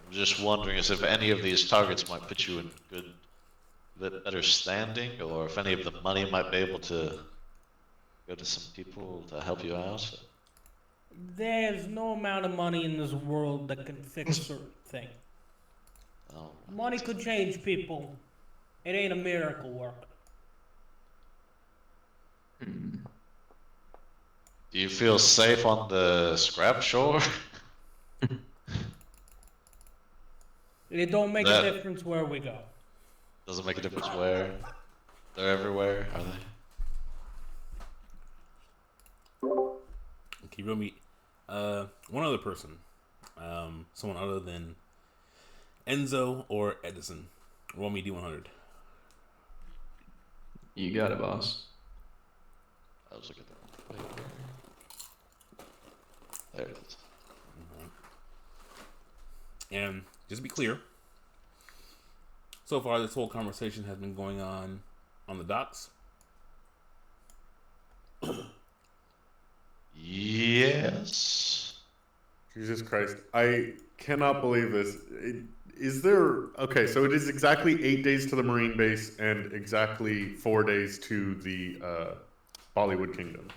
I'm just wondering as if any of these targets might put you in better standing, or if any of the money might be able to go to some people to help you out. There's no amount of money in this world that can fix certain things. Oh. Money could change people. It ain't a miracle work. Do you feel safe on the scrap shore? It don't make a difference where we go. Doesn't make a difference where. They're everywhere, are they? Okay, roll me one other person. Someone other than Enzo or Edison. Roll me D100. You got it, boss. I was looking at that. There it is. And just to be clear, so far this whole conversation has been going on the docks. Yes. Jesus Christ, I cannot believe this. Is there... Okay, so it is exactly 8 days to the Marine base and exactly 4 days to the Bollywood Kingdom.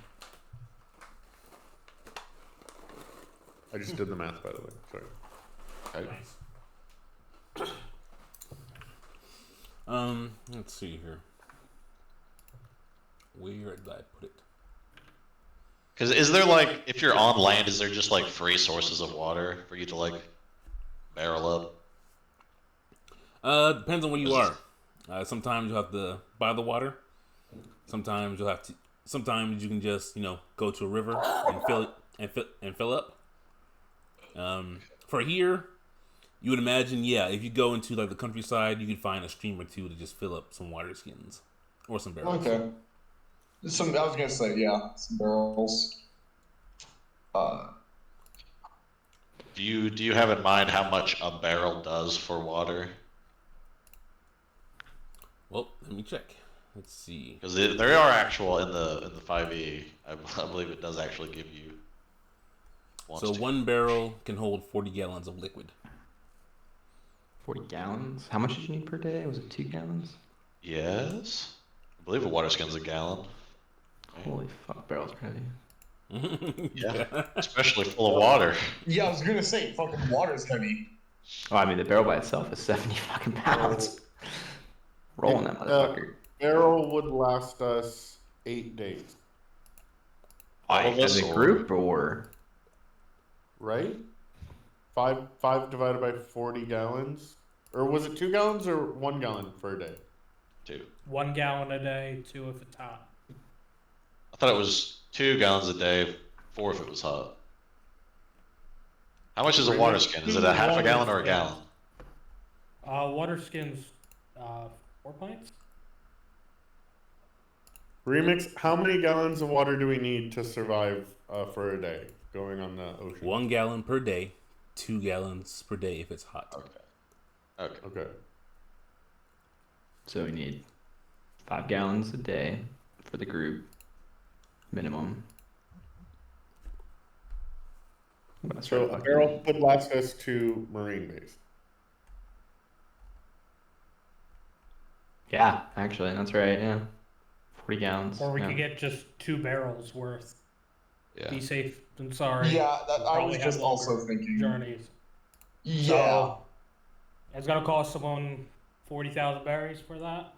I just did the math, by the way. Sorry. Nice. Let's see here. Where did I put it? Because is there like, if you're on land, is there just like free sources of water for you to like barrel up? Depends on where you are. Sometimes you'll have to buy the water. Sometimes you'll have to. Sometimes you can just go to a river and fill up. For here, you would imagine, yeah, if you go into like the countryside, you could find a stream or two to just fill up some water skins or some barrels. Okay. I was gonna say, yeah, some barrels. Do you have in mind how much a barrel does for water? Well, let me check. Let's see. Because there are actual in the 5e. I believe it does actually give you. So one barrel can hold 40 gallons of liquid. 40 gallons? How much did you need per day? Was it 2 gallons? Yes. I believe a water skin's a gallon. Holy fuck, barrels are heavy. Yeah. Especially full of water. Yeah, I was gonna say, fucking water's heavy. Oh, I mean, the barrel by itself is 70 fucking pounds. Rolling that motherfucker. Barrel would last us 8 days. As a group, or? Right? 5 divided by 40 gallons? Or was it 2 gallons or 1 gallon per day? 2. 1 gallon a day, 2 if it's hot. I thought it was 2 gallons a day, 4 if it was hot. How much is a water skin? Is it a half a gallon or a gallon? Water skins, 4 pints? Remix, how many gallons of water do we need to survive for a day going on the ocean? 1 gallon per day, 2 gallons per day if it's hot. Okay. Okay. So we need 5 gallons a day for the group minimum. I'm gonna So start a barrel fucking- would last us to marine base. Yeah, actually, that's right. Yeah, 40 gallons. Or we yeah. could get just 2 barrels worth. Yeah. Be safe than sorry. Yeah, that I Probably was have just also longer thinking. journeys. Yeah. So it's gonna cost someone 40,000 berries for that.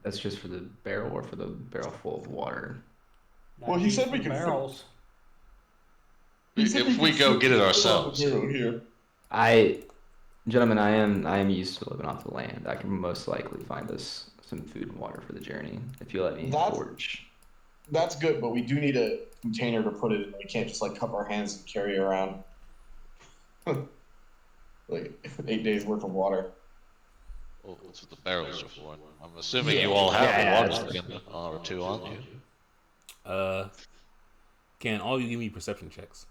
That's just for the barrel or for the barrel full of water. Well, he said we could barrels. If we go get it ourselves. Here. Gentlemen, I am used to living off the land. I can most likely find us some food and water for the journey if you let me forge. That's good, but we do need a container to put it in. We can't just like cup our hands and carry it around. Like 8 days worth of water. Well, that's what the barrels are for. I'm assuming you all have Yeah, a yeah, water skin or 2 on you. Can all you give me perception checks?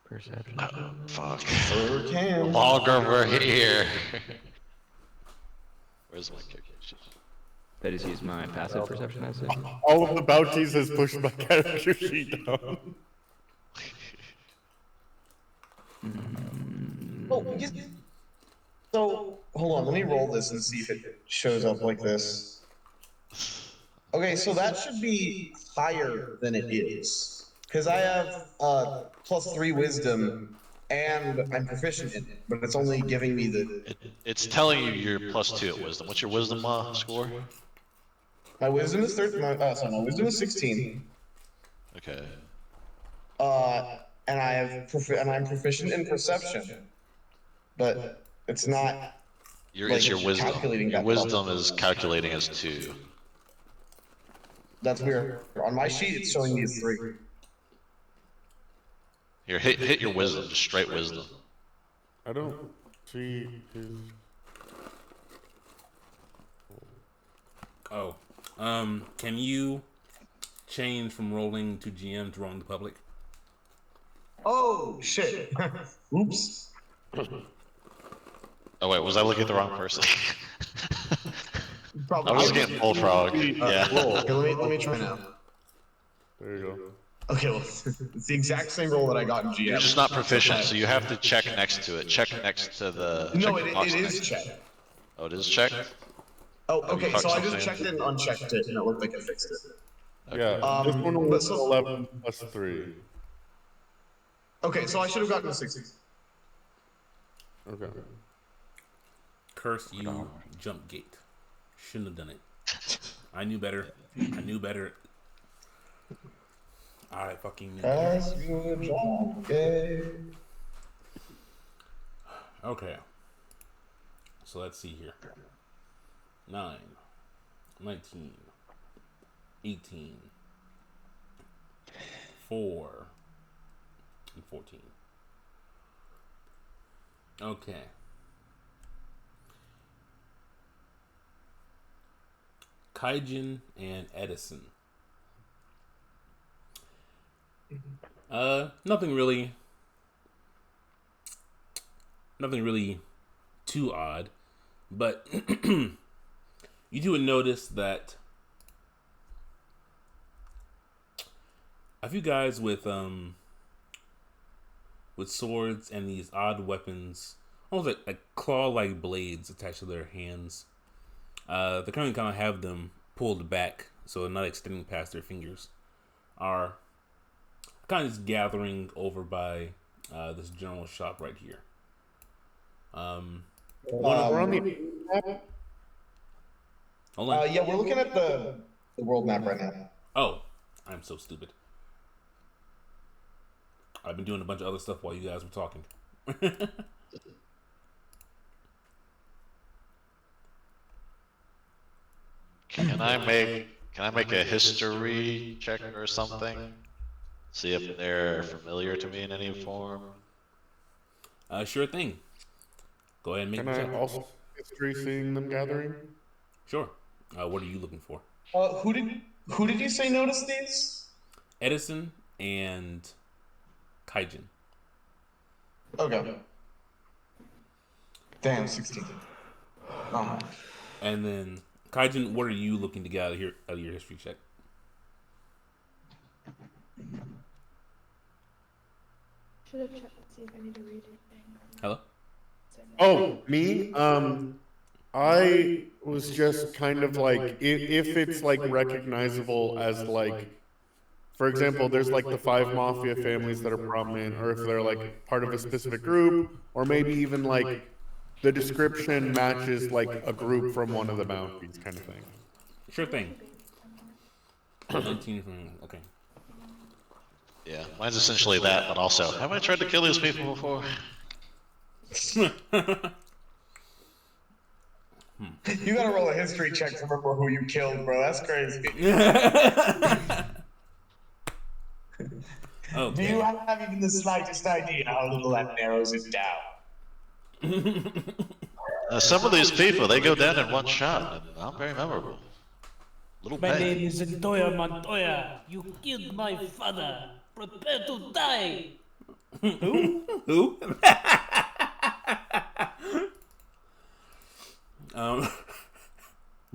Perception. Oh, fuck. Sure The can. longer we're here. Where's my character sheet? I just use my passive perception, I assume. All of the bounties has pushed my character sheet down. So hold on, let me roll this and see if it shows up like this. Okay, so that should be higher than it is. Because I have +3 wisdom and I'm proficient in it, but it's only giving me the. It's telling you you're +2 at wisdom. What's your wisdom score? My wisdom is 13. My wisdom is 16. Okay. And I'm proficient in perception, but it's not. It's your wisdom. calculating Your that wisdom level. is calculating as 2. That's weird. On my sheet, it's showing me as 3. Here, hit your wisdom, just straight wisdom. I don't see his. Oh, can you change from rolling to GM to rolling the public? Oh shit! Oops. Oh wait, was I looking at the wrong person? Probably. I was looking at Bullfrog. Yeah. Okay, let me try now. There you go. Okay, well, it's the exact same roll that I got in GM. You're just not proficient, so you have to check next to it. Check next to the. No, check the box it next is to checked. Oh, it is checked? Oh, Have you okay, fucked so I just something? checked it and unchecked it, and it looked like it fixed it. Yeah, this one but was so- 11 plus 3. Okay, so I should have gotten a 6. Okay. Curse you, jump gate. Shouldn't have done it. I knew better. I knew better. I fucking knew better. Okay. So let's see here. 9, 19, 18, 4, and 14. Okay. Kaijin and Edison. Nothing really too odd, but you do notice that a few guys with swords and these odd weapons, almost like claw-like blades attached to their hands. They kind of have them pulled back, so they're not extending past their fingers. Are kind of just gathering over by this general shop right here. We're on the Hold on. Yeah, we're looking at the world map right now. Oh, I'm so stupid. I've been doing a bunch of other stuff while you guys were talking. Can I make a history check or something? See if they're familiar to me in any form. Sure thing. Go ahead and make Can the I check. also history seeing them gathering? Sure. What are you looking for? Who did you say noticed these? Edison and Kaijin. Okay. Damn, 16. And then, Kaijin, what are you looking to get out of your history check? Should have checked to see if I need to read anything. Hello? Oh, me? I was just kind of like, if it's like recognizable as like, for example, there's like the 5 mafia families that are prominent, or if they're like part of a specific group, or maybe even like the description matches like a group from one of the bounties, kind of thing. Sure thing. 19 from, okay. Yeah, mine's essentially that, but also, have I tried to kill these people before? You gotta roll a history check to remember who you killed, bro. That's crazy. Okay. Do you have even the slightest idea how little that narrows it down? Some of these people, they go down in one shot, and not very memorable. Little My name pay. is Antoya Montoya. You killed my father. Prepare to die. Who?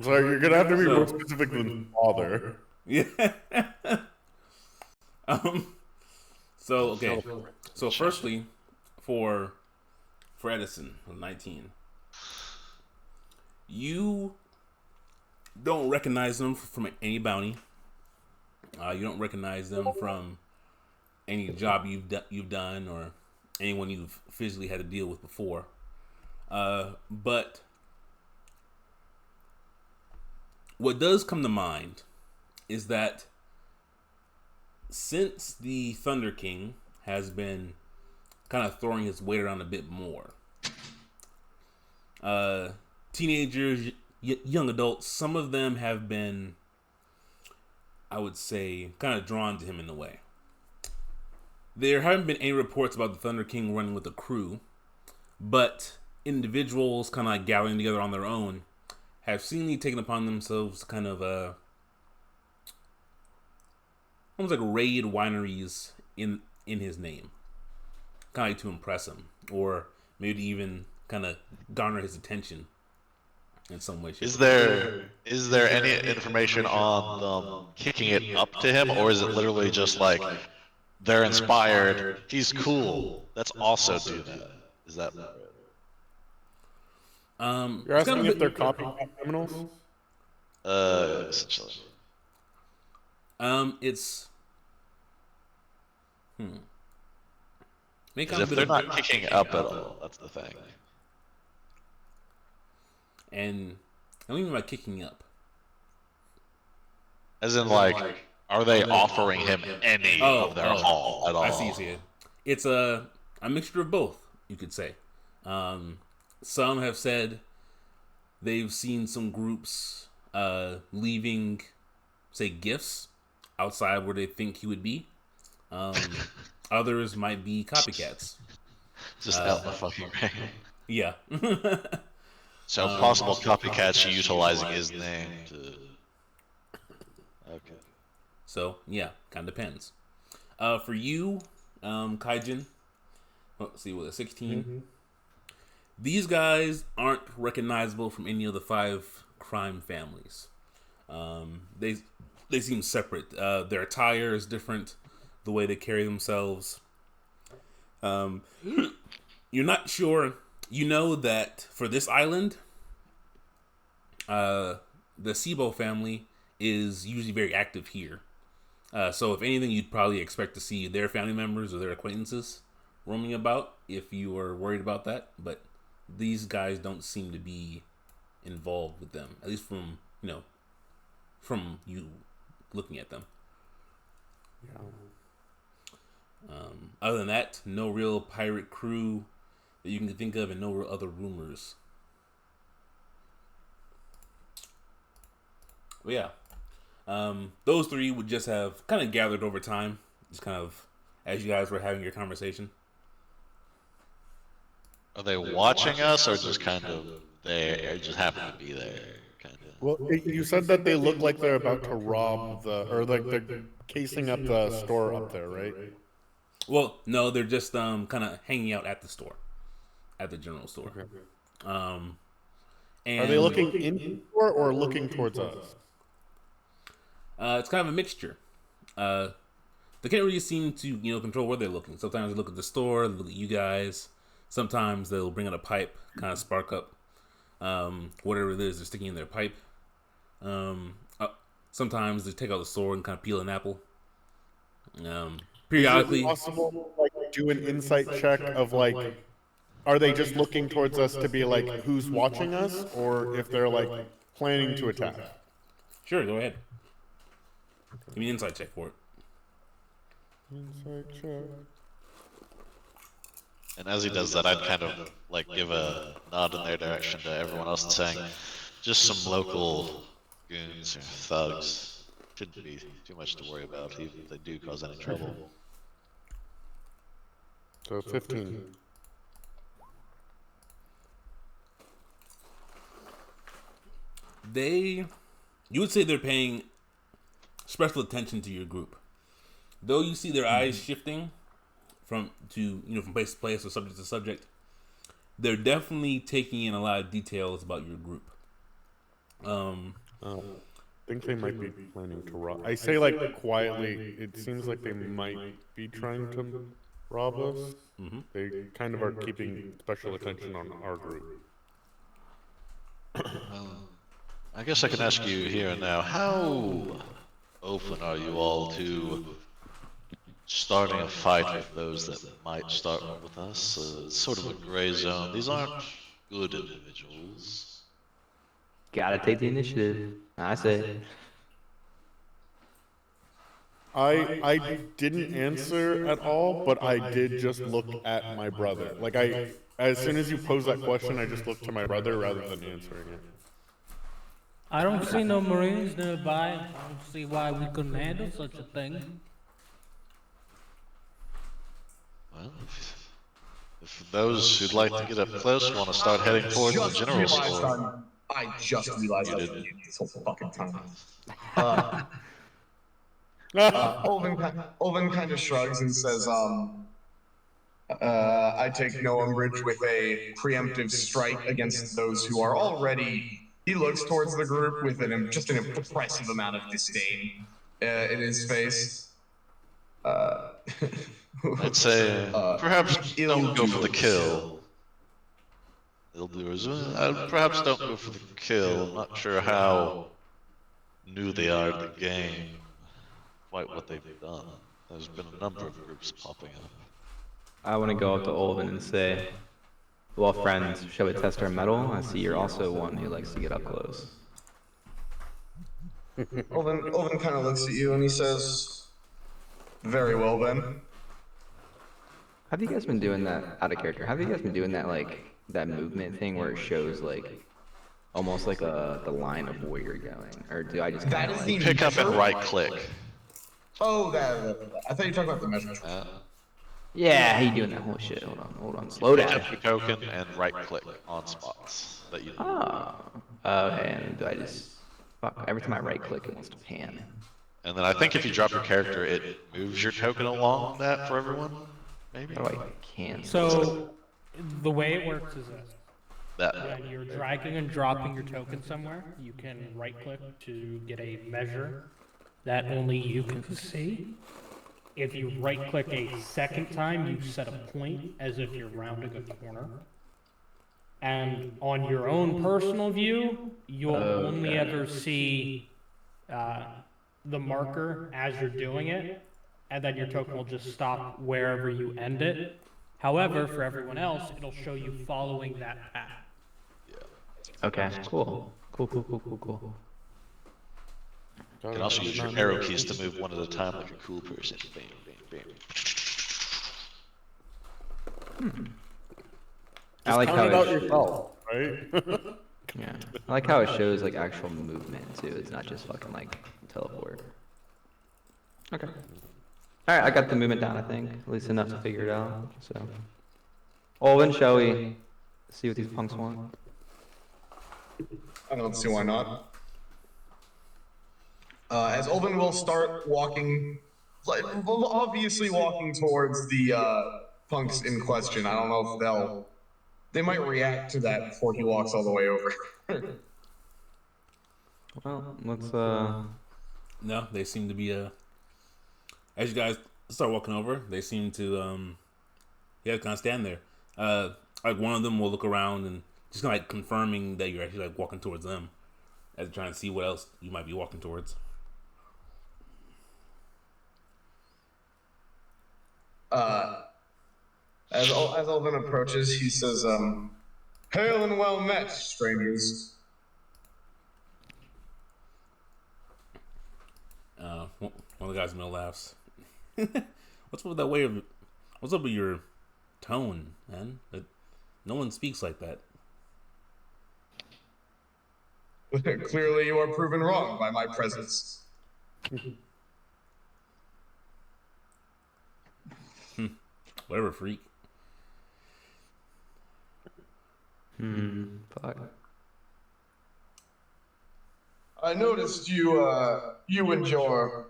Sorry, you're gonna have to be So- more specific than father. Yeah. So okay. So firstly, for Edison, 19, you don't recognize them from any bounty. You don't recognize them from any job you've done or anyone you've physically had to deal with before. But what does come to mind is that since the Thunder King has been kind of throwing his weight around a bit more, teenagers, young adults, some of them have been, I would say, kind of drawn to him in a way. There haven't been any reports about the Thunder King running with a crew, but individuals kind of like gathering together on their own have seemingly taken upon themselves kind of almost like raid wineries in his name, kind of like to impress him, or maybe to even kind of garner his attention in some way. Is there any information on them kicking it up to him, or is it literally just like they're inspired, he's cool, let's also do that? Is that You're asking if they're copycat criminals? essentially? It's Make Because if they're not kicking up at all, that's the thing. And I don't even mean by kicking up. As in, like, are they offering him any of their haul at all? I see. It's a mixture of both, you could say. Some have said they've seen some groups leaving, say, gifts outside where they think he would be. Others might be copycats. Just out in the fucking rain. Yeah. So possible copycats utilizing his name to... Okay. So, yeah, kind of depends. For you, Kaijin, let's see, what, 16? Mm-hmm. These guys aren't recognizable from any of the 5 crime families. They seem separate. Their attire is different, the way they carry themselves. You're not sure. You know that for this island, the Sibo family is usually very active here. So if anything, you'd probably expect to see their family members or their acquaintances roaming about if you are worried about that. But these guys don't seem to be involved with them, at least from you looking at them. Yeah. Other than that, no real pirate crew that you can think of, and no real other rumors. But yeah, those 3 would just have kind of gathered over time, just kind of as you guys were having your conversation. Are they watching us, or just kind of they just happen to be there? Kind of. Well, you said that they look like they're about to rob or like they're casing up the store up there, right? Well, no, they're just kind of hanging out at the store, at the general store. Okay. And Are they looking in or looking towards us? It's kind of a mixture. They can't really seem to, control where they're looking. Sometimes they look at the store, they look at you guys. Sometimes they'll bring out a pipe, kind of spark up whatever it is they're sticking in their pipe. Sometimes they take out the sword and kind of peel an apple. Periodically, is it possible to do an insight check of are they just looking towards us to be who's watching us, or if they're planning to attack? Sure, go ahead. Give me an insight check for it. Insight check. And as he does that, I'd kind of give a nod in their direction to everyone else and saying, just some local goons or thugs. Shouldn't be too much to worry about, even if they do cause any trouble. So 15. You would say they're paying special attention to your group. Though you see their eyes shifting from place to place or subject to subject, they're definitely taking in a lot of details about your group. I think they might be planning to rob. I say quietly, it seems like they might be trying to rob us. Mm-hmm. They kind of are keeping special attention on our group. I guess I can ask you here and now, how open are you all to starting a fight with those that might start one with us? It's sort of a gray zone. These aren't good individuals. Gotta take the initiative. I say. I didn't answer at all, but I did just look at my brother. As soon as you pose that question, I just looked to my brother rather than answering it. I don't see no Marines nearby. I don't see why we couldn't handle such a thing. Well, if those who'd like to get up close want to start heading towards the general store. I just realized I've been muted this whole fucking time. Olvin kind of shrugs and says, I take no umbrage with a preemptive strike against those who are already... He looks towards the group with just an impressive amount of disdain in his face. I'd say, perhaps don't go for the kill. Ill-doers, perhaps don't go for the kill. I'm not sure how new they are to the game, quite what they've done. There's been a number of groups popping up. I want to go up to Olvin and say, well, friends, shall we test our mettle? I see you're also one who likes to get up close. Olvin kind of looks at you and he says, very well then. Have you guys been doing that out of character? Have you guys been doing that that movement thing where it shows almost the line of where you're going? Or do I just kind of pick up and right click? Oh, I thought you were talking about the measure. Yeah, how you doing that? Holy shit, hold on, slow down. Pick up your token and right click on spots that you know. Oh, okay, and do I just... Fuck, every time I right click it wants to pan. And then I think if you drop your character, it moves your token along that for everyone, maybe? How do I cancel? So, the way it works is this. That. When you're dragging and dropping your token somewhere, you can right click to get a measure that only you can see. If you right click a second time, you set a point as if you're rounding a corner. And on your own personal view, you'll only ever see the marker as you're doing it, and then your token will just stop wherever you end it. However, for everyone else, it'll show you following that path. Okay, cool. Cool. You can also use your arrow keys to move one at a time like a cool person. Bam, bam, bam. I like how it yourself, right? Yeah, I like how it shows actual movement too. It's not just fucking teleport. Okay. All right, I got the movement down. I think at least enough to figure it out. So, Olvin, shall we see what these punks want? I don't see why not. As Olvin will start walking, obviously walking towards the punks in question. I don't know if they might react to that before he walks all the way over. Well, let's No, they seem to be as you guys start walking over, they seem to kind of stand there. Like one of them will look around and just kind of like confirming that you're actually like walking towards them, as trying to see what else you might be walking towards. As Alvin approaches, he says, "Hail and well met, strangers." One of the guys in the middle laughs. What's up with that way of? What's up with your tone, man? No one speaks like that. Clearly, you are proven wrong by my presence. Whatever, freak. Fuck. I noticed you and your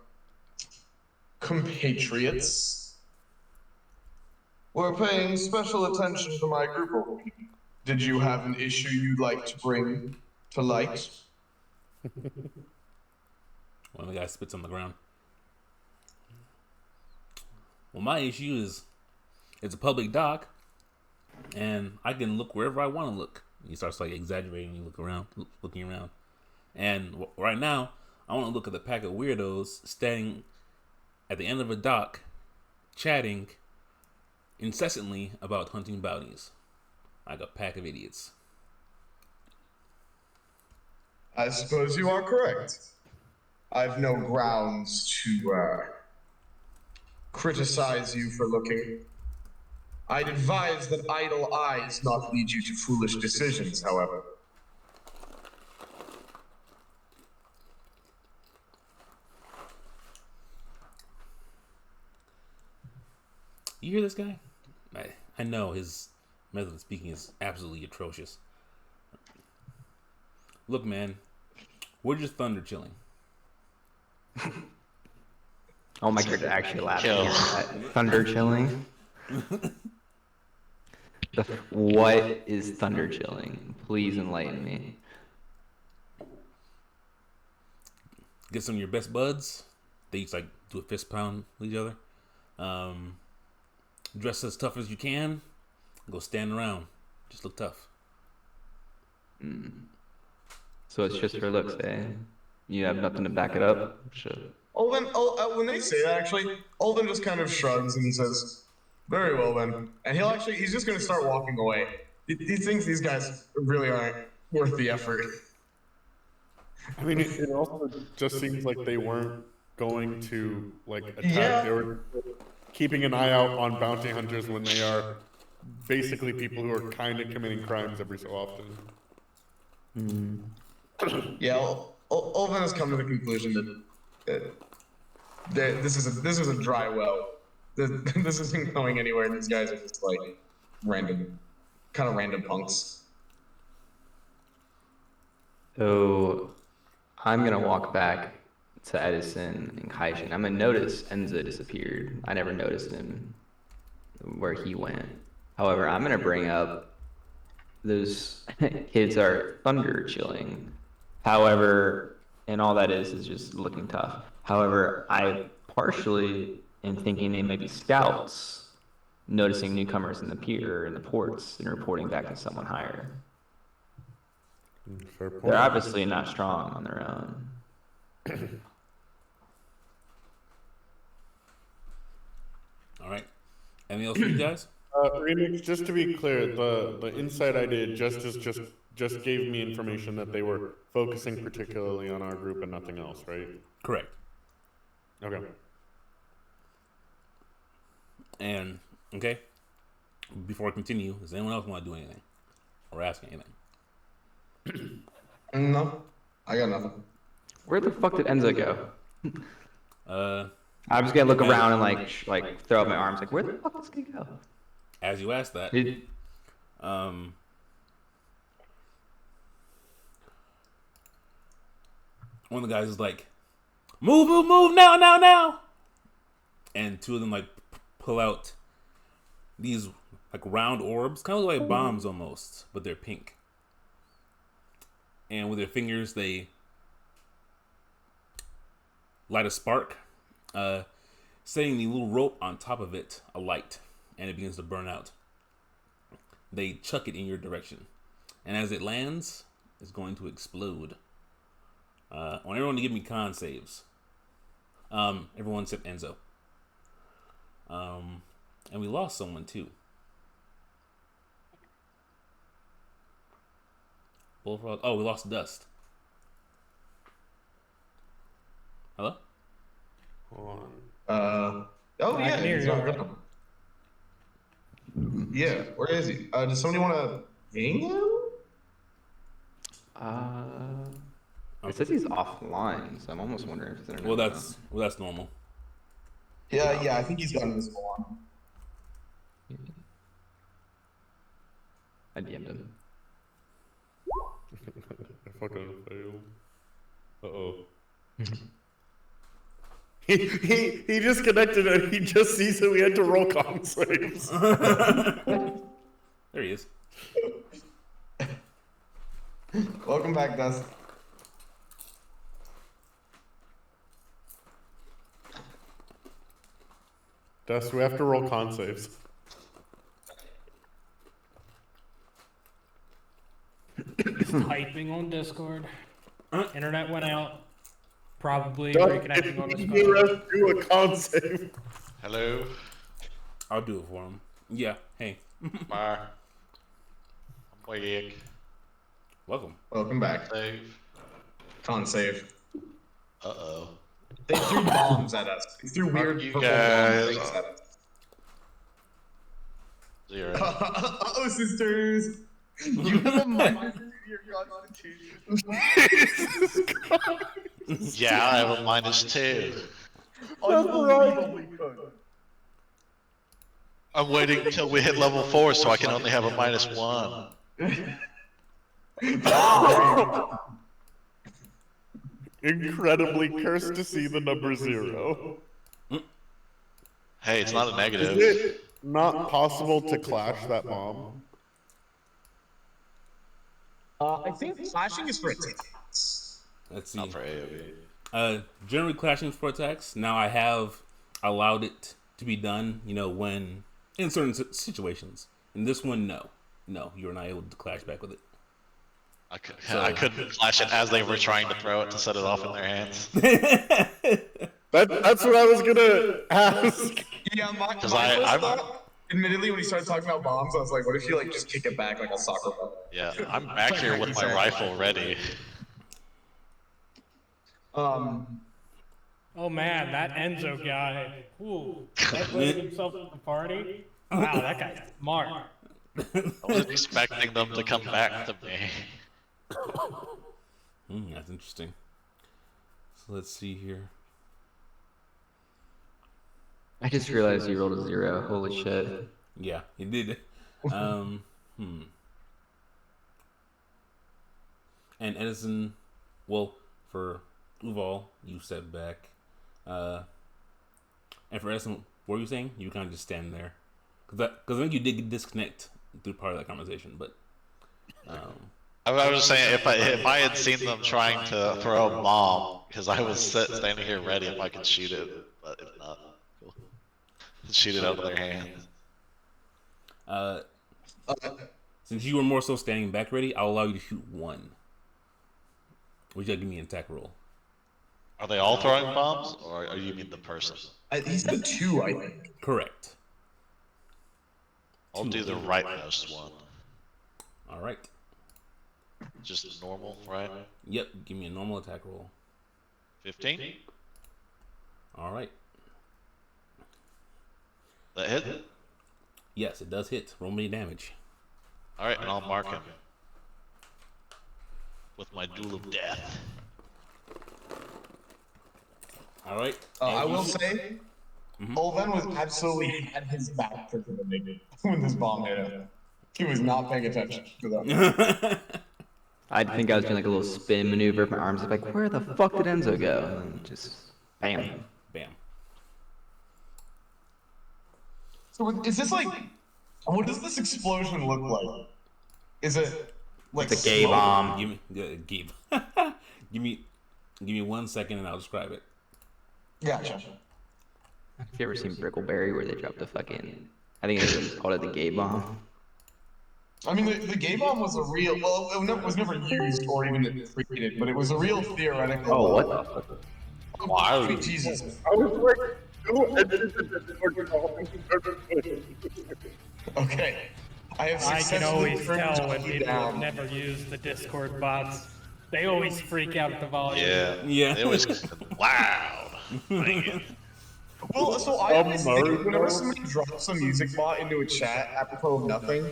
compatriots were paying special attention to my group of people. Did you have an issue you'd like to bring to light? One of the guys spits on the ground. Well, my issue is it's a public dock, and I can look wherever I want to look. He starts like exaggerating when you looking around. And right now, I want to look at the pack of weirdos standing at the end of a dock, chatting incessantly about hunting bounties, like a pack of idiots. I suppose you are correct. I've no grounds to criticize you for looking. I'd advise that idle eyes not lead you to foolish decisions, however. You hear this guy? I know his method of speaking is absolutely atrocious. Look, man, we're just thunder chilling. Oh, my character actually laughed. Kill. Thunder chilling. What is thunder chilling? Please enlighten me. Get some of your best buds. They each like do a fist pound with each other. Dress as tough as you can. Go stand around. Just look tough. So it's just for looks, eh? You have nothing to back it up? Shit. Olvin, when they say that, actually, Olvin just kind of shrugs and says, "Very well then." And he's just going to start walking away. He thinks these guys really aren't worth the effort. I mean, it also just seems like they weren't going to like attack. Yeah. They were keeping an eye out on bounty hunters when they are basically people who are kind of committing crimes every so often. Yeah, Olvin has come to the conclusion that this is a dry well. This isn't going anywhere, and these guys are just like random punks. So I'm gonna walk back to Edison and Kaijin. I'm gonna notice Enza disappeared. I never noticed him where he went. However, I'm gonna bring up those kids are thunder chilling. However, and all that is just looking tough. However, I partially am thinking they may be scouts, noticing newcomers in the pier and the ports and reporting back to someone higher. Fair point. They're obviously not strong on their own. All right. Anything else for you guys? Remix, just to be clear, the insight I did just gave me information that they were focusing particularly on our group and nothing else, right? Correct. Okay. And okay. Before I continue, does anyone else want to do anything or ask anything? No, I got nothing. Where the fuck did Enza go? I'm just gonna look as- around and like throw up my arms like, where the fuck is this gonna go? As you ask that, Did, one of the guys is like, "Move, move, move now, now, now!" And two of them like pull out these like round orbs, kind of like bombs almost, but they're pink. And with their fingers, they light a spark, setting the little rope on top of it alight, and it begins to burn out. They chuck it in your direction, and as it lands, it's going to explode. I want everyone to give me con saves. Everyone except Enzo. And we lost someone too. Bullfrog. Oh, we lost Dust. Hello? Hold on. Oh I yeah, can hear he's you, on alright. ground. Yeah, where is he? Does somebody want to ping him? It says he's offline, so I'm almost wondering if his internet. Well, went that's normal. Yeah, I think he's got invisible on. out. I DM'd him. I fucking failed. Uh-oh. He disconnected and he just sees that we had to roll con saves. There he is. Welcome back, Dust. Dust, we have to roll con saves. He's typing on Discord. Internet went out. Probably Dust, reconnecting on his if you phone. hear us do a con save. Hello. I'll do it for him. Yeah. Hey. Bar. I'm awake. Welcome. Welcome back. Save. Con save. Uh-oh. They threw bombs at us. They threw weird you purple guys. bomb things at us. 0. Uh-oh, sisters. You have a minus in your constitution. Yeah, I have a -2. Unbelievably good. I'm waiting until we hit level 4 so I can only have a -1. Incredibly cursed to see the number 0. Hey, it's not a Is negative. it not possible to clash that bomb? I think flashing is for attacks. Let's see. Not for AoE. Generally clashing for attacks. Now I have allowed it to be done, when in certain situations. In this one, no, you were not able to clash back with it. I couldn't flash it as they were trying to throw it to set it off in their hands. That's what I was gonna ask. Yeah, my first I'm- thought, admittedly, when he started talking about bombs, I was like, what if you just kick it back like a soccer ball? Yeah, I'm back here with my rifle ready. Oh man, that Enzo guy. Ooh, that played himself at the party. Wow, that guy's smart. I wasn't expecting them to come back to me. That's interesting. So let's see here. I just realized you rolled a 0. Holy shit. Yeah, he did. And Edison, well, for Uval, you set back. And for Edison, what were you saying? You kind of just stand there. Because I think you did disconnect through part of that conversation, but... I was just saying, if I had seen them trying to throw a bomb, because I was standing here ready if I could shoot it, but if not, cool. Shoot it out of their hands. Since you were more so standing back ready, I'll allow you to shoot 1. Would you give me an attack roll? Are they all throwing bombs, or are you mean the person? He said 2, I think. Correct. I'll do the rightmost one. All right. Just normal, right? Yep, give me a normal attack roll. 15? All right. That hit? Yes, it does hit. Roll me damage. Alright, and I'll mark him. With my Duel of Death. All right. I will say, Olven was absolutely at his back for the negative when this bomb hit him. He was not paying attention to that. I think I was doing like a little spin maneuver with my arms. I'm like, where the fuck did Enzo go? And then just bam. Bam. So is this like What does this explosion look like? Is it like It's a gay smoke? bomb. Give me 1 second and I'll describe it. Gotcha. Have you ever seen Brickleberry where they drop the fucking? I think it's called it the gay bomb. I mean, the gay bomb was a real. Well, it was never used or even treated, but it was a real theoretical. Oh, what the fuck? Wow. Sweet Jesus. I was like, who entered the Discord call? Okay. I have I can successfully always turned tell when you people have down. never used the Discord bots. They always freak out at the volume. Yeah. It was loud. Well, so I always think whenever somebody drops a music bot into a chat apropos of nothing,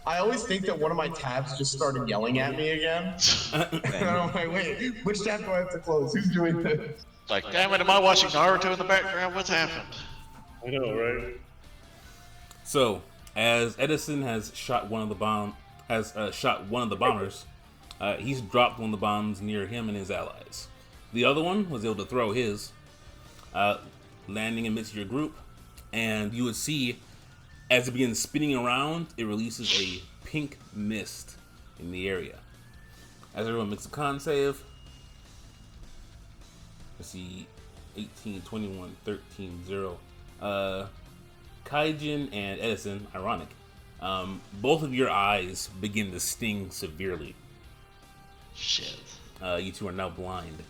I always think that one of my tabs just started yelling at me again. And I'm like, wait, which tab do I have to close? Who's doing this? Like, damn it, am I watching Naruto in the background? What's happened? I know, right? So, as Edison has shot one of the bombers, he's dropped one of the bombs near him and his allies. The other one was able to throw his, landing amidst your group, and you would see as it begins spinning around, it releases a pink mist in the area. As everyone makes a con save, let's see, 18, 21, 13, 0. Kaijin and Edison, ironic, both of your eyes begin to sting severely. Shit. You two are now blind.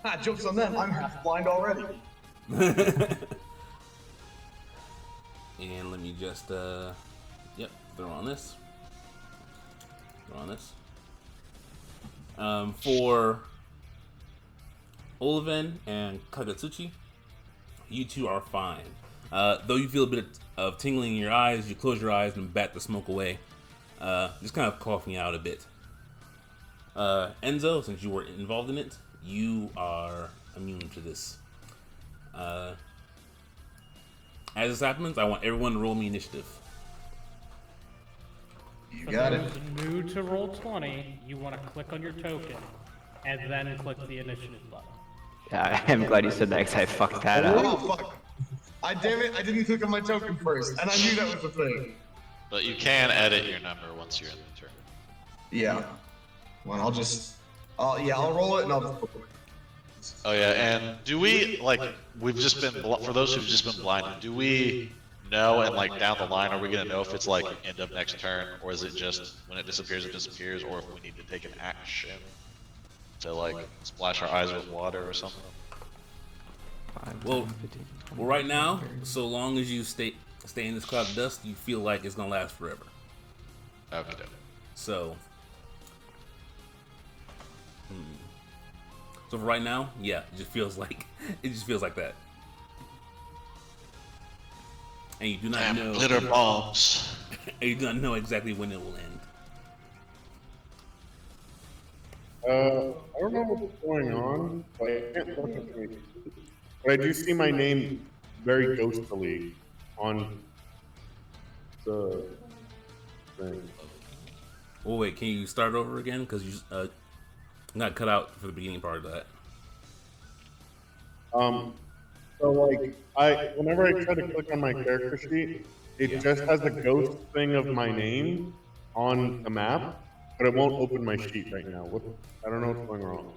Ah, joke's on them. I'm half blind already. And let me just, yep, throw on this. Throw on this. For Oliven and Kagatsuchi, you two are fine. Though you feel a bit of tingling in your eyes, you close your eyes and bat the smoke away. Just kind of coughing out a bit. Enzo, since you were involved in it, you are immune to this. As this happens, I want everyone to roll me initiative. You For got it. those new to Roll20, you want to click on your token, and then click the initiative button. Yeah, I'm glad you said that because I fucked that up. Oh, fuck. Damn it, I didn't click on my token first, and I knew that was the thing. But you can edit your number once you're in the turn. Yeah. Well, I'll roll it and I'll just... Oh yeah, and do we, like, we've just been, for those who've just been blinded, do we know, and like down the line, are we gonna know if it's like end of next turn, or is it just when it disappears, or if we need to take an action to like splash our eyes with water or something? Well, right now, so long as you stay in this cloud of dust, you feel like it's gonna last forever. Okay. So, so for right now, yeah, it just feels like that. And you do not Damn know glitter bombs. and you do not know exactly when it will end. I don't know what's going on, but I can't look at me. But I do see my name very ghostily on the thing. Oh wait, can you start over again? Because you got cut out for the beginning part of that. So like, whenever I try to click on my character sheet, it just has the ghost thing of my name on the map, but it won't open my sheet right now. I don't know what's going wrong.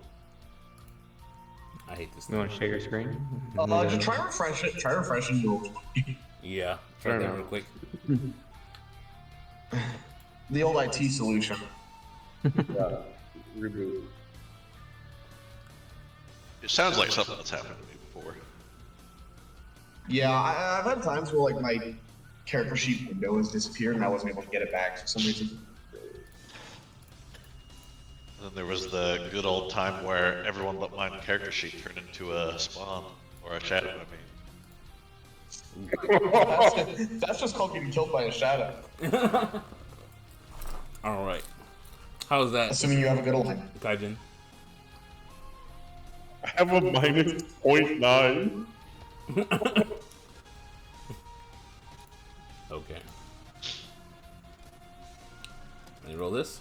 I hate this You thing. want to share your screen? just try refresh it. Try refreshing your... Yeah, try Fair that enough. real quick. The old IT solution. Yeah, reboot. It sounds like something that's happened to me before. Yeah, I've had times where like my character sheet window has disappeared and I wasn't able to get it back for some reason. And then there was the good old time where everyone but my character sheet turned into a spawn or a shadow. That's just called getting killed by a shadow. All right, how's that, Assuming you have a good line. Kaijin? I have a minus 0.9. Okay. Let me roll this.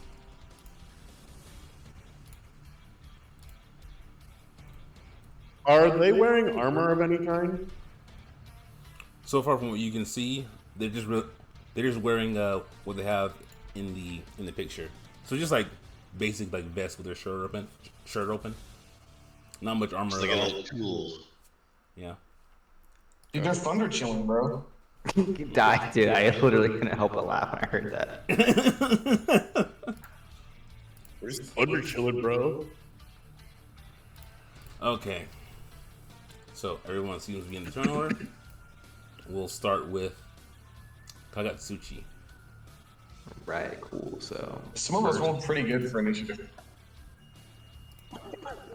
Are they wearing armor of any kind? So far from what you can see, they're just wearing what they have in the picture. So just like basic like vest with their shirt open. Not much armor Just like at a all. little tool. Yeah. Dude, they're thunder chilling, bro. Die, dude. I literally couldn't help but laugh when I heard that. Where's Thunder chilling, bro? Okay. So everyone seems to be in the turn order. We'll start with Kagatsuchi. Right, cool. So, Some of us rolled pretty good for initiative.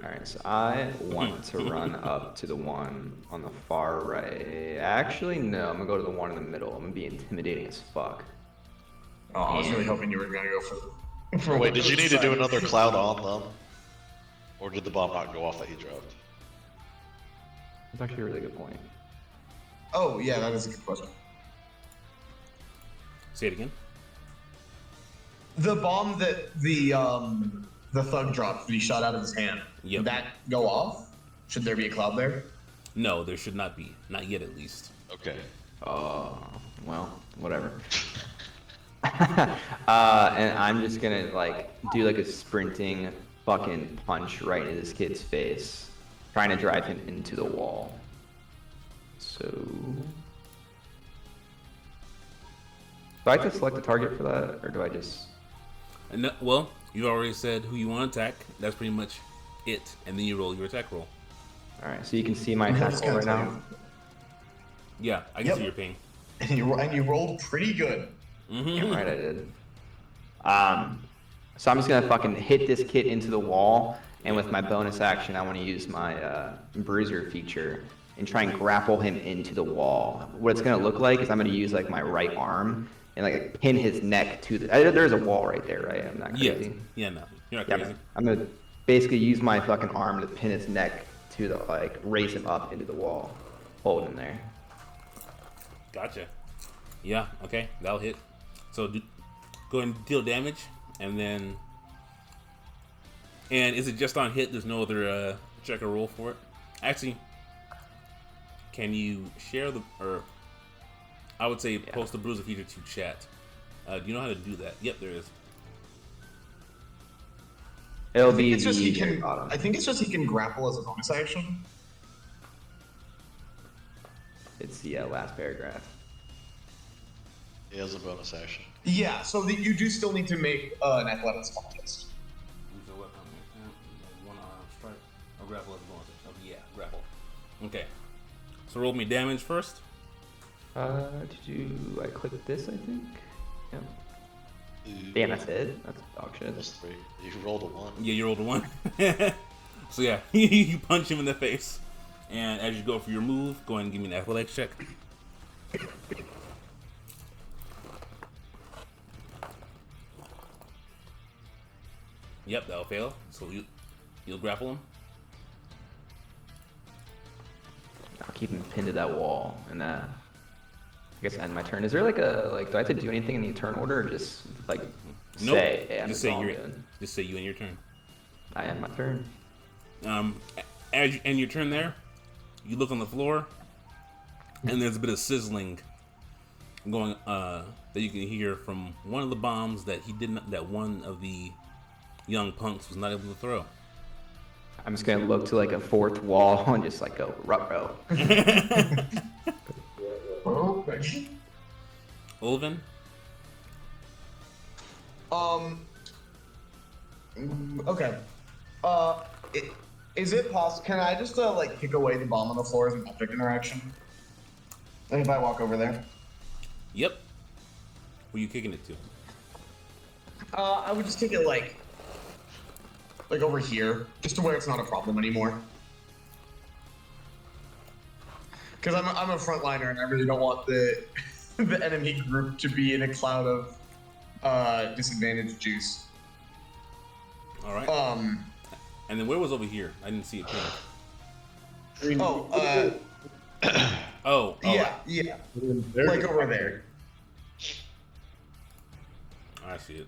alright, so I want to run up to the one on the far right. Actually, no, I'm gonna go to the one in the middle. I'm gonna be intimidating as fuck. Oh, I was really hoping you were gonna go for Wait, did you need to do another cloud on them? Or did the bomb not go off that he dropped? That's actually a really good point. Oh, yeah, that is a good question. Say it again. The bomb that the thug dropped that he shot out of his hand. Yep. Did that go off? Should there be a cloud there? No, there should not be. Not yet, at least. Okay. Well, whatever. And I'm just gonna like do like a sprinting fucking punch right into this kid's face, trying to drive him into the wall. So, do I have to select a target for that, or do I just? And well, you already said who you want to attack. That's pretty much it. And then you roll your attack roll. All right, so you can see my Yeah, attack it's roll gonna right tell now. Yeah, I can Yep. see your ping. And you rolled pretty good. Mm-hmm. Right, I did. So I'm just gonna fucking hit this kid into the wall, and with my bonus action, I want to use my bruiser feature and try and grapple him into the wall. What it's gonna look like is I'm gonna use like my right arm and like pin his neck to the. There's a wall right there, right? I'm not crazy. Yeah. Yeah, no. You're not Yep. crazy. I'm gonna basically use my fucking arm to pin his neck to the like raise him up into the wall, hold him there. Gotcha. Yeah, okay. That'll hit. So go ahead and deal damage, and then. And is it just on hit? There's no other check or roll for it? Actually, can you share the. Or I would say post the bruiser feature to chat. Do you know how to do that? Yep, there is. It'll I think be it's just the he can. bottom. I think it's just he can grapple as a bonus action. It's the last paragraph. He has a bonus action. Yeah, so that you do still need to make an athletics contest. Use a weapon, one arm strike, or grapple as a bonus. Oh, yeah, grapple. Okay. So roll me damage first. I click this, I think? Yeah. Damn, that's it. That's dog shit. That's 3. You rolled a 1. Yeah, you rolled a 1. So yeah, you punch him in the face. And as you go for your move, go ahead and give me an athletics check. Yep, that'll fail. So you'll grapple him. I'll keep him pinned to that wall, and I guess end my turn. Is there like a do I have to do anything in the turn order, or just like Nope. say, hey, I'm Just say all you're. good? Just say you end your turn. I end my turn. As you end your turn there, you look on the floor, and there's a bit of sizzling going that you can hear from one of the bombs that that one of the young punks was not able to throw. I'm just gonna look to like a fourth wall and just like go ruh-roh. Okay. Ulvin? Okay. Is it possible? Can I just like kick away the bomb on the floor as an object interaction? Like if I walk over there. Yep. Who are you kicking it to? I would just kick it like over here, just to where it's not a problem anymore. Because I'm a frontliner and I really don't want the the enemy group to be in a cloud of disadvantaged juice. All right. And then where was over here? I didn't see it. Yeah. Like over there. I see it.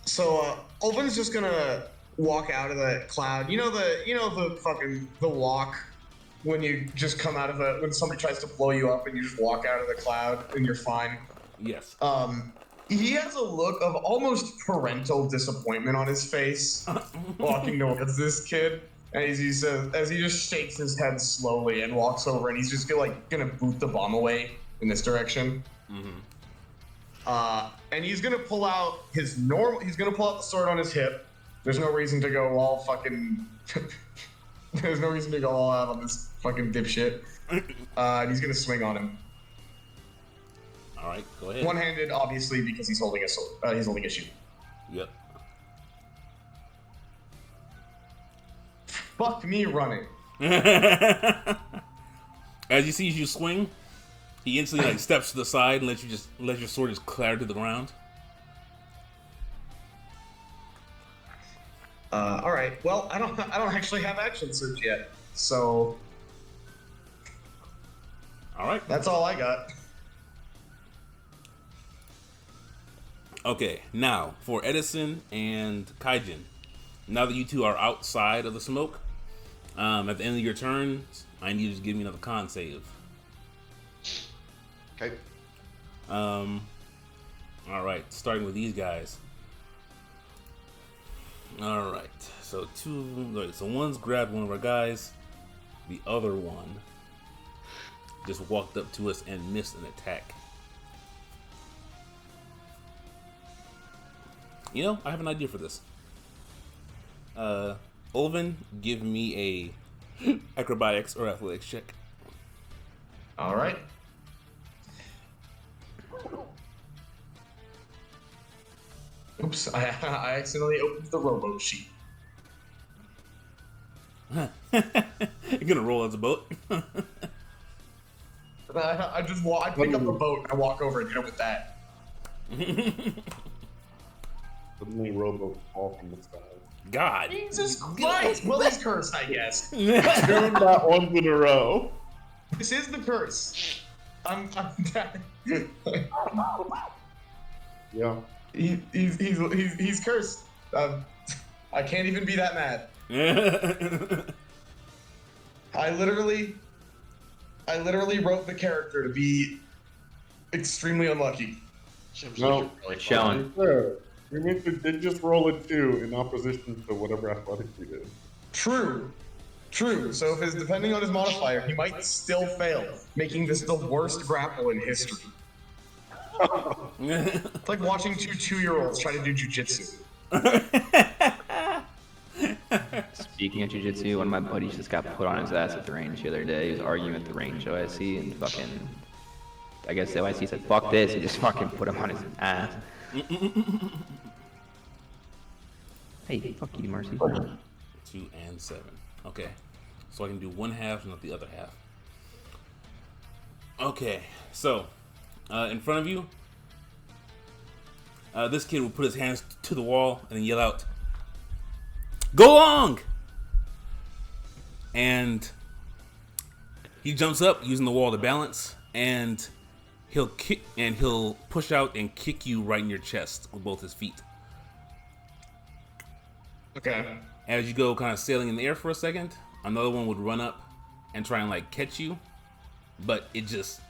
So Ulvin's just gonna walk out of the cloud. You know the fucking the walk when you just come out of when somebody tries to blow you up and you just walk out of the cloud and you're fine. Yes. He has a look of almost parental disappointment on his face, walking towards this kid. And as he just shakes his head slowly and walks over, and he's just gonna boot the bomb away in this direction. Mm-hmm. And he's gonna pull out he's gonna pull out the sword on his hip. There's no reason to go all fucking. There's no reason to go all out on this fucking dipshit. And he's gonna swing on him. All right, go ahead. One-handed, obviously, because he's holding a sword. He's holding a shield. Yep. Fuck me running. As he sees you swing, he instantly steps to the side and lets your sword just clatter to the ground. All right. Well, I don't actually have action surge yet, so. All right. That's all I got. Okay, now for Edison and Kaijin. Now that you two are outside of the smoke, at the end of your turn, I need you to give me another con save. Okay. All right, starting with these guys. All right, so one's grabbed one of our guys. The other one just walked up to us and missed an attack. You know, I have an idea for this. Olvin, give me a acrobatics or athletics check. All right. Oops, I accidentally opened the rowboat sheet. You're gonna roll as a boat. I pick up the boat and I walk over and hit him with that. Suddenly rowboat fall from the sky. God. Jesus Christ! Well, he's cursed, I guess. Two not ones in a row. This is the curse. I'm Yeah. He's cursed. I can't even be that mad. I literally wrote the character to be extremely unlucky. Seems No. like you're really Showing. Sure. We meant to did just roll a 2 in opposition to whatever athletics we did. True. So if depending on his modifier, he might still fail, making this the worst grapple in history. It's like watching two 2-year-olds try to do jujitsu. Speaking of jujitsu, one of my buddies just got put on his ass at the range the other day. He was arguing at the range OIC and fucking, I guess the OIC said, fuck this, and just fucking put him on his ass. Hey, fuck you, Marcy. 2 and 7. Okay. So I can do one half, not the other half. Okay, so in front of you, this kid will put his hands to the wall and then yell out, "Go long!" And he jumps up using the wall to balance, and he'll push out and kick you right in your chest with both his feet. Okay. As you go kind of sailing in the air for a second, another one would run up and try and catch you, but it just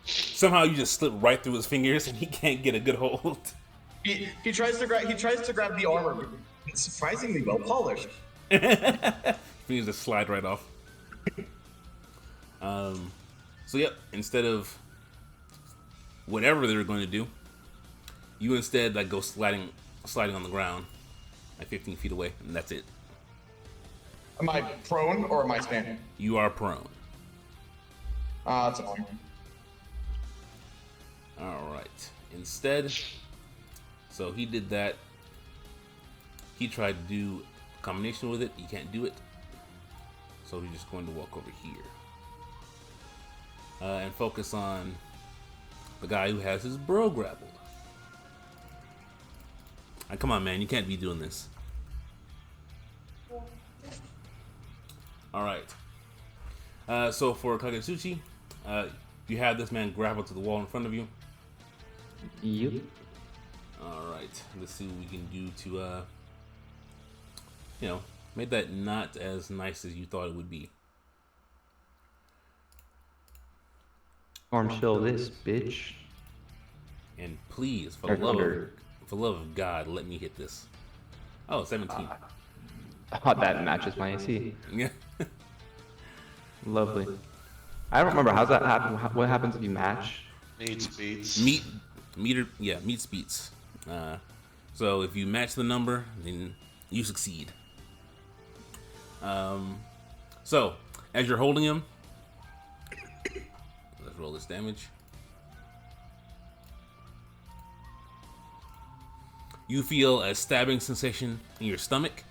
somehow you just slip right through his fingers and he can't get a good hold. He tries to grab the armor, but it's surprisingly well polished. Fingers just slide right off. So yep, instead of whatever they were going to do, you instead go sliding on the ground, 15 feet away, and that's it. Am I prone or am I standing? You are prone. That's annoying. All right. Instead, so he did that. He tried to do a combination with it. He can't do it. So he's just going to walk over here and focus on the guy who has his bro grappled. Come on, man. You can't be doing this. All right. So for Kagetsuchi, you have this man grappled to the wall in front of you. Yep. All right. Let's see what we can do to, make that not as nice as you thought it would be. Storm chill this, bitch. And please, for Or the love thunder. of God, let me hit this. Oh, 17. Oh, that matches my AC. Yeah. Lovely. I don't remember, how's that happen? What happens if you match? Needs beats. Meets beats. So if you match the number, then you succeed. So as you're holding him, let's roll this damage. You feel a stabbing sensation in your stomach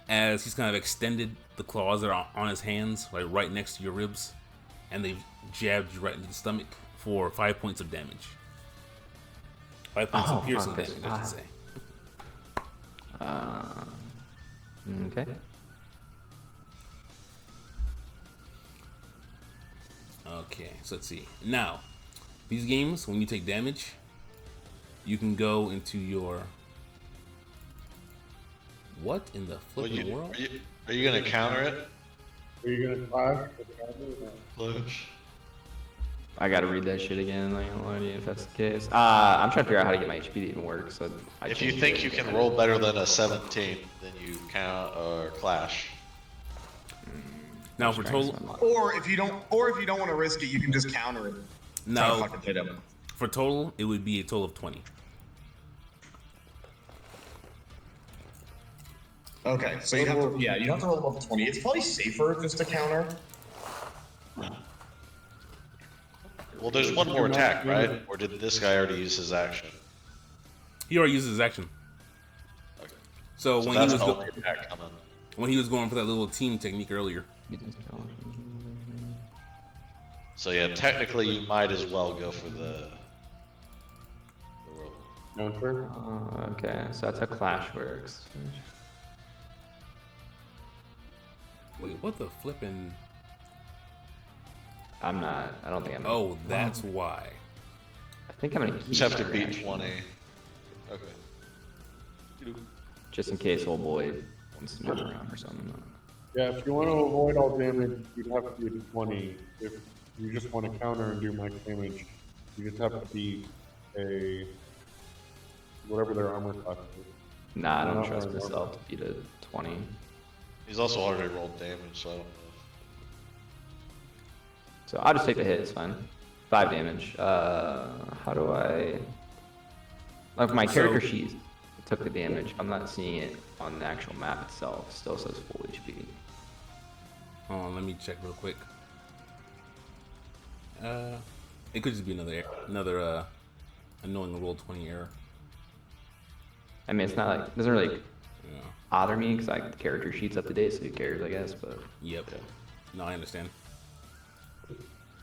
as he's kind of extended the claws that are on his hands, like right next to your ribs, and they've jabbed you right into the stomach for 5 points of damage. 5 points of piercing damage, I should say. Okay. Okay, so let's see. Now, these games, when you take damage, you can go into your... What in the flipping world? Are you gonna counter it? Are you gonna clash? Luge? I gotta read that shit again, like, if that's the case. I'm trying to figure out how to get my HP to even work, so... If you think you can roll better than a 17, then you count or clash. Now for total... Or if you don't want to risk it, you can just counter it. Try to No, fucking hit him. for total, it would be a total of 20. Okay, so you have to, you have to roll above 20. It's probably safer just to counter. Well, there's one more attack, right? Or did this guy already use his action? He already used his action. Okay. So, So when that's he was the only attack coming. when he was going for that little team technique earlier. So yeah, technically you might as well go for the roll. Counter? Okay, so that's how clash works. Wait, what the flippin'? I don't think I'm... Oh, that's why. I think I'm gonna You keep just have to my beat reaction, 20. Okay. just in case old boy wants to move around or something. Yeah, if you want to avoid all damage, you'd have to do 20. If you just want to counter and do max damage, you just have to beat a... whatever their armor class is. Nah, I don't Not trust very myself to beat a 20. He's also already rolled damage, so I don't know. So I'll just take the hit, it's fine. 5 damage. How do I... Like my character sheet took the damage. I'm not seeing it on the actual map itself. It still says full HP. Hold on, let me check real quick. It could just be another annoying Roll20 error. I mean, it's not like... It doesn't really Yeah. bother me because like the character sheet's up to date, so who cares, I guess, but... Yep. No, I understand.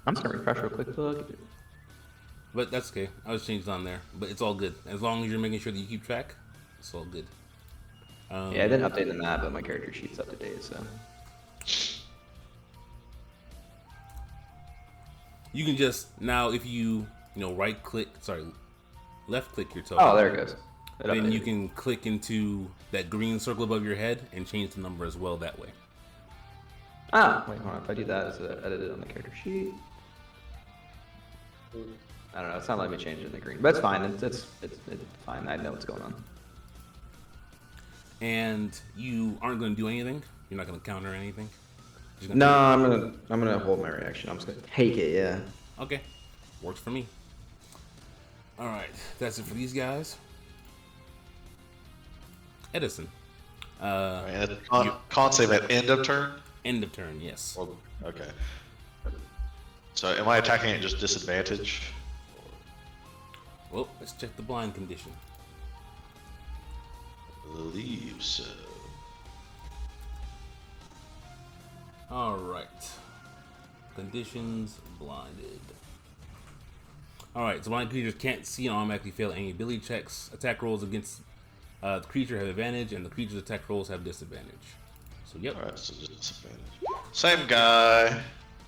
I'm just gonna refresh real quick to look. But that's okay. I was changed on there, but it's all good as long as you're making sure that you keep track. It's all good. Yeah, I didn't update the map, but my character sheet's up to date, so... You can just now if you left click your token. Oh, there it goes. It Then you updated. can click into that green circle above your head and change the number as well that way. Ah, wait, hold on. If I do that, is it edited on the character sheet? I don't know. It's not letting me change it in the green, but it's fine. It's fine. I know what's going on. And you aren't going to do anything. You're not going to counter anything. Just No, gonna- I'm gonna hold my reaction. I'm just gonna take it. Yeah. Okay, works for me. All right, that's it for these guys. Edison. And con save at end of turn? End of turn. Yes. Or, okay. So am I attacking at just disadvantage? Well, let's check the blind condition. I believe so. All right. Conditions blinded. All right. So blind creatures can't see and automatically fail any ability checks. Attack rolls against the creature have advantage, and the creature's attack rolls have disadvantage. So yep. Alright, so just disadvantage. Same guy.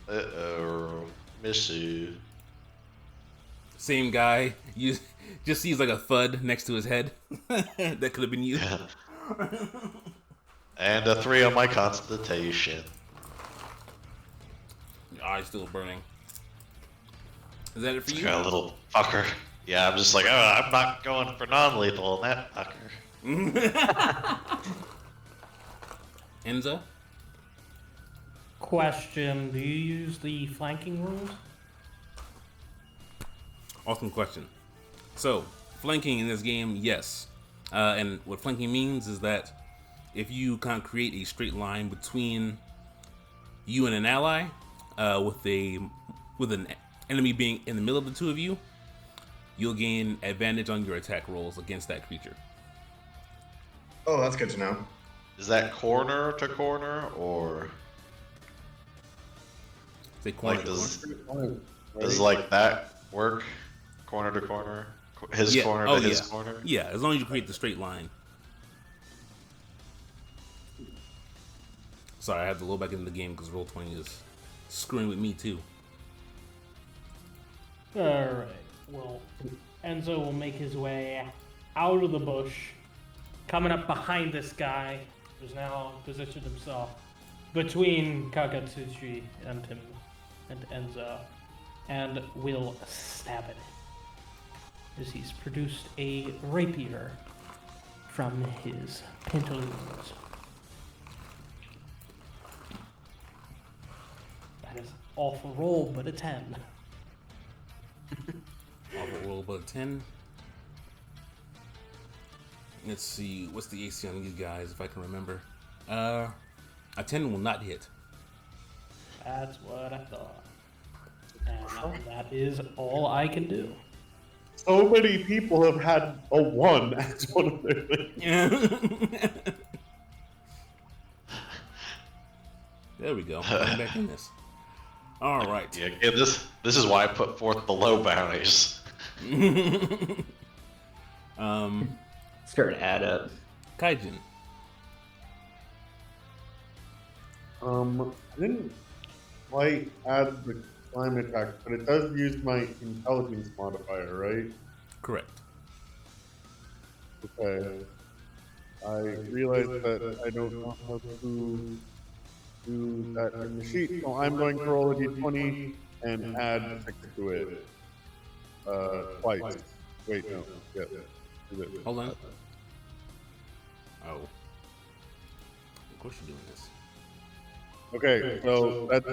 Uh-oh. Miss you. Same guy. You just sees like a thud next to his head. That could have been you. And a 3 on my constitution. Your eye's still burning. Is that it for you? You're a little fucker. Yeah, I'm just like, oh, I'm not going for non-lethal on that fucker. Enza? Question: do you use the flanking rules? Awesome question. So, flanking in this game, yes. And what flanking means is that if you kind of create a straight line between you and an ally, with an enemy being in the middle of the two of you, you'll gain advantage on your attack rolls against that creature. Oh, that's good to know. Is that corner to corner or Say corner like to corner. Does like that work? Corner to corner, his corner to his corner. Yeah, as long as you create the straight line. Sorry, I have to load back into the game because Roll20 is screwing with me too. Alright, well, Enzo will make his way out of the bush, coming up behind this guy, who's now positioned himself between Kakatsuchi and him and Enzo, and will stab it. As he's produced a rapier from his pantaloons. That is awful roll, but a 10. Awful roll, but a 10. Let's see, what's the AC on these guys, if I can remember. A 10 will not hit. That's what I thought. And that is all I can do. So many people have had a 1 as one of their things. There we go. I'm back in this. All right. Yeah, this is why I put forth the low bounties. Start to add up. Kaijin. I didn't quite add the climb attack, but it does use my intelligence modifier, right? Correct. Okay. I realize that I don't know how to do that in the sheet, so I'm going to roll a d20 and add 6 to it. Twice. Wait, no. Yeah. Do it. Hold on. Oh. Of course you're doing this. Okay, so that's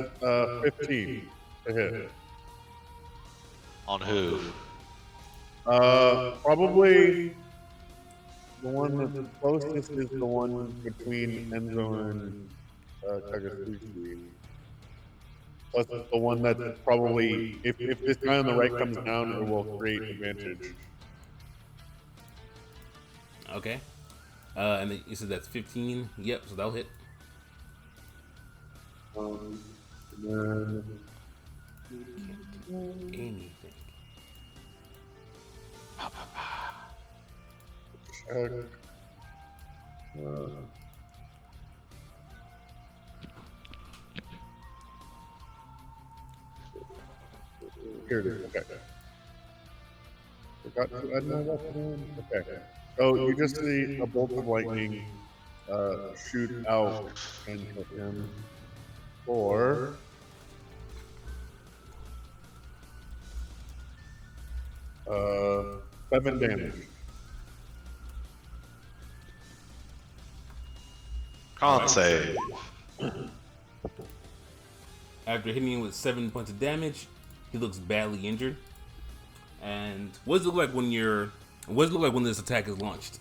15 to hit. On who? Probably the one that's closest is the one between Enzo and Tagatsuchi. Plus the one that's probably, if this guy on the right comes down, it will create advantage. Okay. And then you said that's 15. Yep, so that'll hit. And then Anything. check. Here it is. Okay. Forgot to add my weapon. Okay. So you just see a bolt of lightning shoot out and hit him for 7 damage. Con save. After hitting him with 7 points of damage, he looks badly injured. And what does it look like when this attack is launched?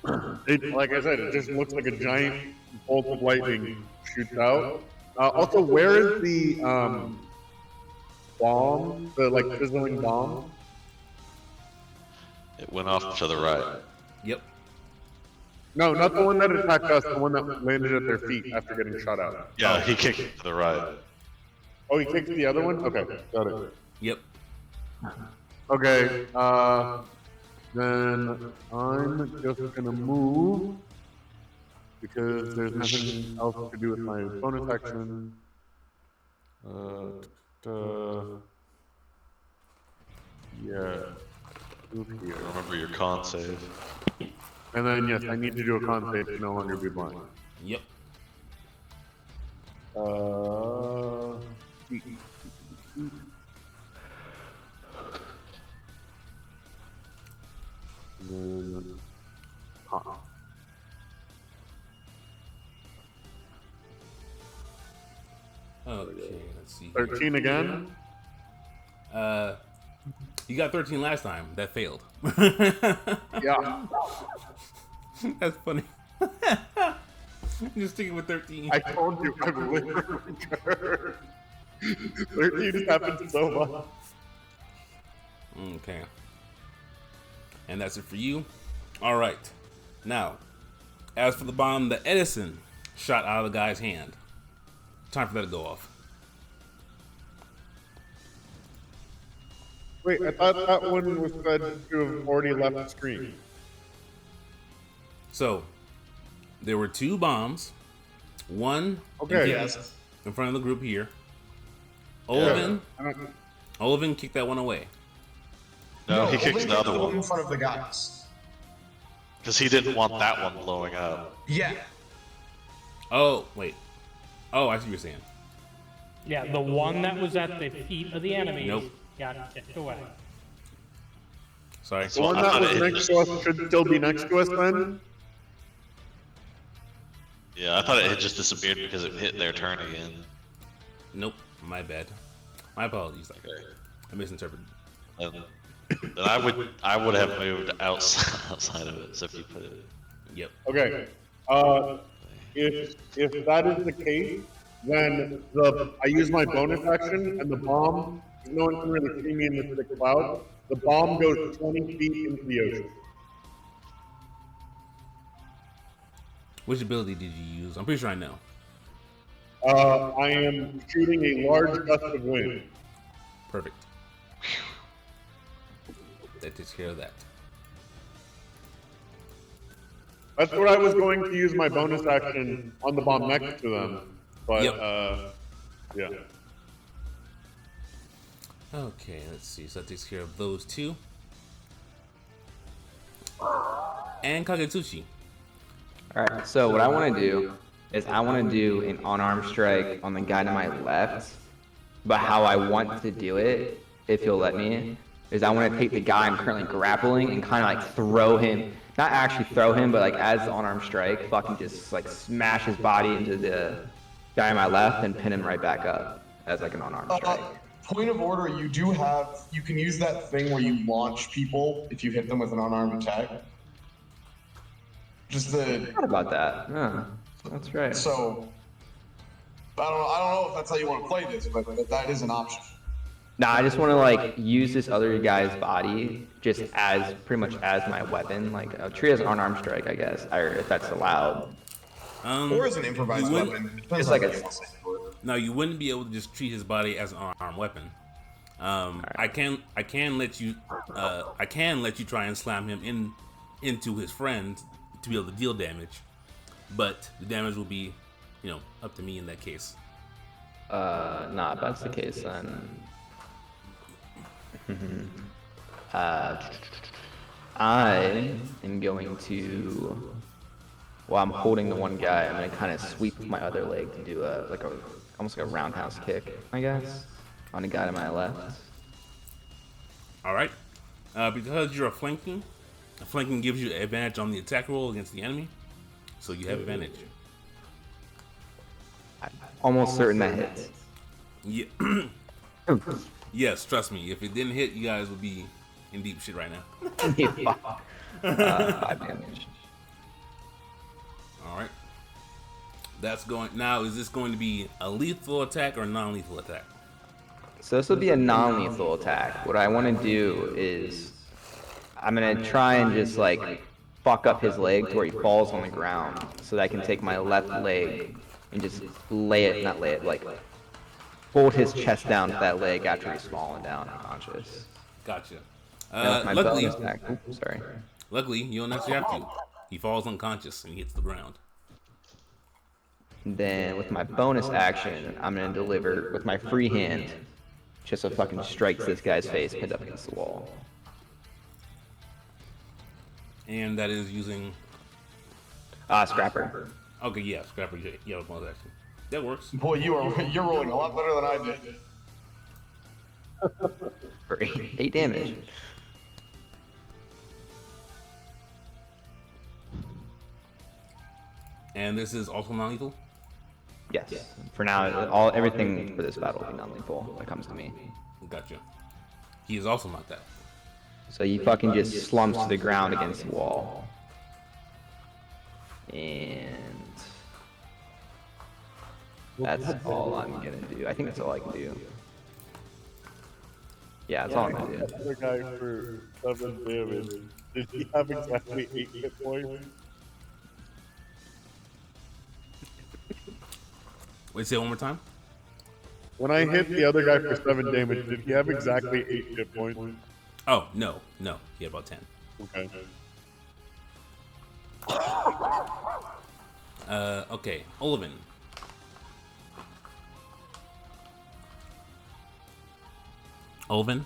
Like I said, it just looks like a giant bolt of lightning shoots out. Also, where is the bomb? The like fizzling bomb? It went off to the right. Yep. No, not the one that attacked us. The one that landed at their feet after getting shot out. Yeah, he kicked it to the right. Oh, he kicked the other one? Okay, got it. Yep. Okay, then I'm just gonna move because there's nothing else to do with my bonus action. Yeah. Move here. Remember your con save. And then yes, I need to do a con save to no longer be blind. Yep. Huh. Okay, let's see. 13 again? You got 13 last time. That failed. Yeah. That's funny. Just sticking with 13. I told you I'm literally sure. 13 has happened so much. Okay. And that's it for you. All right. Now, as for the bomb that Edison shot out of the guy's hand, time for that to go off. Wait, I thought that one was said to have already left the screen. So, there were 2 bombs. One Okay. in front of the group here. Olivin, Yeah. Olivin kicked that one away. No, he kicked Olivia the other was one in front of the guys. because he didn't want that one blowing up. Yeah. Oh, wait. Oh, I see what you're saying. Yeah, the one that was at the feet of the enemy Nope. got kicked away. Sorry. The one that was next to us should still be next to us then? Yeah, I thought it had just disappeared because it hit their turn again. Nope. My bad. My apologies. I misinterpreted. And then I would have moved outside of it. So if you put it, Yep. Okay. If that is the case, then I use my bonus action and the bomb. No one can really see me in this thick cloud. The bomb goes 20 feet into the ocean. Which ability did you use? I'm pretty sure I know. I am shooting a large gust of wind. Perfect. That takes care of that. That's what I was going to use my bonus action on the bomb next to them, but Yep. yeah. Okay, let's see. So that takes care of those 2. And Kagetsuchi. Alright, so what I want to do is I want to do an unarmed strike on the guy to my left, but how I want to do it, if he'll let me, is I want to take the guy I'm currently grappling and kind of like throw him, not actually throw him, but like as the unarmed strike, fucking just like smash his body into the guy on my left and pin him right back up as like an unarmed strike. Point of order, you can use that thing where you launch people if you hit them with an unarmed attack. Just What about that? Yeah, that's right. so, I don't know if that's how you want to play this, but that is an option. Nah, I just want to like use this other guy's body just as pretty much as my weapon, like a tree as an unarmed strike, I guess, or if that's allowed. Or as an improvised you wouldn't- weapon. Depends It's on like what a- you want to say for it. No, you wouldn't be able to just treat his body as an unarmed weapon. I can let you try and slam him into his friend to be able to deal damage, but the damage will be, up to me in that case. Nah, if that's the case, then I am going to. While I'm holding the one guy, I'm gonna kind of sweep with my other leg to do almost like a roundhouse kick, I guess, on the guy to my left. All right, because you're flanking gives you advantage on the attack roll against the enemy, so you have advantage. Almost certain that hits. Yeah. Yes, trust me. If it didn't hit, you guys would be in deep shit right now. 5 damage. All right. That's going. Now, is this going to be a lethal attack or non-lethal attack? So this will be a non-lethal attack. What I want to do is I'm gonna try and just like fuck up his leg to where he falls on the ground, so that I can take my left leg and just like fold his chest down to that leg after he's fallen down unconscious. Gotcha. And with my Luckily, bonus attack, sorry. luckily, you don't actually have to. He falls unconscious and he hits the ground. Then with my bonus action, I'm gonna deliver with my free hand, just a fucking strikes this guy's face pinned up against the wall. And that is using. Scrapper. Okay, yeah, Scrapper. You have a bonus action. That works. Boy, you're rolling a lot better than I did. For 8 damage. And this is also non-lethal? Yes. For now, everything for this battle will be non-lethal when it comes to me. Gotcha. He is also not that. So he fucking just slumps to the ground against the wall. And that's all I'm gonna do. I think that's all I can do. Yeah, that's all I'm gonna do. The guy for 7 damage. Did he have exactly 8 hit points? Wait, say it one more time? When I hit the other guy for 7 damage, did he have exactly 8 hit points? Oh, no. He had about 10. Okay. Okay, Olivin. Olivin?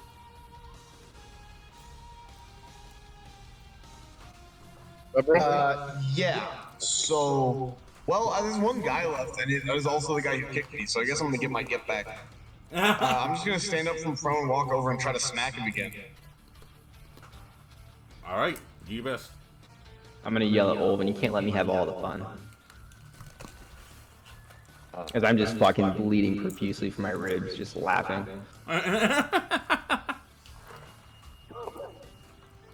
Yeah. So, well, there's one guy left, and it was also the guy who kicked me. So I guess I'm gonna get my get back. I'm just gonna stand up from prone, walk over, and try to smack him again. All right, do your best. I'm gonna yell at Olvin, you can't let me have all the fun. Because I'm just fucking bleeding profusely from my ribs, just laughing.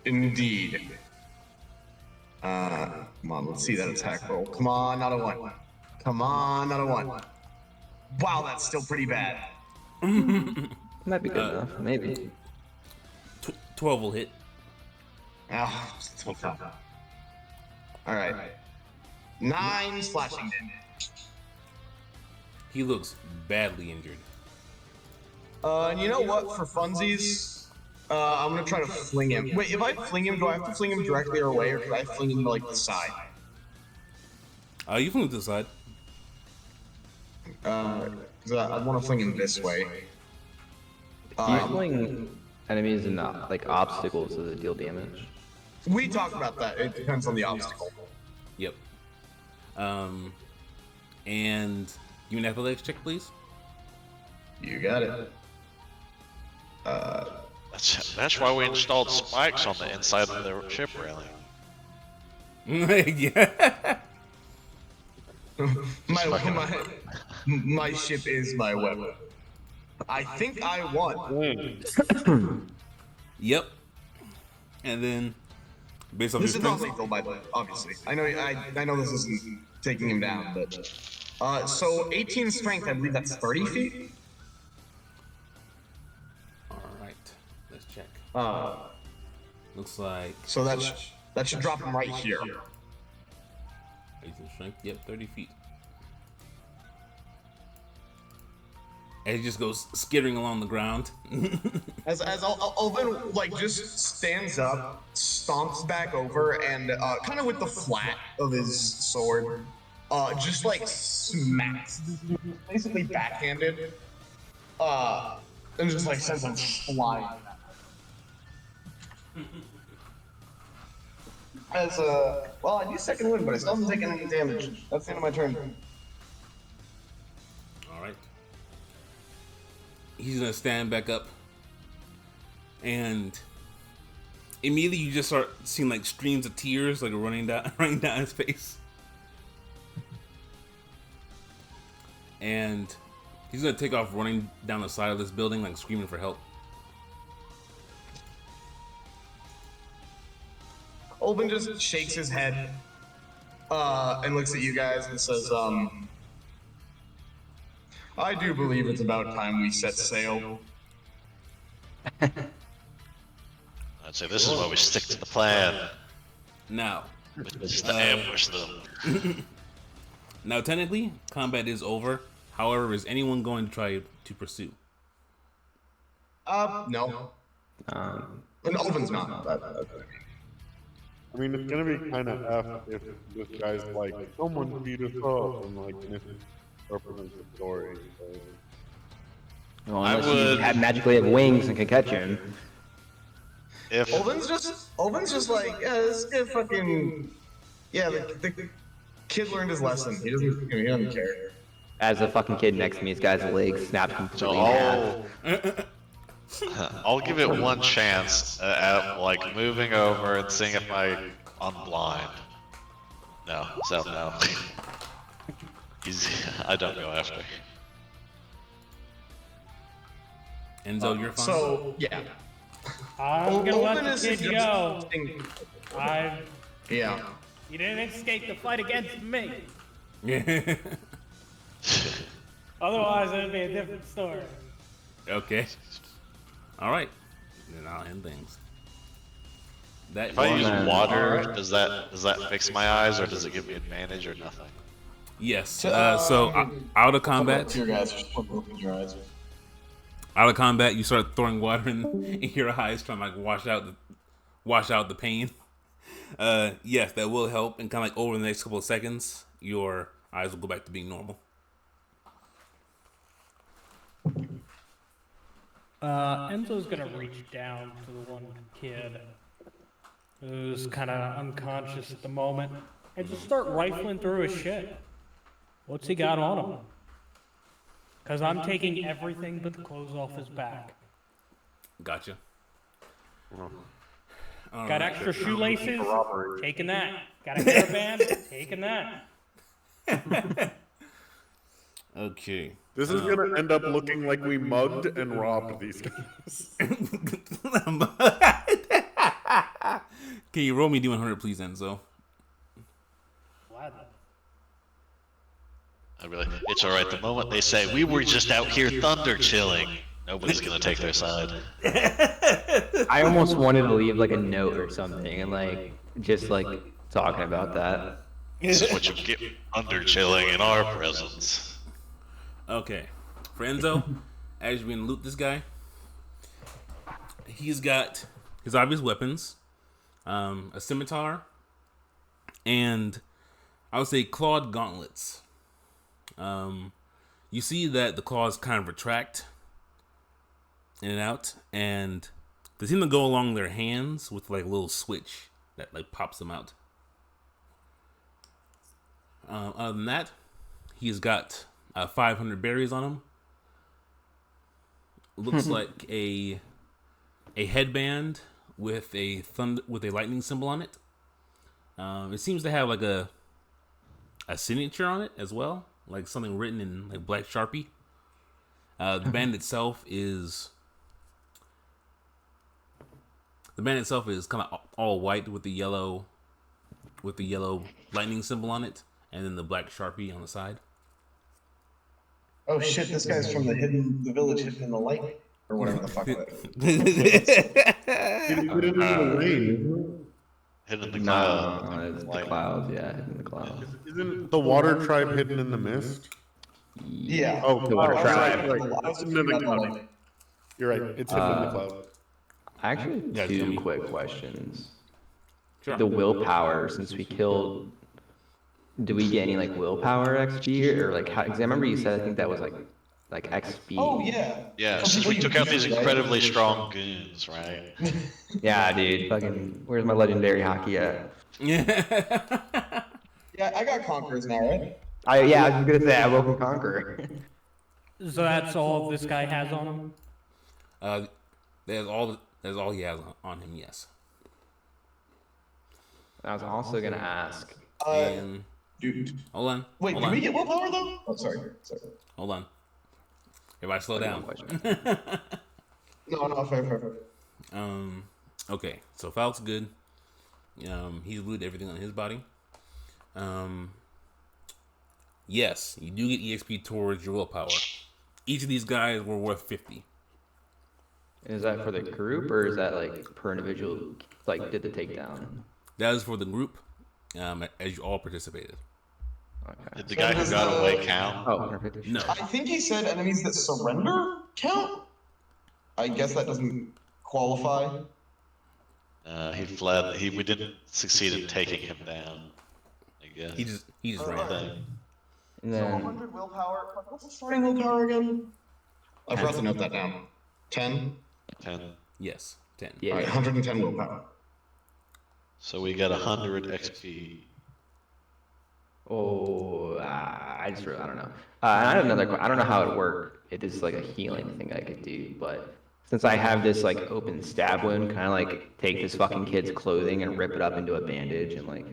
Indeed. Come on, let's see that attack roll. Come on, not a 1. Come on, not a 1. Wow, that's still pretty bad. Might be good enough, maybe. 12 will hit. Oh, so tough. Alright. 9 slashing damage. He looks badly injured. And you know what? For funsies, I'm gonna try to fling him. Wait, if I fling him, do I have to fling him directly or away, or can I fling him to, like, the side? You fling to the side. Because I want to fling him this way. Do you fling enemies and like obstacles to deal damage? We talked about that. It depends on the obstacle. Yep. And give me an athletics check, please. You got it. That's why we installed spikes on the inside of the ship railing. Yeah. My ship is my weapon. I think I won. Yep. And then, based on This your is not strength, lethal, by the way. Obviously, I know this isn't taking him down, but so 18 strength, I believe that's 30 feet. all right, let's check. Looks like So that should drop him right here. 18 strength. Yep, 30 feet. And he just goes skittering along the ground. As Alvin like just stands up, stomps back over, and kind of with the flat of his sword, just like smacks, basically backhanded, and just like sends him flying. As well, I do second wind, but I still haven't taken any damage. That's the end of my turn. All right. He's gonna stand back up, and immediately you just start seeing like streams of tears like running down his face. And he's gonna take off running down the side of this building, like screaming for help. Olvin just shakes his head and looks at you guys and says, I do believe it's about time we set sail. I'd say this is why we stick to the plan. Now, Just to ambush them. now technically, combat is over. However, is anyone going to try to pursue? No. And Olvin's not. I mean, it's gonna be kind of F if this guy's like, someone beat us up, and like, misrepresents the story. So. Well, I unless would- you magically have wings and can catch him. If Olvin's just like, yeah, this kid fucking, yeah, the kid learned his lesson. He doesn't care. As the fucking kid next to me, this guy's leg snapped so completely in half. I'll give it one chance at like moving over and seeing if I'm blind. No, so no. I don't go after. Enzo, you're fine. So yeah. I'm gonna let the Openness kid if you're go. just- Yeah. You didn't escape the fight against me. Yeah. Otherwise, it'd be a different story. Okay. All right. Then I'll end things. That If I use man. water, Alright. does that fix my eyes, or does it give me advantage, or nothing? yes. So out of combat, Your guys are supposed to open your eyes. out of combat, you start throwing water in your eyes, trying to like wash out the pain. Yes, that will help, and kind of like over the next couple of seconds, your eyes will go back to being normal. Enzo's gonna reach down to the one kid who's kind of unconscious at the moment and just start rifling through his shit. What's he got on him? Because I'm taking everything but the clothes off his back. Gotcha. Got extra shoelaces? Taking that. Got a hairband? Taking that. Okay. This is gonna end up looking like we mugged and robbed these guys. Can you roll me D100, please, Enzo? Gladly. I'd be like, it's alright. The moment they say, we were just out here thunder chilling, nobody's gonna take their side. I almost wanted to leave like a note or something and like just like talking about that. This is what you get thunder chilling in our presence. Okay. For Enzo, as you're going to loot this guy, he's got his obvious weapons, a scimitar, and I would say clawed gauntlets. You see that the claws kind of retract in and out, and they seem to go along their hands with like a little switch that like pops them out. Other than that, he's got 500 berries on him. Looks like a headband with a lightning symbol on it. It seems to have like a signature on it as well, like something written in like black Sharpie. The band itself is kind of all white with the yellow lightning symbol on it, and then the black Sharpie on the side. Oh shit! This guy's from the village hidden in the light, or whatever the fuck that. Hidden in the No, cloud. it's the clouds. Yeah, in the clouds. Isn't the water tribe hidden in the mist? Yeah. Oh, The water wow, tribe. you're right. It's hidden in the cloud. You're right. It's hidden in the cloud. Actually, Yeah, tell me. two quick questions. Sure. The willpower, since we killed, do we get any like willpower XP or like how? Because I remember you said I think that was like XP. Oh yeah. Yeah, since we took out these incredibly strong goons, right? Yeah, dude. Fucking, where's my legendary hockey at? Yeah. Yeah, I got conquerors now, right? I was gonna say I will conquer. So that's all this guy has on him? That's all he has on him. Yes. I was also gonna ask. And Dude. hold on. Wait, hold did on. we get willpower though? Oh, sorry. Hold on. Everybody, slow down. No, fair. Okay. So Falk's good. He's looted everything on his body. Yes, you do get EXP towards your willpower. Each of these guys were worth 50. Is that for the group or is that like per individual? Like, did the takedown? That is for the group, as you all participated. Okay. Did the guy who got away count? Oh, 150. No. I think he said enemies that surrender count. I guess that doesn't qualify. He fled. We didn't succeed in taking him down. I guess. He just ran. Thing. And So then 100 willpower. What's the starting willpower again? I forgot to note that down. 10. 10. Yes, 10. yeah, Alright, 110 willpower. So we got 100 XP. oh, I don't know. I had another. I don't know how it worked. It is like a healing thing I could do, but since I have this like open stab wound, kind of like take this fucking kid's clothing and rip it up into a bandage and like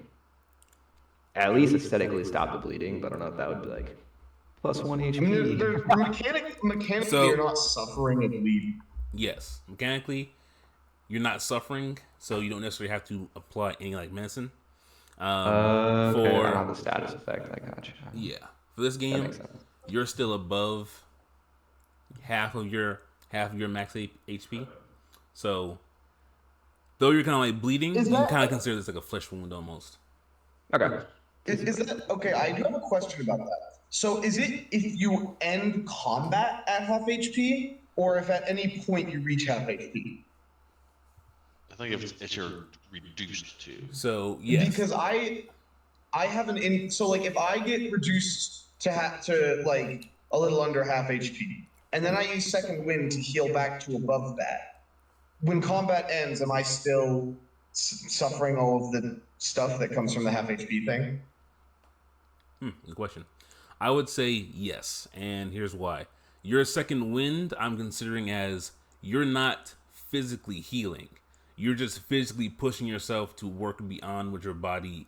at least aesthetically stop the bleeding, but I don't know if that would be like +1 I mean, HP. there's mechanically, So- you're not suffering a bleed. Yes, mechanically, you're not suffering, so you don't necessarily have to apply any like medicine. Okay, For not the status effect. I gotcha. yeah, for this That game, makes sense. you're still above half of your max HP. So though you're kind of like bleeding, Is you can that- kind of consider this like a flesh wound almost. Okay. Is that okay? I do have a question about that. So, is it if you end combat at half HP, or if at any point you reach half HP? I think if it's you're reduced to. So yes, Because I haven't any. So, like, if I get reduced to like a little under half HP, and then I use second wind to heal back to above that, when combat ends, am I still suffering all of the stuff that comes from the half HP thing? Good question. I would say yes, and here's why. Your second wind, I'm considering as you're not physically healing. You're just physically pushing yourself to work beyond what your body,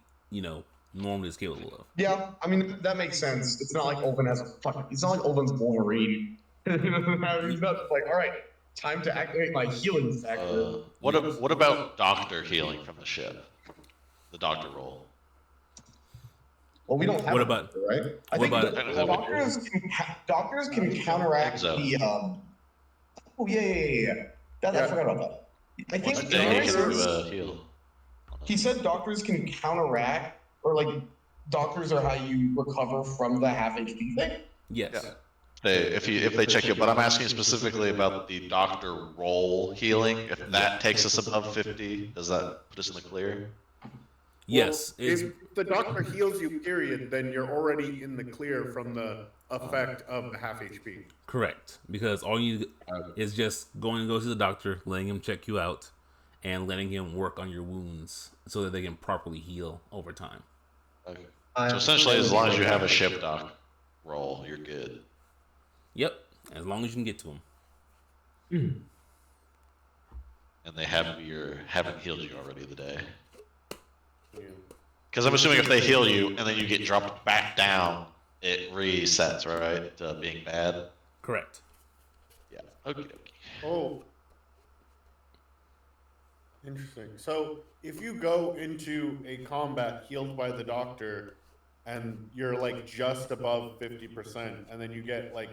normally is capable of. Yeah, I mean that makes sense. It's not like Ulven has a fucking. It's not like Ulven's Wolverine. He's not like, all right, time to activate my healing factor. What about doctor healing from the ship? The doctor roll. Well, we don't have What a about- doctor, right? I what think about- doctors can counteract the Oh yeah. I forgot about that. I think What's day he can doctors- heal? he said doctors can counteract, or like doctors are how you recover from the half HP thing. Yes. If they check you, but I'm asking specifically about the doctor roll healing. If that takes us above 50, does that put us in the clear? Yes. Well, if the doctor heals you, period, then you're already in the clear from the effect of the half HP. Correct, because all you is just going to go to the doctor, letting him check you out, and letting him work on your wounds so that they can properly heal over time. Okay. So essentially, as long as you have a ship doc roll, you're good. Yep, as long as you can get to him. And they haven't healed you already the day. Yeah. Because I'm assuming if they heal you and then you get dropped back down, it resets, right, to being bad. Correct. Yeah. Okay. Oh. Interesting. So, if you go into a combat healed by the doctor, and you're like just above 50%, and then you get like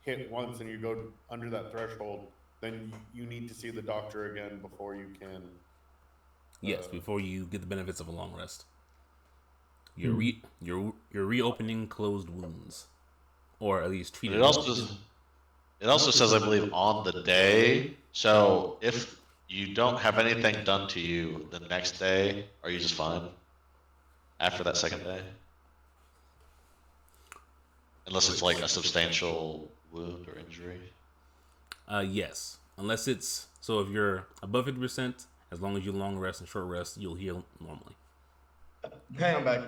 hit once and you go under that threshold, then you need to see the doctor again before you can. Yes, before you get the benefits of a long rest. You're reopening closed wounds, or at least treating. It also says, I believe, on the day. So if you don't have anything done to you the next day, are you just fine after that second day? Unless it's like a substantial wound or injury. Yes, unless it's so. If you're above 50%, as long as you long rest and short rest, you'll heal normally. Hey, I'm back.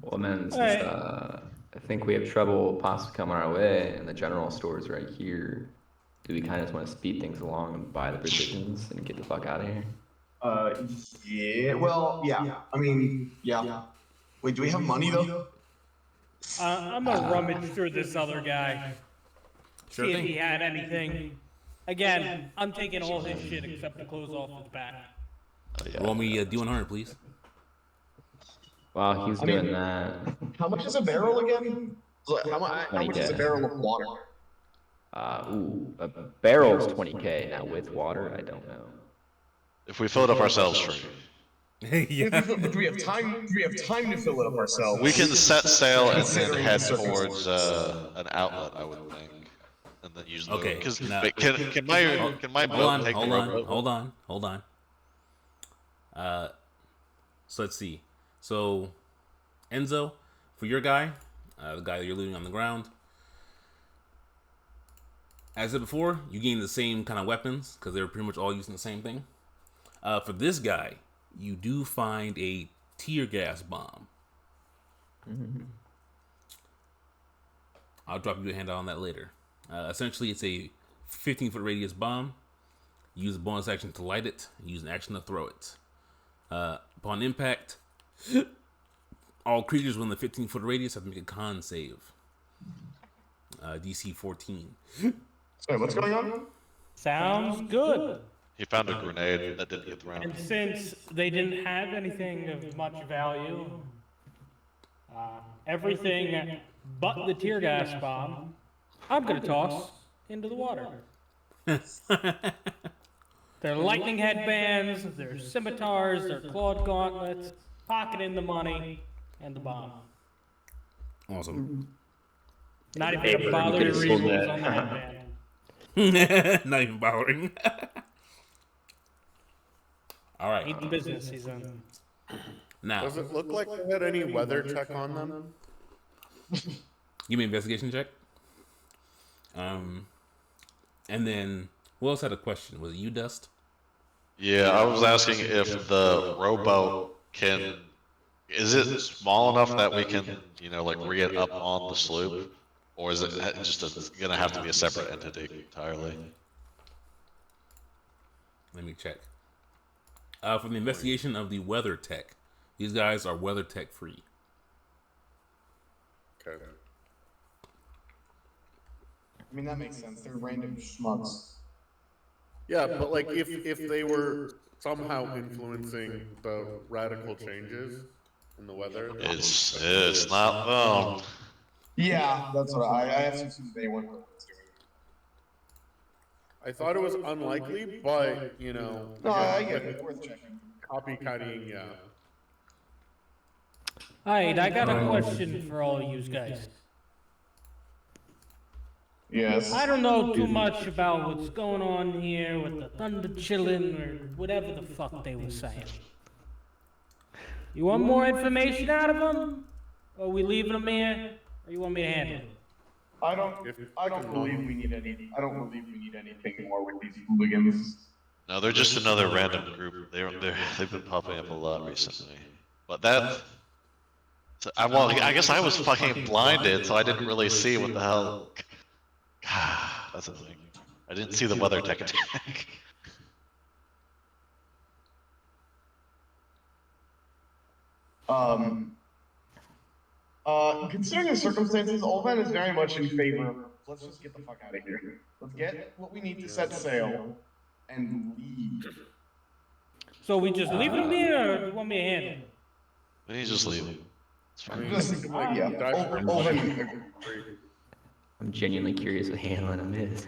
Well, man, since, Alright. I think we have trouble possibly coming our way, and the general store is right here. Do we kind of just want to speed things along and buy the provisions and get the fuck out of here? Yeah. Well, yeah. I mean, yeah. Wait, do we have money though? I'm gonna rummage through this other guy. Sure See if thing. he had anything. Again, I'm taking all his shit except the clothes off his back. Roll me a D100, please. While he's I mean- doing that, How much is a barrel again? How much is a 20K. barrel of water? a barrel's 20K. Now with water, I don't know. If we fill it up ourselves, free. Yeah. But do we have time? Do we have time to fill it up ourselves? We can set sail and then Considering head the towards an outlet, I would think, and then use the. Okay, Because now- can my boat take the rowboat? Hold on. So let's see. So, Enzo, for your guy, the guy that you're looting on the ground, as I said before, you gain the same kind of weapons because they're pretty much all using the same thing. For this guy, you do find a tear gas bomb. I'll drop you a handout on that later. Essentially, it's a 15-foot radius bomb. Use a bonus action to light it. Use an action to throw it. Upon impact, all creatures within the 15-foot radius have to make a con save. DC 14. Sorry, what's going on? Sounds good. He found a grenade that didn't get thrown. And since they didn't have anything of much value, everything but the tear gas bomb, I'm gonna toss into the water. Their lightning headbands, their scimitars, their clawed gauntlets, pocketing the money, and the bomb. Awesome. Not even gonna bother to read what was on the headband. Not even bothering. All right. Eat the business he's in. Now, Does it look like they had any weather check on them? give me an investigation check. And then who else had a question? Was it you, Dust? Yeah, I was asking if the rowboat can. Is it small enough that we can, you know, like rig it up on the sloop, or is it just gonna have to be a separate entity entirely? Let me check. For the investigation of the weather tech, these guys are weather tech free. Okay. I mean, that makes sense. They're random schmucks. Yeah, but like if they were somehow influencing the radical changes in the weather, It's not them. Yeah, that's what I assumed they weren't. I thought it was unlikely, but you know, No, I again, get it. Worth checking. copycatting, yeah. Alright, I got a question for all of you guys. Yes. I don't know too much about what's going on here with the thunder chillin' or whatever the fuck they were saying. You want more information out of them? Or are we leaving them here? Or you want me to handle it? I don't believe we need anything more with these hooligans. No, they're just another random group. They've been popping up a lot recently. But that. Well, I guess I was fucking blinded, so I didn't really see what the hell. That's the thing. I didn't see the weather tech attack. Considering the circumstances, Olvan is very much in favor of, let's just get the fuck out of here. Let's get what we need to set sail and leave. So we just leave them here, or do you want me to handle it? We need to just leave. It's fine. Just, yeah, Olvan. I'm genuinely curious what handling them is.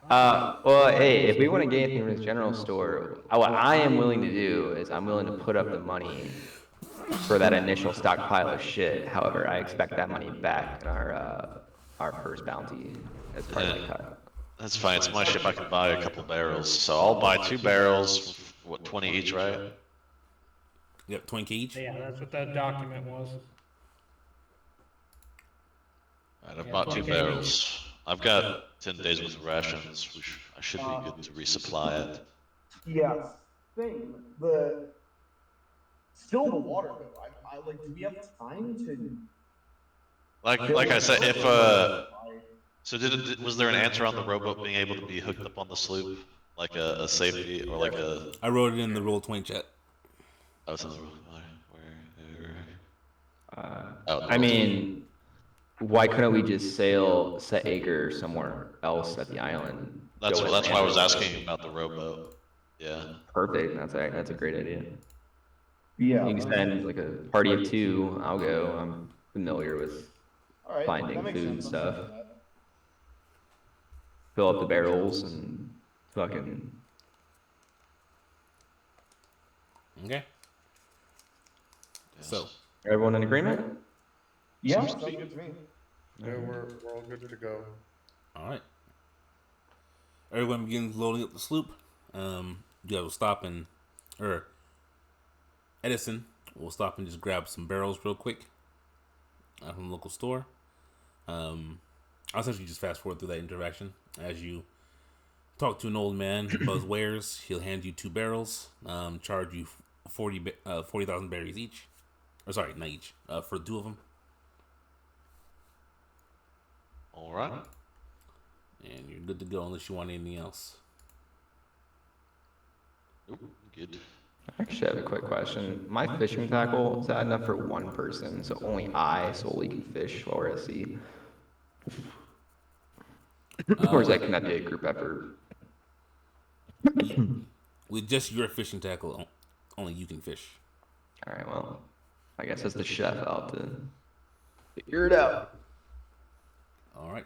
Well, hey, if we want to get anything from this general store, what I am willing to do is I'm willing to put up the money for that initial stockpile of shit. However, I expect that money back in our first bounty as part of my cut. That's fine. It's my ship. I can buy a couple barrels. So I'll buy 2 barrels. What, 20 each, right? Yep, 20 each. Yeah, that's what that document was. Alright, I've bought 2 barrels. I've got 10 days worth of rations, which I should be good to resupply it. Yeah, thing, still the water though. I like, do we have time to? Like I said, if so was there an answer on the rowboat being able to be hooked up on the sloop, like a safety or like a? I wrote it in the Roll20 chat. Oh, it's in the I mean, why couldn't we just set anchor somewhere else at the island? That's Go why I was and- asking about the rowboat. Yeah. Perfect. That's a great idea. Yeah. You can send like a party of 2. I'll go. I'm familiar with Alright, finding that makes food and sense. stuff. Fill up the barrels and fucking. Okay. So, Everyone in agreement? Yeah, sounds good to me. Yeah, we're all good to go. all right. Everyone begins loading up the sloop. You will stop or Edison will stop and just grab some barrels real quick from the local store. I'll essentially just fast forward through that interaction as you talk to an old man, Buzz Wares. He'll hand you 2 barrels, charge you 40,000 berries each. Or sorry, not each, for 2 of them. All right. And you're good to go unless you want anything else. Nope, Good. I actually have a quick question. My fishing tackle, is that enough for one person? So only I solely can fish while we're at sea? Or is that, can that be a group effort? With just your fishing tackle, only you can fish. Alright, well, I guess as the chef, I'll have to figure it out. All right.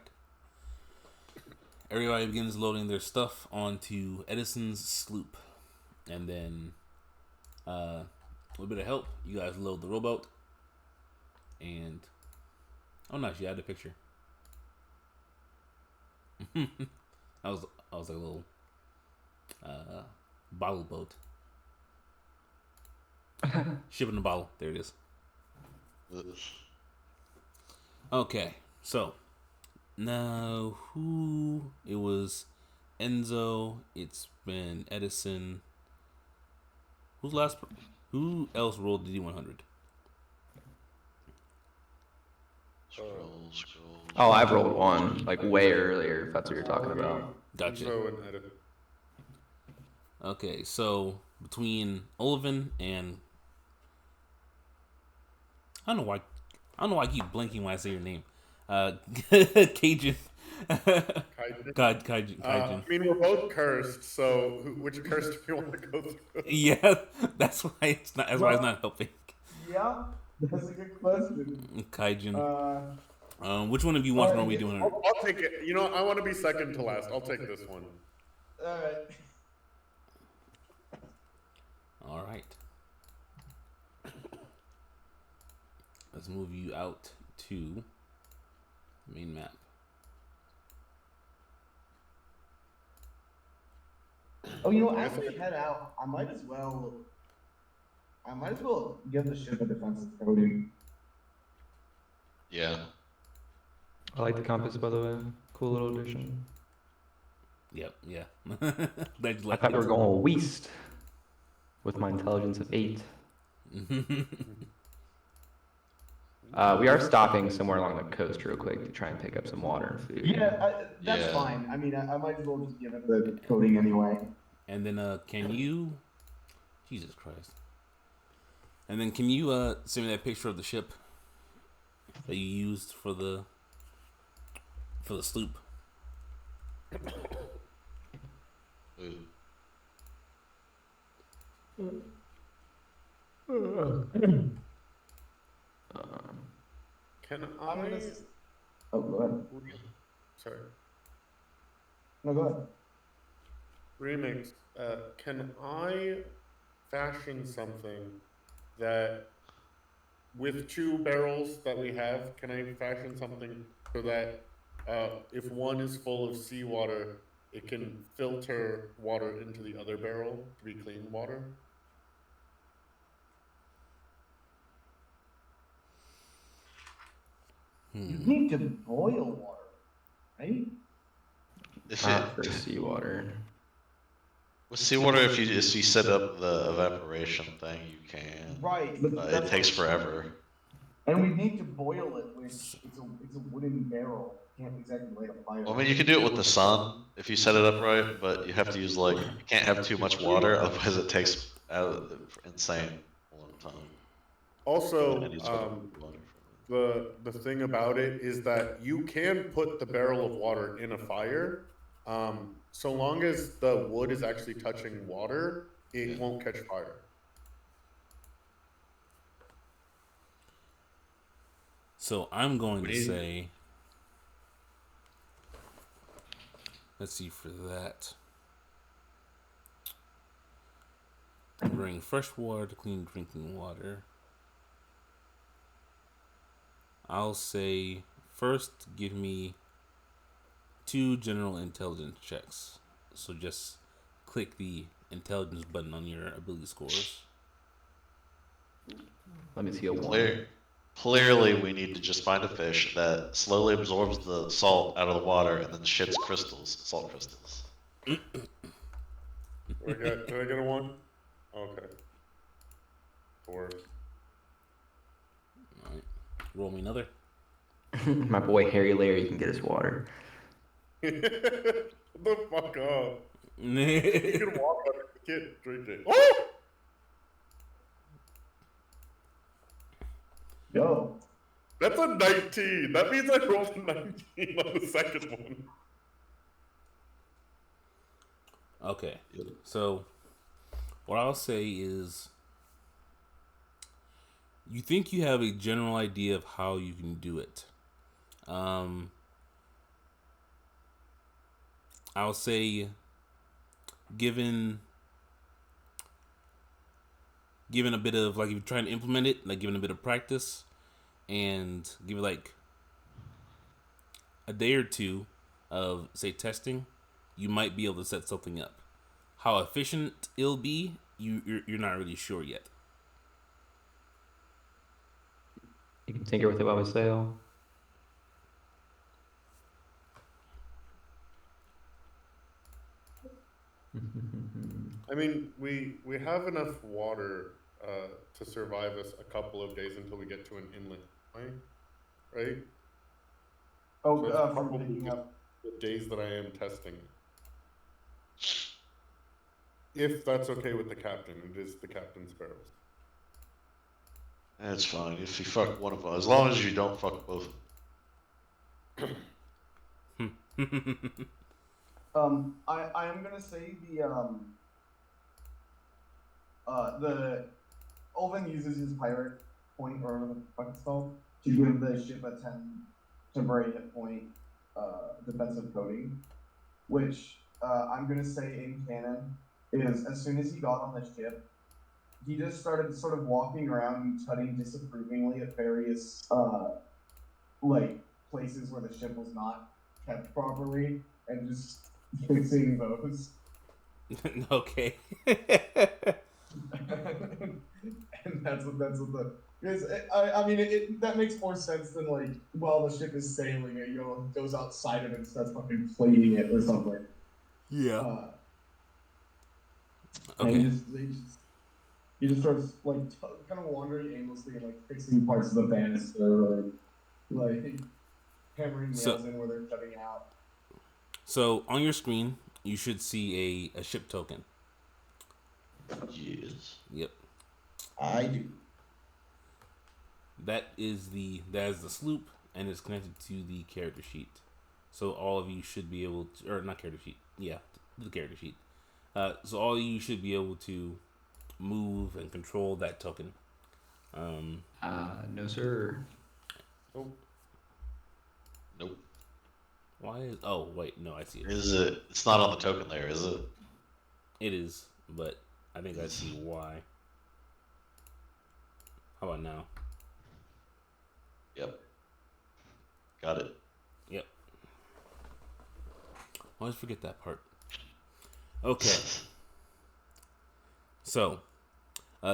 Everybody begins loading their stuff onto Edison's sloop, and then a little bit of help. You guys load the rowboat, and nice, you had the picture. I was like a little bottle boat. Ship in a bottle. There it is. Okay, so now it was Enzo. It's been Edison. Who else rolled the D100? Scroll. Oh, I've rolled one, like way earlier, if that's what you're talking about. Gotcha. Enzo and Edison. Okay, so between Olivin and I don't know why I keep blinking when I say your name. Cajun. Cajun. I mean, we're both cursed, so which curse do we want to go through? Yeah, that's why it's not. That's why it's not helping. Yeah, that's a good question. Cajun. Which one of you wants to be doing it? I'll take it. You know, I want to be second to last. I'll take this one. Alright. All right. Let's move you out to the main map. Oh, you know, as we head out, I might as well give the ship a defensive coating. Yeah. I like the compass, by the way. Cool little addition. Yep, yeah. I thought we were going west with my intelligence of 8. We are stopping somewhere along the coast real quick to try and pick up some water and food. Yeah, that's fine. I mean, I might as well just give it the coating anyway. And then, can you... Jesus Christ. And then can you, send me that picture of the ship that you used for the sloop? Can I'm gonna. I? Oh, go ahead. Sorry. No, go ahead. Remix. Can I fashion something that, with 2 barrels that we have, can I fashion something so that if one is full of seawater, it can filter water into the other barrel to be clean water? You need to boil water, right? For seawater. With seawater, if you set up the evaporation thing, you can. Right, but It takes forever. And we need to boil it, which it's a wooden barrel. Can't exactly light a fire. Well, I mean, you can do it with the sun if you set it up right, but you have to use you can't have too much water, otherwise it takes insane long time. Also, the thing about it is that you can put the barrel of water in a fire. So long as the wood is actually touching water, it won't catch fire. So I'm going to say, let's see for that. Bring fresh water to clean drinking water. I'll say first give me 2 general intelligence checks. So just click the intelligence button on your ability scores. Let me see a 1. Clearly, we need to just find a fish that slowly absorbs the salt out of the water and then shits crystals, salt crystals. Did I get a 1? Okay. 4. Alright. Roll me another. My boy Harry Larry can get us water. Shut the fuck up. You can walk under the Get drink it. Oh! Yo. That's a 19. That means I rolled a 19 on the second one. Okay. So, what I'll say is, you think you have a general idea of how you can do it. I'll say, given a bit of, like, if you're trying to implement it, like, given a bit of practice, and give it like a day or two of, say, testing, you might be able to set something up. How efficient it'll be, you're not really sure yet. You can tinker with it while we sail. I mean, we have enough water to survive us a couple of days until we get to an inlet, right? Oh, So it's from probably picking just up. the days that I am testing. If that's okay with the captain, it is the captain's barrels. That's fine. If you fuck one of us, as long as you don't fuck both. I am gonna say the Ulven uses his pirate point or whatever the fuck it's called to give the ship a 10 temporary hit point defensive coating, which I'm gonna say in canon is as soon as he got on the ship, he just started sort of walking around and tutting disapprovingly at various like places where the ship was not kept properly and just fixing those. Okay. And that's what the because I mean that makes more sense than like while the ship is sailing it goes outside of it and starts fucking plating it or something. Yeah. And Okay. he just starts like kind of wandering aimlessly and like fixing parts of the banister or like hammering nails in where they're cutting out. So on your screen, you should see a ship token. Yes. Yep. I do. That is the sloop, and it's connected to the character sheet. So all of you should be able to, or not character sheet, yeah, the character sheet. So all of you should be able to move and control that token. No sir. Nope. Why is? Oh wait, no, I see it. Is it? It's not on the token layer, is it? It is, but I think I see why. How about now? Yep. Got it. Yep. I always forget that part. Okay. So,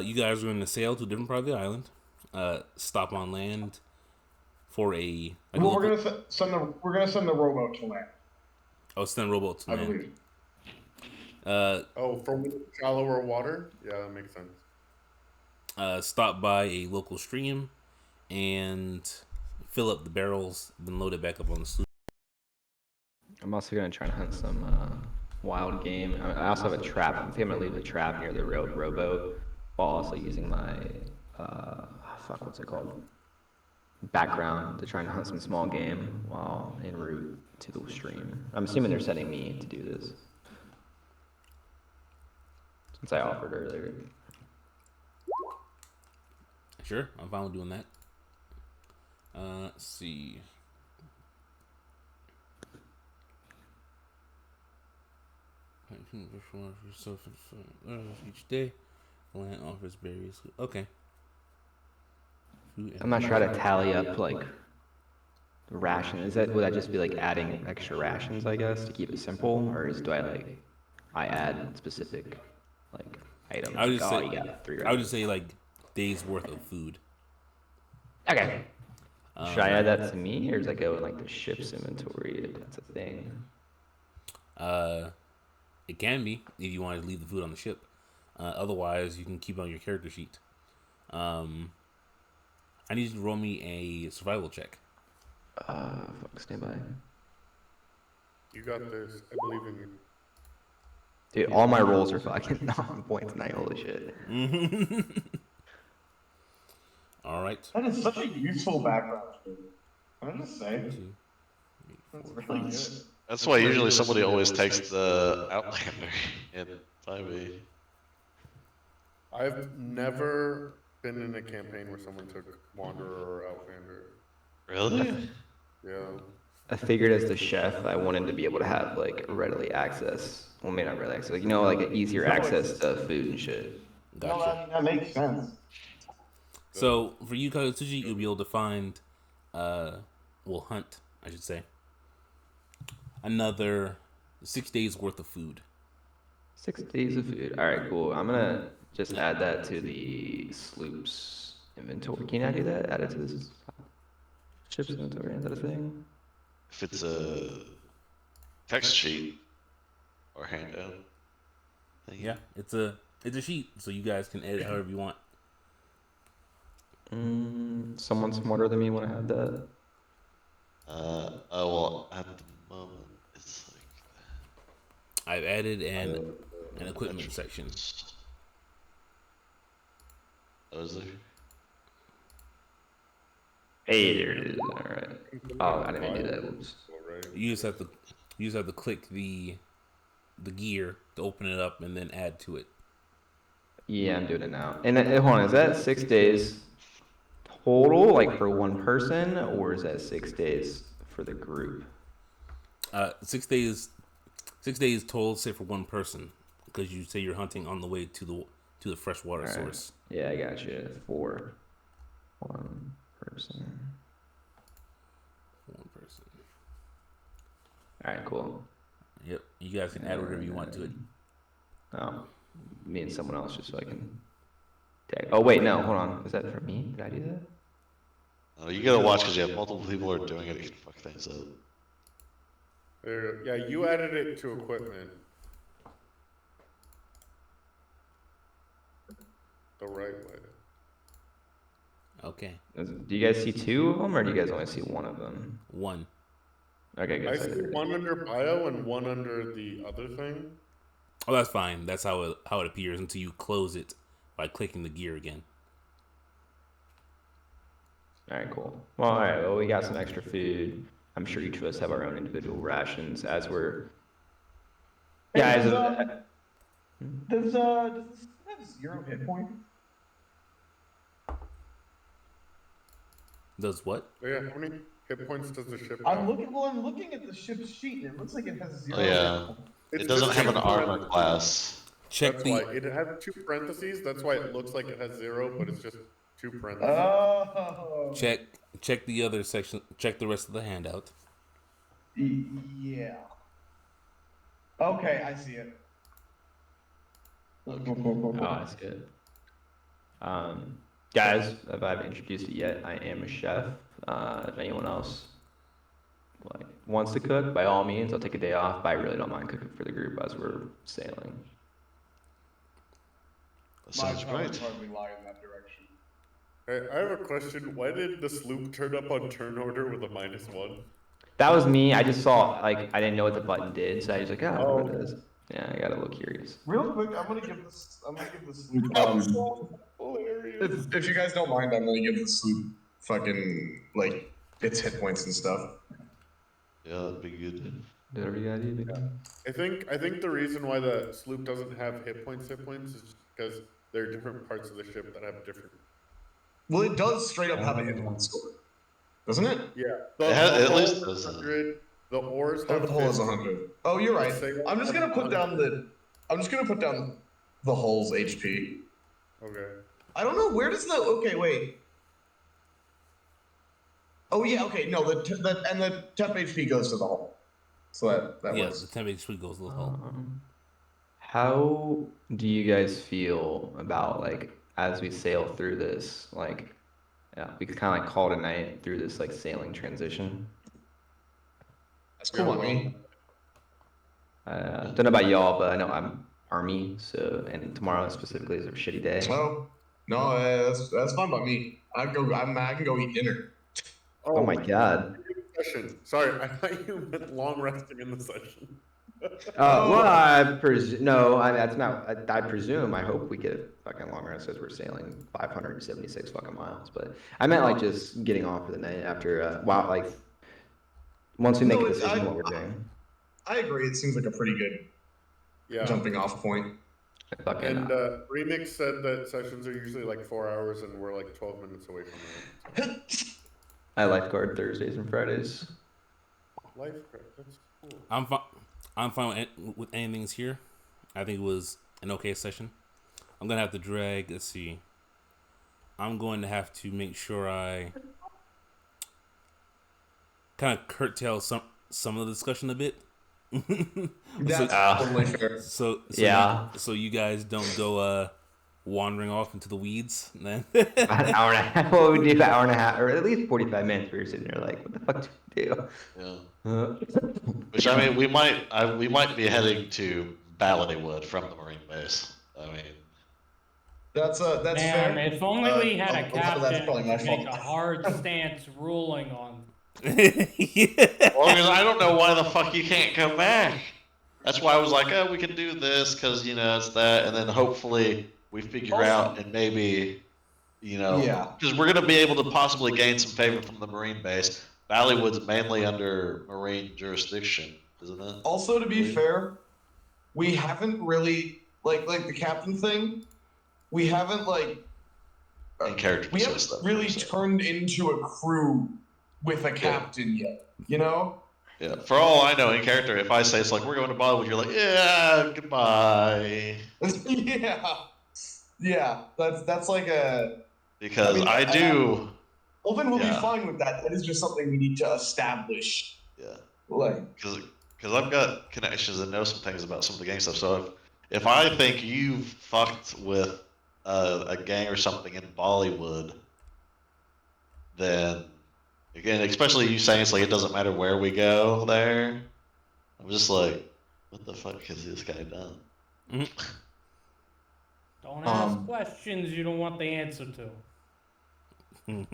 you guys are going to sail to a different part of the island. Stop on land for a. Well, we're gonna send the rowboat to land. Oh, send rowboat to I land. believe. For shallower water? Yeah, that makes sense. Stop by a local stream and fill up the barrels, then load it back up on the sloop. I'm also gonna try and hunt some wild game. I also have a trap. I think I'm gonna leave a trap near the rowboat while also using my what's it called? Background to try and hunt some small game while en route to the stream. I'm assuming they're sending me to do this since I offered earlier. Sure, I'm fine with doing that. Let's see. Each day, land offers berries. Okay. I'm not trying to tally up like ration. Would that just be like adding extra rations, I guess, to keep it simple, or do I add specific like items? I would like, just say, you got 3 I would just say like days worth of food. Okay. Should I add that to me, or does that go in like the ship's inventory if that's a thing? It can be if you want to leave the food on the ship. Otherwise, you can keep it on your character sheet. I need you to roll me a survival check. Stand by. You got this. I believe in you. Dude, all my rolls are fucking on point tonight. Holy shit. All right. That is such a useful background. Can I just say? 2, 3, That's 4, really 5. good. That's why usually somebody always takes the Outlander in 5e. I've never been in a campaign where someone took Wanderer or Outlander. Really? Yeah. I figured as the chef, I wanted to be able to have like readily access. Well, maybe not readily access, like, you know, like easier access to food and shit. No, Gotcha. that makes sense. So for you, Kagetsuji, you'll be able to find, hunt, I should say, another 6 days worth of food. 6 days of food. All right, cool. I'm gonna just add that to the sloop's inventory. Can I do that? Add it to this ship's inventory. Is that a thing? If it's a text sheet or handout. Yeah, it's a sheet, so you guys can edit however you want. Someone smarter than me want to have that. Well, at the moment, it's like I've added an equipment section. Oh, is there? Hey, there it is. All right. Oh, I didn't do that. Oops. You just have to click the gear to open it up and then add to it. Yeah, I'm doing it now. And hold on, is that 6 days total, like for one person, or is that 6 days for the group? 6 days. 6 days total, say for one person, because you say you're hunting on the way to the freshwater source. Yeah, I got you. For one person. One person. All right, cool. Yep. You guys can add whatever you want to it. Oh, me and someone else, just so I can tag. Oh wait, no, hold on. Was that for me? Did I do that? Oh, you gotta watch because you have multiple people who are doing it. You can fuck things up. Yeah, you added it to equipment. The right way. Okay. Do you guys see 2 of them, or do you guys only see 1 of them? One. Okay, good. I see one under bio and one under the other thing. Oh, that's fine. That's how it appears until you close it by clicking the gear again. All right, cool. Well, all right. Well, we got some extra food. I'm sure each of us have our own individual rations as we're. Yeah, Does this have 0 hit points? Does what? Oh, yeah, how many hit points does the ship have? I'm looking at the ship's sheet, and it looks like it has 0 Oh, yeah. hit points. It doesn't have an armor class. Check That's the. why it has 2 parentheses. That's why it looks like it has 0, but it's just 2 parentheses. Oh. Check the other section. Check the rest of the handout. Yeah. Okay, I see it. Oh, that's good. Guys, if I haven't introduced it yet, I am a chef. If anyone else wants to cook, by all means, I'll take a day off. But I really don't mind cooking for the group as we're sailing. That sounds great. Probably lie in that direction. Hey, I have a question. Why did the sloop turn up on turn order with a -1? That was me. I just saw, like, I didn't know what the button did, so I was like, oh, I don't know what it does. Yeah, I got a little curious. Real quick, I'm gonna give this if you guys don't mind, I'm gonna give the sloop fucking like its hit points and stuff. Yeah, that'd be good. Whatever you gotta do, big guy. I think the reason why the sloop doesn't have hit points is just because there are different parts of the ship that have different. Well, it does straight up have a hit point score, doesn't it? Yeah, At least does. 100. The oars Oh, have the hull is 50. 100. Oh, you're right. Say I'm just gonna put down the hull's HP. Okay. I don't know where does the okay wait. Oh yeah, okay, no, the temp HP goes to the hull, so that Yeah, works. the temp HP goes to the hull. How do you guys feel about, like, as we sail through this, like, yeah, we could kind of like call it a night through this like sailing transition? That's cool on me. Don't know about y'all, but I know I'm Army, so, and tomorrow specifically is a shitty day. Oh no, that's fine by me. I can go eat dinner. Oh my god. Session. Sorry, I thought you meant long resting in the session. Well, that's not. I presume. I hope we get a fucking long rest as we're sailing 576 fucking miles. But I meant like just getting off for the night after. Like once we make a decision what we're doing. I agree. It seems like a pretty good jumping off point. And Remix said that sessions are usually like 4 hours, and we're like 12 minutes away from that. I lifeguard Thursdays and Fridays. Lifeguard, that's cool. I'm fine with anything's here. I think it was an okay session. I'm gonna have to drag. Let's see. I'm going to have to make sure I kind of curtail some of the discussion a bit. That's totally fair. So you guys don't go wandering off into the weeds. Then An hour and a half. What would we do? An hour and a half, or at least 45 minutes. We were sitting there like, what the fuck do we do? Yeah. Which I mean, we might be heading to Ballywood from the Marine base. I mean, that's Man, fair. if only we had a Also, that's captain probably my to make fault. a hard stance ruling on. Yeah. well, because I don't know why the fuck you can't come back. That's why I was like, oh, we can do this because it's that, and then hopefully we figure out and maybe, because we're gonna be able to possibly gain some favor from the Marine base. Ballywood's mainly under Marine jurisdiction, isn't it? Also, to be fair, we haven't really like the captain thing. We haven't In character, we haven't really turned into a crew with a captain yet. Yeah. For all I know, in character, if I say it's like we're going to Bollywood, you're like, yeah, goodbye. Yeah. That's like a. Because I do. Ulvin will be fine with that. That is just something we need to establish. Yeah. Because I've got connections and know some things about some of the gang stuff. So if I think you've fucked with a gang or something in Bollywood, then again, especially you saying it's like it doesn't matter where we go there, I'm just like, what the fuck has this guy done? Don't ask questions you don't want the answer to. We're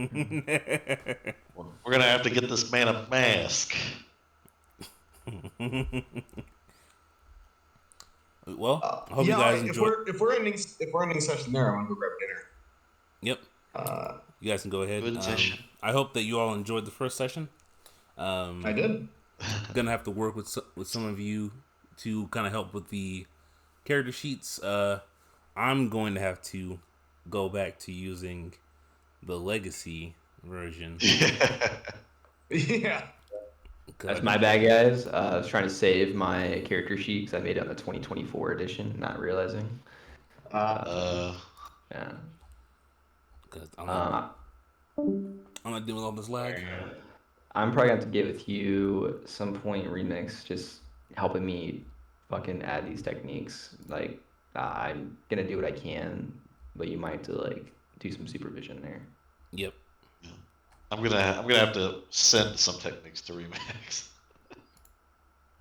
gonna have to get this man a mask. Well, I hope you guys enjoy. If we're ending session there, I want to go grab dinner. Yep. You guys can go ahead. Good session. I hope that you all enjoyed the first session. I did. Gonna have to work with some of you to kind of help with the character sheets. I'm going to have to go back to using the legacy version. Yeah. That's my bad, guys. I was trying to save my character sheet because I made it on the 2024 edition, not realizing. Yeah. Because I'm not dealing with all this lag. I'm probably gonna have to get with you some point, Remix, just helping me fucking add these techniques. Like, I'm gonna do what I can, but you might have to do some supervision there. Yep. Yeah. I'm gonna have to send some techniques to Remax.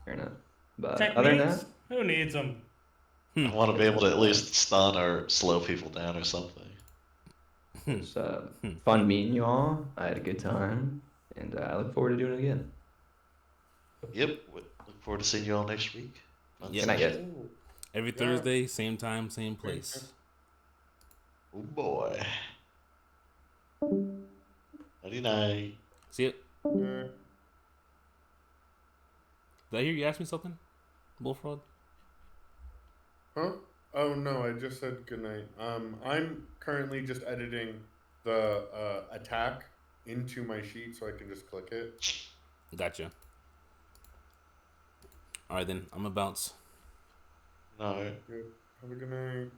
Fair enough. But Techniques? other than that, Who needs them? I want to be able to at least stun or slow people down or something. it was fun meeting you all. I had a good time, and I look forward to doing it again. Yep. Look forward to seeing you all next week. Yeah. Good night, guys. Every Thursday, same time, same place. Oh boy. Nighty night. See it? Did I hear you ask me something? Bullfrog? Huh? Oh no, I just said goodnight. I'm currently just editing the attack into my sheet so I can just click it. Gotcha. Alright then, I'm gonna bounce. No. Good. Have a good night.